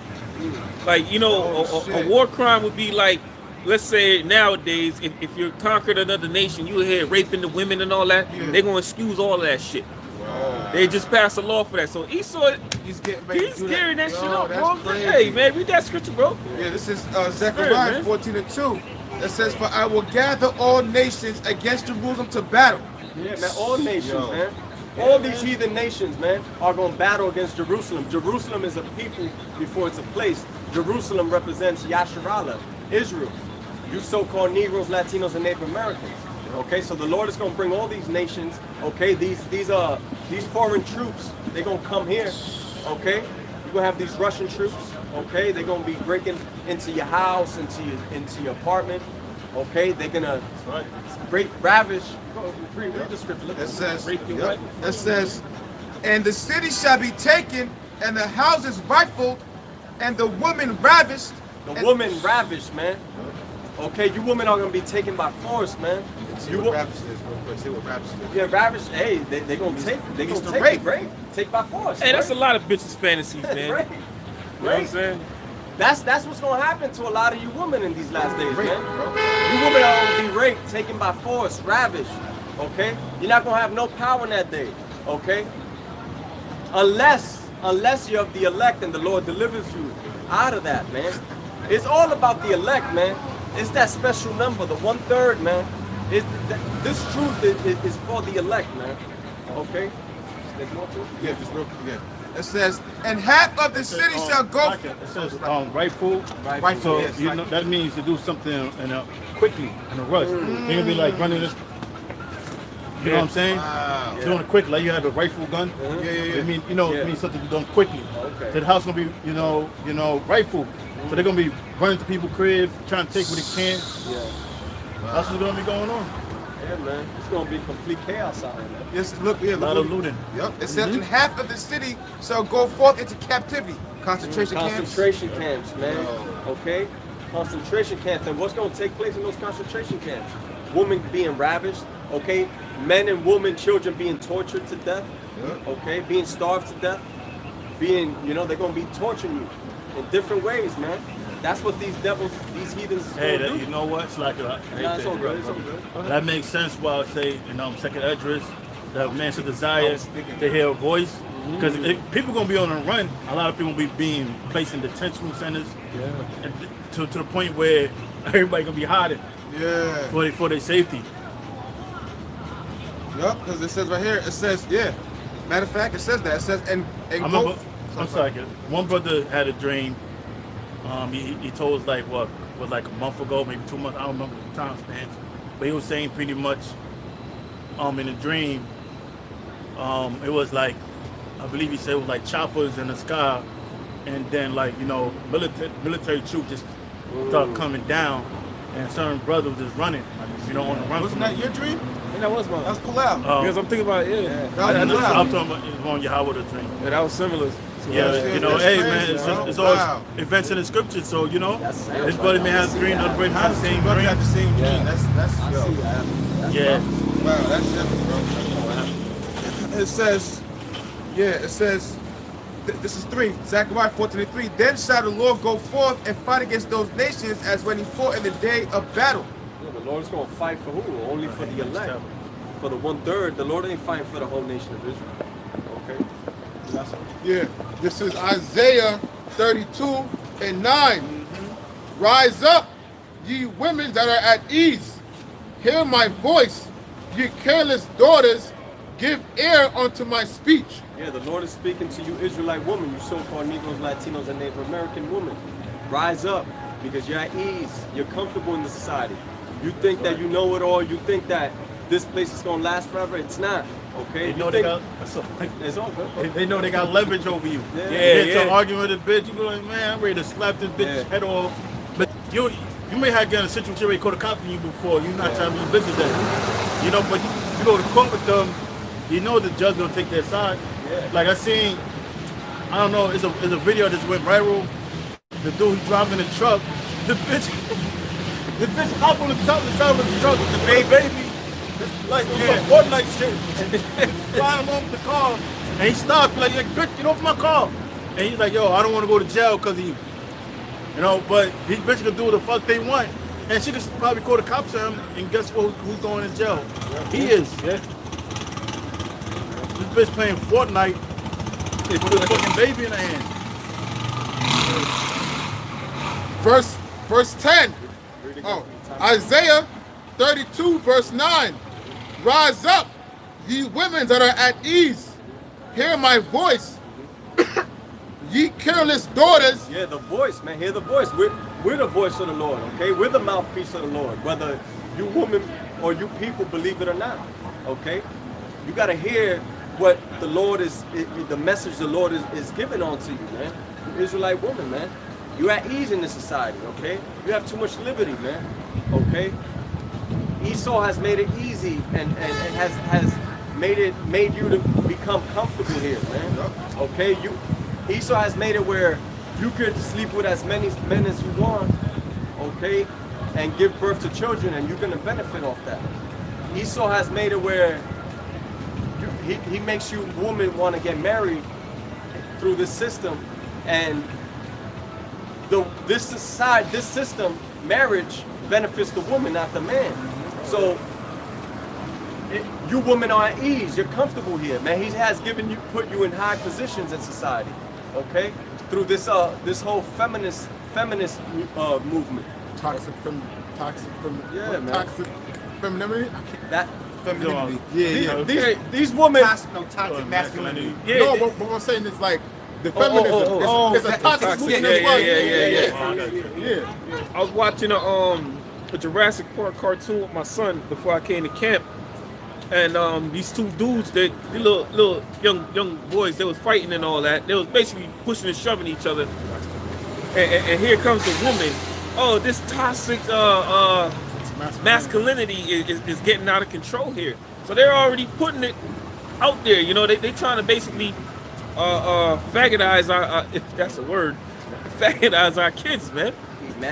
Like, you know, a war crime would be like, let's say nowadays, if you conquered another nation, you were here raping the women and all that, they're gonna excuse all of that shit. Wow. They just passed a law for that. So Esau he's getting ready to He's do gearing that Yo, shit up, that's bro. crazy. Hey, man, read that scripture, bro. Yeah, this is Spirit, Zechariah man. 14:2. It says, "For I will gather all nations against Jerusalem to battle." Yeah, man, all nations, Yo. man. All these heathen nations, man, are going to battle against Jerusalem. Jerusalem is a people before it's a place. Jerusalem represents Yasharallah, Israel. You so-called Negroes, Latinos, and Native Americans. Okay, so the Lord is going to bring all these nations. Okay, these foreign troops. They're going to come here. Okay, you're going to have these Russian troops. Okay, they're going to be breaking into your house, into your apartment. Okay, they're going to ravish. Read the scripture. It says, Rape your yep. wife. It says, "And the city shall be taken, and the houses rifled, and the women ravished." The woman ravished, man. Okay, you women are going to be taken by force, man. See You what wo- ravished is real quick. See what ravished is. Yeah, ravished. Hey, they gonna take. They means gonna to take rape. Take by force. Hey, that's a rape. lot of bitches' fantasies, man. Rape. You know what I'm Rape. saying? That's what's gonna happen to a lot of you women in these last days, Rape, man. bro. You women are gonna be raped, taken by force, ravished. Okay, you're not gonna have no power in that day. Okay, unless you're of the elect and the Lord delivers you out of that, man. It's all about the elect, man. It's that special number, the 1/3, man. This truth is for the elect, man. Okay. There's more to it? Yeah, just real quick. Yeah. It says, "And half of the city shall go." It says rightful. Rightful, So yes, you know that means to do something quickly in a rush. You're gonna be like running this. You know what I'm saying? Wow. Doing it quick, like you have a rifle gun. Yeah. It mean Yeah. it means something done quickly. Okay. So the house gonna be rifle. So they're gonna be running to people's crib, trying to take what they can. Yeah. That's what's gonna be going on. Yeah, man. It's gonna be complete chaos out here, man. Yes, look, yeah, A lot look. of looting. Yep. It says, "And half of the city shall go forth into captivity." Concentration camps. Concentration camps, man. Okay? Concentration camps. And what's going to take place in those concentration camps? Women being ravished, okay? Men and women, children being tortured to death, okay? Being starved to death, they're going to be torturing you in different ways, man. That's what these devils, these heathens is Hey, going to do. you know what? It's like Nah, it's all good. It's all good. that makes sense. Why I say second address, that man should desire to hear a voice, because people gonna be on the run. A lot of people be being placed in detention centers, and to the point where everybody gonna be hiding Yeah. for their safety. Yep, because it says right here, it says, yeah. Matter of fact, it says that. It says, and I'm sorry, kid. One brother had a dream. He told us like a month ago, maybe 2 months. I don't remember the time spans, but he was saying pretty much in a dream, it was like, I believe he said it was like choppers in the sky, and then military troops just start coming down, and certain brother was just running, on the run. wasn't from that them. your dream? Yeah, that was mine. That was cool out. Because I'm thinking about it, yeah. That was I'm cool talking about it was on Yahweh the dream. Yeah, that was similar. Yeah, that's hey crazy, man, bro. it's all Wow. events in the scripture, so That's- this brother may have a dream, other brother have the same Brother dream. had the same dream. Yeah. That's I yo. see that. Yeah. Wow, that's it, bro. It says, this is 3, Zechariah 14:3. "Then shall the Lord go forth and fight against those nations as when he fought in the day of battle." Yeah, the Lord is going to fight for who? Only for the elect. For the 1/3, the Lord ain't fighting for the whole nation of Israel. Okay? Yeah, this is Isaiah 32:9. Rise up, ye women that are at ease. Hear my voice, ye careless daughters. Give ear unto my speech. Yeah, the Lord is speaking to you, Israelite woman, you so-called Negroes, Latinos, and Native American women. Rise up, because you're at ease. You're comfortable in the society. You think that you know it all. You think that this place is going to last forever. It's not. Okay? They know You they think- got It's all good. they know they got leverage over you. Yeah. You get to Yeah. arguing with a bitch, you go like, man, I'm ready to slap this bitch's Yeah. head off. But you may have gotten a situation where you called a cop on you before. You're not trying to revisit that. But you go to court with them, you know the judge gonna take their side. Yeah. Like I seen, I don't know, it's a video that went viral. The dude driving the truck, the bitch hop on the top of the side of the truck with the baby. Like some Fortnite shit. Flying off the car, and he stopped like, bitch, get off my car. And he's like, yo, I don't want to go to jail because of you. But these bitches can do what the fuck they want. And she could probably call the cops on him, and guess what? Who's going in jail? He is. Yeah. This bitch playing Fortnite They put a fucking baby in the hand. Verse 10. Oh, Isaiah 32, verse 9. Rise up, ye women that are at ease. Hear my voice. Ye careless daughters. Yeah, the voice, man. Hear the voice. We're the voice of the Lord, okay? We're the mouthpiece of the Lord, whether you women or you people believe it or not, okay? You got to hear what the Lord is, the message the Lord is giving onto you, man. You Israelite woman, man. You're at ease in this society, okay? You have too much liberty, man, okay? Esau has made it easy and has made you to become comfortable here, man. Okay, Esau has made it where you could sleep with as many men as you want, okay, and give birth to children, and you're gonna benefit off that. Esau has made it where he makes you woman want to get married through this system, and this system, marriage benefits the woman, not the man. So you women are at ease. You're comfortable here, man. He has put you in high positions in society, okay? Through this whole feminist movement. Toxic femininity. Femininity. These women. Toxic masculinity. Yeah. No, but what I'm saying is like the feminism. It's a toxic movement as well. Yeah. I was watching a Jurassic Park cartoon with my son before I came to camp, and these two dudes, they little young boys, they was fighting and all that. They was basically pushing and shoving each other, and here comes the woman. Oh, this toxic masculinity is getting out of control here. So they're already putting it out there. You know, they trying to basically faggotize our, if that's a word, faggotize our kids, man.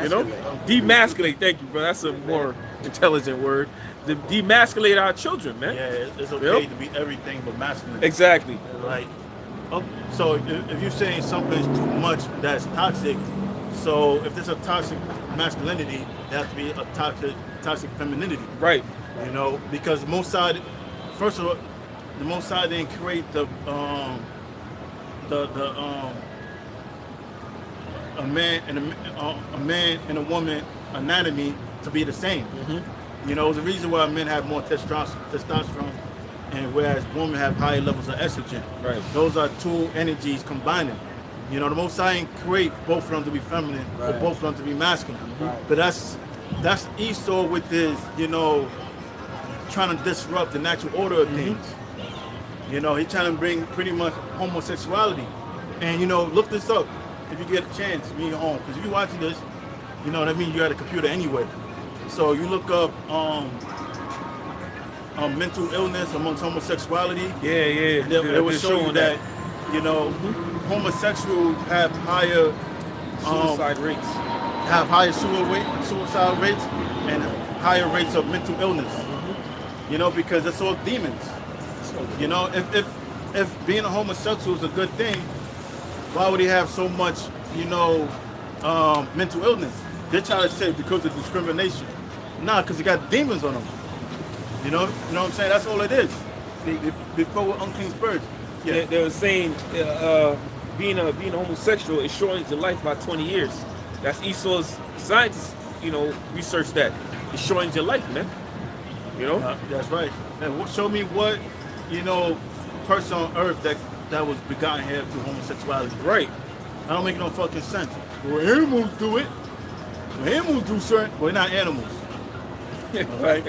You know, demasculate. Thank you, bro. That's a more intelligent word. Demasculate our children, man. Yeah, it's okay to be everything but masculine. Exactly. Like, so if you're saying something's too much that's toxic, so if there's a toxic masculinity, there has to be a toxic femininity. Right. You know, because the Mossad, first of all, the Mossad didn't create a man and a woman anatomy to be the same. Mm-hmm. You know, the reason why men have more testosterone, and whereas women have higher levels of estrogen. Right. Those are two energies combining. You know, the Most High didn't create both of them to be feminine, or both of them to be masculine. Right. But that's Esau with his, you know, trying to disrupt the natural order of things. You know, he's trying to bring pretty much homosexuality. And, you know, look this up if you get a chance when you're home. Because if you're watching this, you know what I mean, you got a computer anyway. So you look up mental illness amongst homosexuality. Yeah. They will show you that, you know, homosexuals have higher suicide rates. Have higher suicide rates and higher rates of mental illness. You know, because it's all demons. You know, if being a homosexual is a good thing, why would he have so much, you know, mental illness? They're trying to say because of discrimination. Nah, because he got demons on him. You know what I'm saying? That's all it is. They full with unclean spirits. Yeah. They were saying being a homosexual, it shortens your life by 20 years. That's Esau's scientists, you know, research that. It shortens your life, man. You know? That's right. And show me what, you know, person on earth that was begotten here through homosexuality. Right. That don't make no fucking sense. Well, animals do it. Well, animals do certain, well, they're not animals. Right.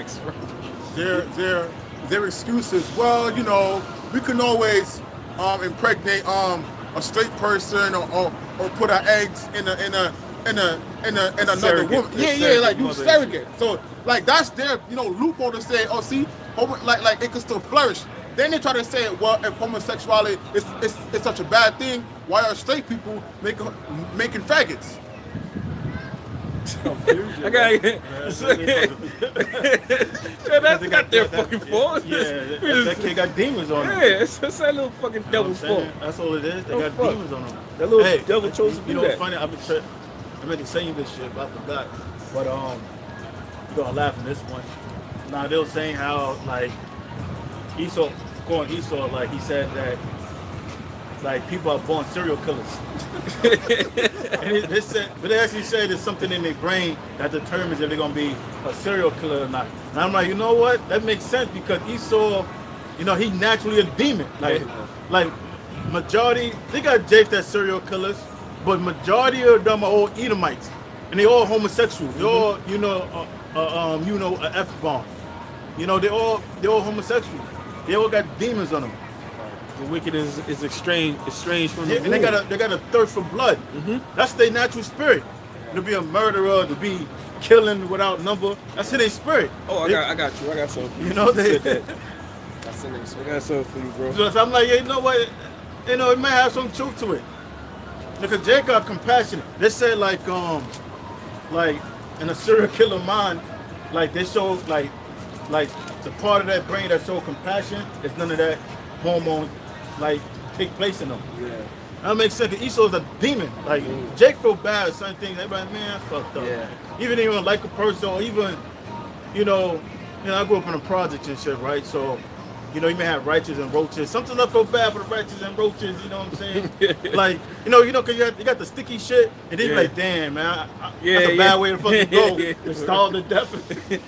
Their excuses. Well, you know, we can always impregnate a straight person or put our eggs in another woman. Yeah, like you surrogate. So like that's their, you know, loophole to say, oh, see, like it can still flourish. Then they try to say, well, if homosexuality is such a bad thing, why are straight people making faggots? I got that's not their fucking fault. Yeah, that kid got demons on him. Yeah, it's that little fucking devil's fault. That's all it is. They got demons on them. That little devil chose to do that. You know what's funny? I meant to say you this shit, but I forgot. But you're gonna laugh at this one. Now they were saying how like Esau, like he said that like people are born serial killers. And they actually said there's something in their brain that determines if they're gonna be a serial killer or not. And I'm like, you know what? That makes sense because Esau, you know, he naturally a demon. Like majority, they got Jake that serial killers, but majority of them are all Edomites, and they all homosexuals. They all, you know, a F-bomb. You know, they all homosexual. They all got demons on them. The wicked is estranged from the And they got a thirst for blood. That's their natural spirit. To be a murderer, to be killing without number. That's in their spirit. Oh, I got you. I got something for you. You know, they. I got something for you, bro. So I'm like, yeah, you know what? You know, it may have some truth to it. Because Jacob compassionate. They said like in a serial killer mind, like they show like the part of that brain that show compassion, it's none of that hormone like take place in them. Yeah. That makes sense. Esau's a demon. Like Jake feel bad or certain things. Everybody, man, fucked up. Yeah. Even if you don't like a person, or even, you know, I grew up in a project and shit, right? So, you know, you may have righteous and roaches. Sometimes I feel bad for the righteous and roaches. You know what I'm saying? Like, you know, cause you got the sticky shit, and then you're like, damn, man, that's a bad way to fucking go. It's starved to death.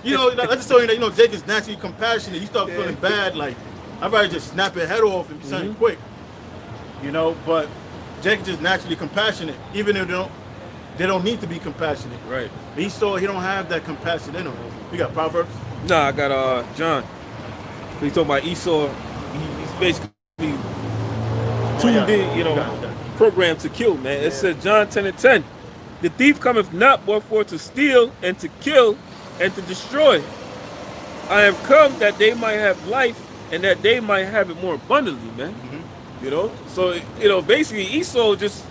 You know, that's just so you know, Jake is naturally compassionate. You start feeling bad, like I'd rather just snap your head off and do something quick. You know, but Jake is just naturally compassionate, even if they don't need to be compassionate. Right. Esau, he don't have that compassion in him. You got Proverbs? Nah, I got John. He's talking about Esau. He's basically tuned in, you know, programmed to kill, man. It says John 10:10. The thief cometh not but for to steal and to kill and to destroy. I have come that they might have life and that they might have it more abundantly, man. You know, so you know, basically Esau just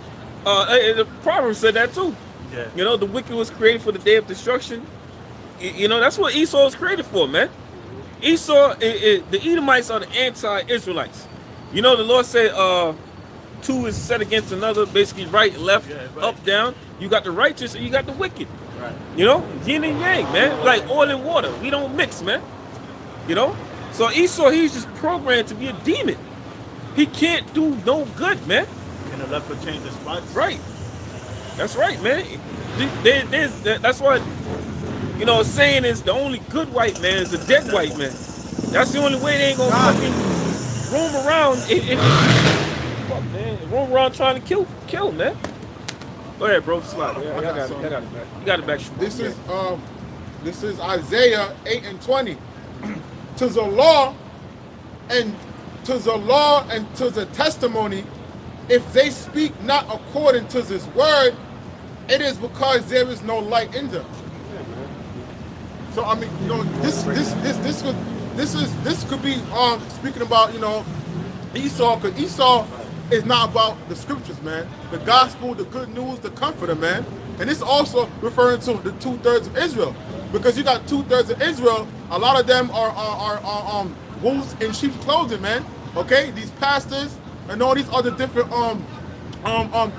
the Proverbs said that too. Yeah. You know, the wicked was created for the day of destruction. You know, that's what Esau was created for, man. Esau, the Edomites are the anti-Israelites. You know, the Lord said two is set against another, basically right, left, up, down. You got the righteous and you got the wicked. Right. You know, yin and yang, man, like oil and water. We don't mix, man. You know, so Esau, he's just programmed to be a demon. He can't do no good, man. And the leopard change the spots. Right. That's right, man. That's what, you know, saying is the only good white man is the dead white man. That's the only way they ain't gonna fucking roam around. Fuck, man. Roam around trying to kill, man. Go ahead, bro. Slide. Yeah, I got it back. You got it back. This is Isaiah 8:20. To the law and to the testimony, if they speak not according to this word, it is because there is no light in them. So I mean, you know, this could be speaking about, you know, Esau, because Esau is not about the scriptures, man. The gospel, the good news, the comforter, man. And this also referring to the 2/3 of Israel, because you got 2/3 of Israel. A lot of them are wolves in sheep's clothing, man. Okay, these pastors and all these other different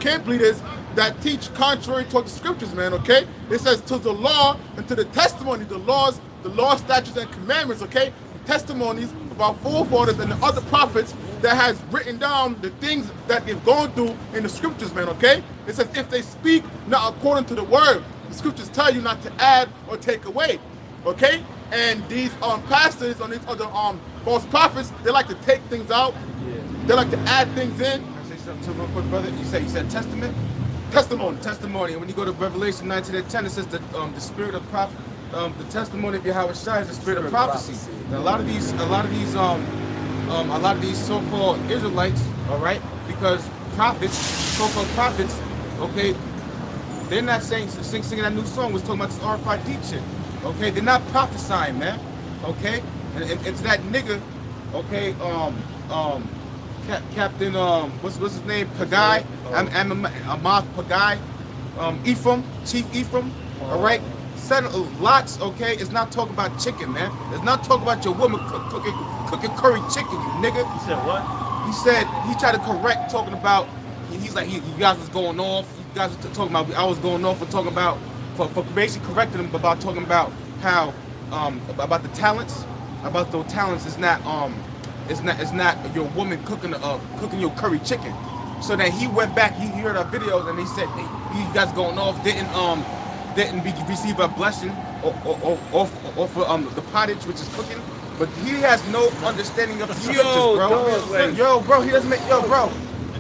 camp leaders that teach contrary to the scriptures, man. Okay, it says to the law and to the testimony, the law, statutes, and commandments. Okay, the testimonies of our forefathers and the other prophets that has written down the things that they've gone through in the scriptures, man. Okay, it says if they speak not according to the word, the scriptures tell you not to add or take away. Okay, and these pastors and these other false prophets, they like to take things out. They like to add things in. Can I say something to real quick, brother? You said testament? Testimony. And when you go to Revelation 19:10, it says the spirit of prophet, the testimony of Yahweh Shai is the spirit of prophecy. And a lot of these so-called Israelites, all right, because prophets, so-called prophets, okay, they're not singing that new song. Was talking about this RFID shit. Okay, they're not prophesying, man. Okay, and to that nigga, okay, Captain, what's his name? Pagai, Amath Pagai, Ephraim, Chief Ephraim. All right, said lots. Okay, it's not talking about chicken, man. It's not talking about your woman cooking curry chicken, you nigga. He said what? He said he tried to correct talking about. He's like you guys was going off. You guys were talking about. I was going off for talking about for basically correcting him about talking about how about the talents. About those talents is not. It's not your woman cooking your curry chicken. So then he went back, he heard our videos, and he said, hey, you guys going off, didn't receive a blessing off the pottage which is cooking. But he has no understanding of the scriptures, bro. He doesn't make, bro.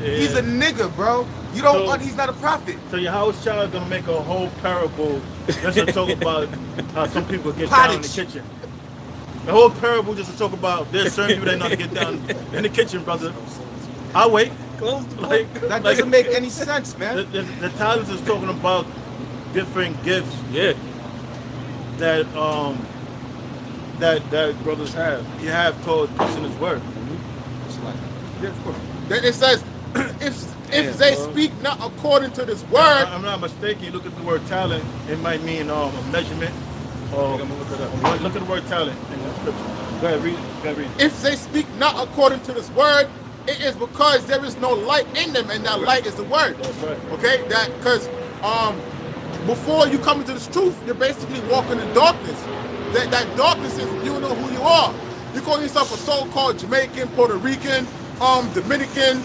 He's a nigga, bro. You don't. He's not a prophet. So your house child gonna make a whole parable just to talk about how some people get Pottage. down in the kitchen. The whole parable just to talk about there's certain people that know how to get down in the kitchen, brother. I'll wait. That doesn't make any sense, man. The talents is talking about different gifts. Yeah. That brothers have. You have towards preaching His word. Yeah, of course. Then it says, if they speak not according to this word. I'm not mistaken. You look at the word talent, it might mean a measurement. Or look at the word talent in the scripture. Go ahead, read it. Go ahead, read it. If they speak not according to this word, it is because there is no light in them, and that light is the word. That's right. Okay, that because before you come into this truth, you're basically walking in darkness. That darkness is you don't know who you are. You call yourself a so-called Jamaican, Puerto Rican, Dominican,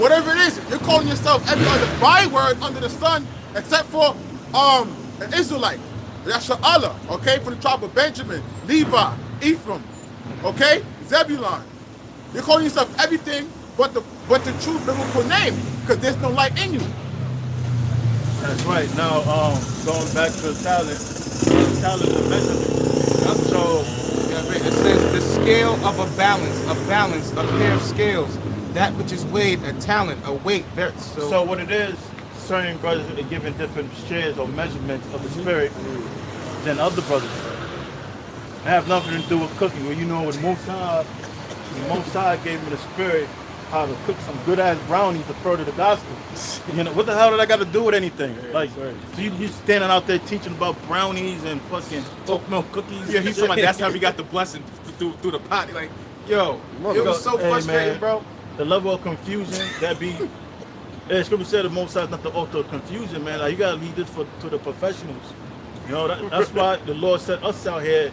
whatever it is. You're calling yourself every other byword under the sun, except for an Israelite. That's your Allah, okay, from the tribe of Benjamin, Levi, Ephraim, okay, Zebulon. You're calling yourself everything but the true biblical name, because there's no light in you. That's right. Now, going back to talent is measurement. So, It says the scale of a balance, a pair of scales, that which is weighed, a talent, a weight. so what it is, certain brothers are given different shares or measurements of the spirit than other brothers. It have nothing to do with cooking. Well, you know, with Most High gave me the spirit how to cook some good ass brownies to further the gospel. You know, what the hell did I got to do with anything? Like, so you standing out there teaching about brownies and fucking oat milk cookies? Yeah, he's talking about that's how we got the blessing through the pot. Like, yo, it was so frustrating, man, bro. The level of confusion that be. Yeah, Scripture said the Most High is not the author of confusion, man. Like, you gotta leave this to the professionals. You know, that's why the Lord set us out here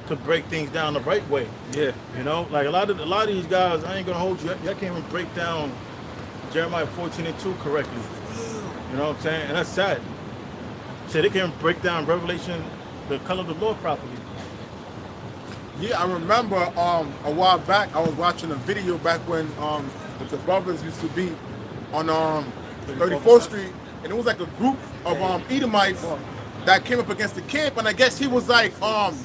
to break things down the right way. Yeah. You know, like a lot of these guys, I ain't gonna hold you. Y'all can't even break down Jeremiah 14:2 correctly. You know what I'm saying? And that's sad. So they can't break down Revelation, the color of the Lord properly. Yeah, I remember a while back I was watching a video back when the brothers used to be on 34th Street, and it was like a group of Edomites that came up against the camp, and I guess he was like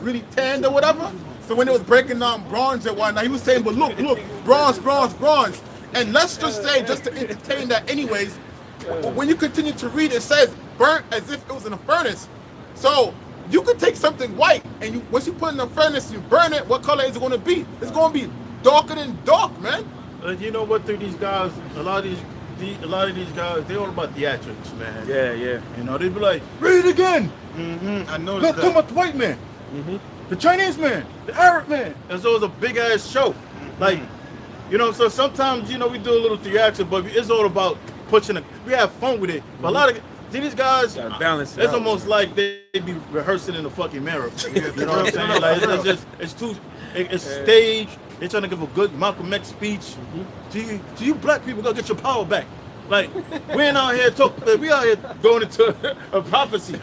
really tanned or whatever. So when it was breaking down bronze and whatnot, he was saying, but look, bronze. And let's just say, just to entertain that anyways, when you continue to read, it says burnt as if it was in a furnace. So you could take something white, and once you put it in a furnace, you burn it, what color is it going to be? It's going to be darker than dark, man. You know what, through these guys, a lot of these guys, they're all about theatrics, man. Yeah. You know, they be like, read it again. I noticed Look, talking about the white man, the Chinese man, the Arab man. And so it's a big ass show. Like, you know, so sometimes, you know, we do a little theatrics, but it's all about we have fun with it. But a lot of these guys, balance it it's out. almost like they be rehearsing in the fucking mirror. You know what I'm saying? Like, it's staged. They're trying to give a good Malcolm X speech. To you black people, go get your power back. Like, we ain't out here we out here going into a prophecy.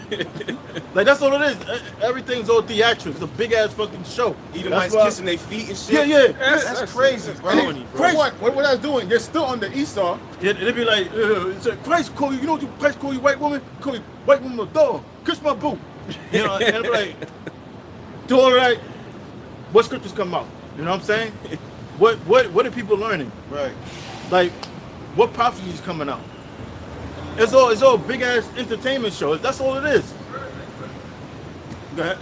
Like, that's all it is. Everything's all theatrics. It's a big ass fucking show. Edomites kissing their feet and shit. Yeah. That's crazy, bro. What I was doing, you're still under Esau. Yeah, it'd be like, Christ call you, Christ call you white woman? Call you white woman a dog. Kiss my boo. You know, and it'd be like, do all right. What scriptures come out? You know what I'm saying? What are people learning? Right. Like, what prophecy is coming out? It's all big ass entertainment shows. That's all it is. Go ahead.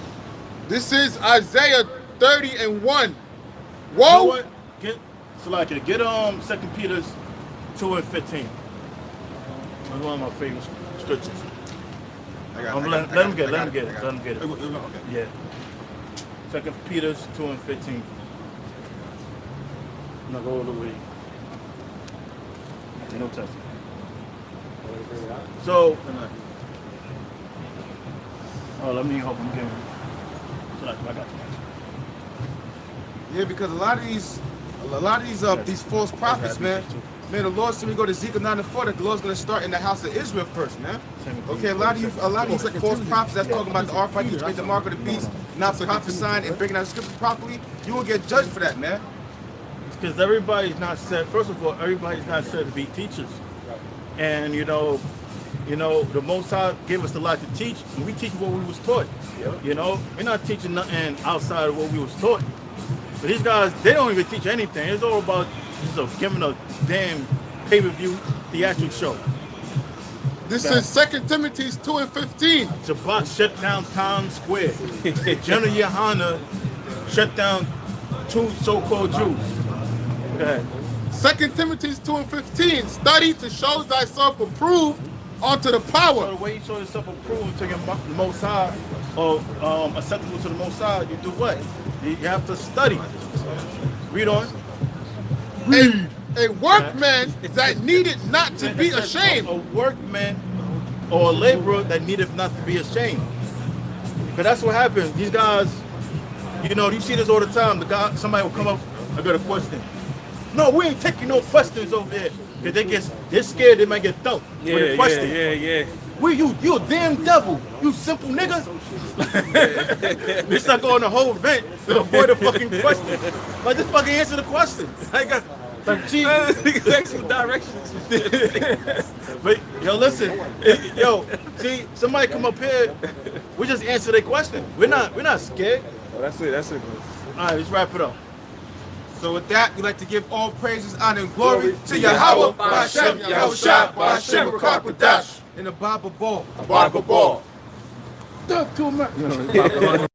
This is Isaiah 30:1. Whoa! You know what? Get 2 Peter 2:15. That's one of my favorite scriptures. Let him get it. Okay. Yeah. 2 Peter 2:15. I'm not going all the way. No testing. So, let me hope I'm getting. So I got you. Yeah, because a lot of these A lot of these false prophets, man. Man, the Lord said we go to Ezekiel 9:4, that the Lord's gonna start in the house of Israel first, man. Okay, a lot of these false prophets that's talking about the archetype, you made the mark of the beast, not prophesying and bringing out the scriptures properly, you will get judged for that, man. Because everybody's not set. First of all, everybody's not set to be teachers, and you know, the Most High gave us a lot to teach, and we teach what we was taught. You know, we're not teaching nothing outside of what we was taught. But these guys, they don't even teach anything. It's all about just giving a damn pay-per-view theatric show. This is 2 Timothy 2:15. Shabbat shut down Times Square. General Yohana shut down 2 so-called Jews. Go ahead. 2 Timothy 2:15. Study to show thyself approved unto the So power. the way you show yourself approved to the Most High, or acceptable to the Most High, you do what? You have to study. Read on. A workman that needed not to be ashamed. A workman or a laborer that needeth not to be ashamed. Because that's what happens. These guys, you see this all the time. Somebody will come up, I got a question. No, we ain't taking no questions over there. Because they're scared they might get dumped with a question. Yeah. You a damn devil, you simple nigga. They start going the whole event to avoid the fucking question. Like, just fucking answer the question. Thanks for directions. But listen, see, somebody come up here, we just answer their question. We're not scared. Oh, that's it. All right, let's wrap it up. So with that, we like to give all praises, honor, and glory to Yahweh, Ba'Shem, Yahushua, Ba'Shem, Rakakadash, in the Bible Ball. Bible ball. Talk to him.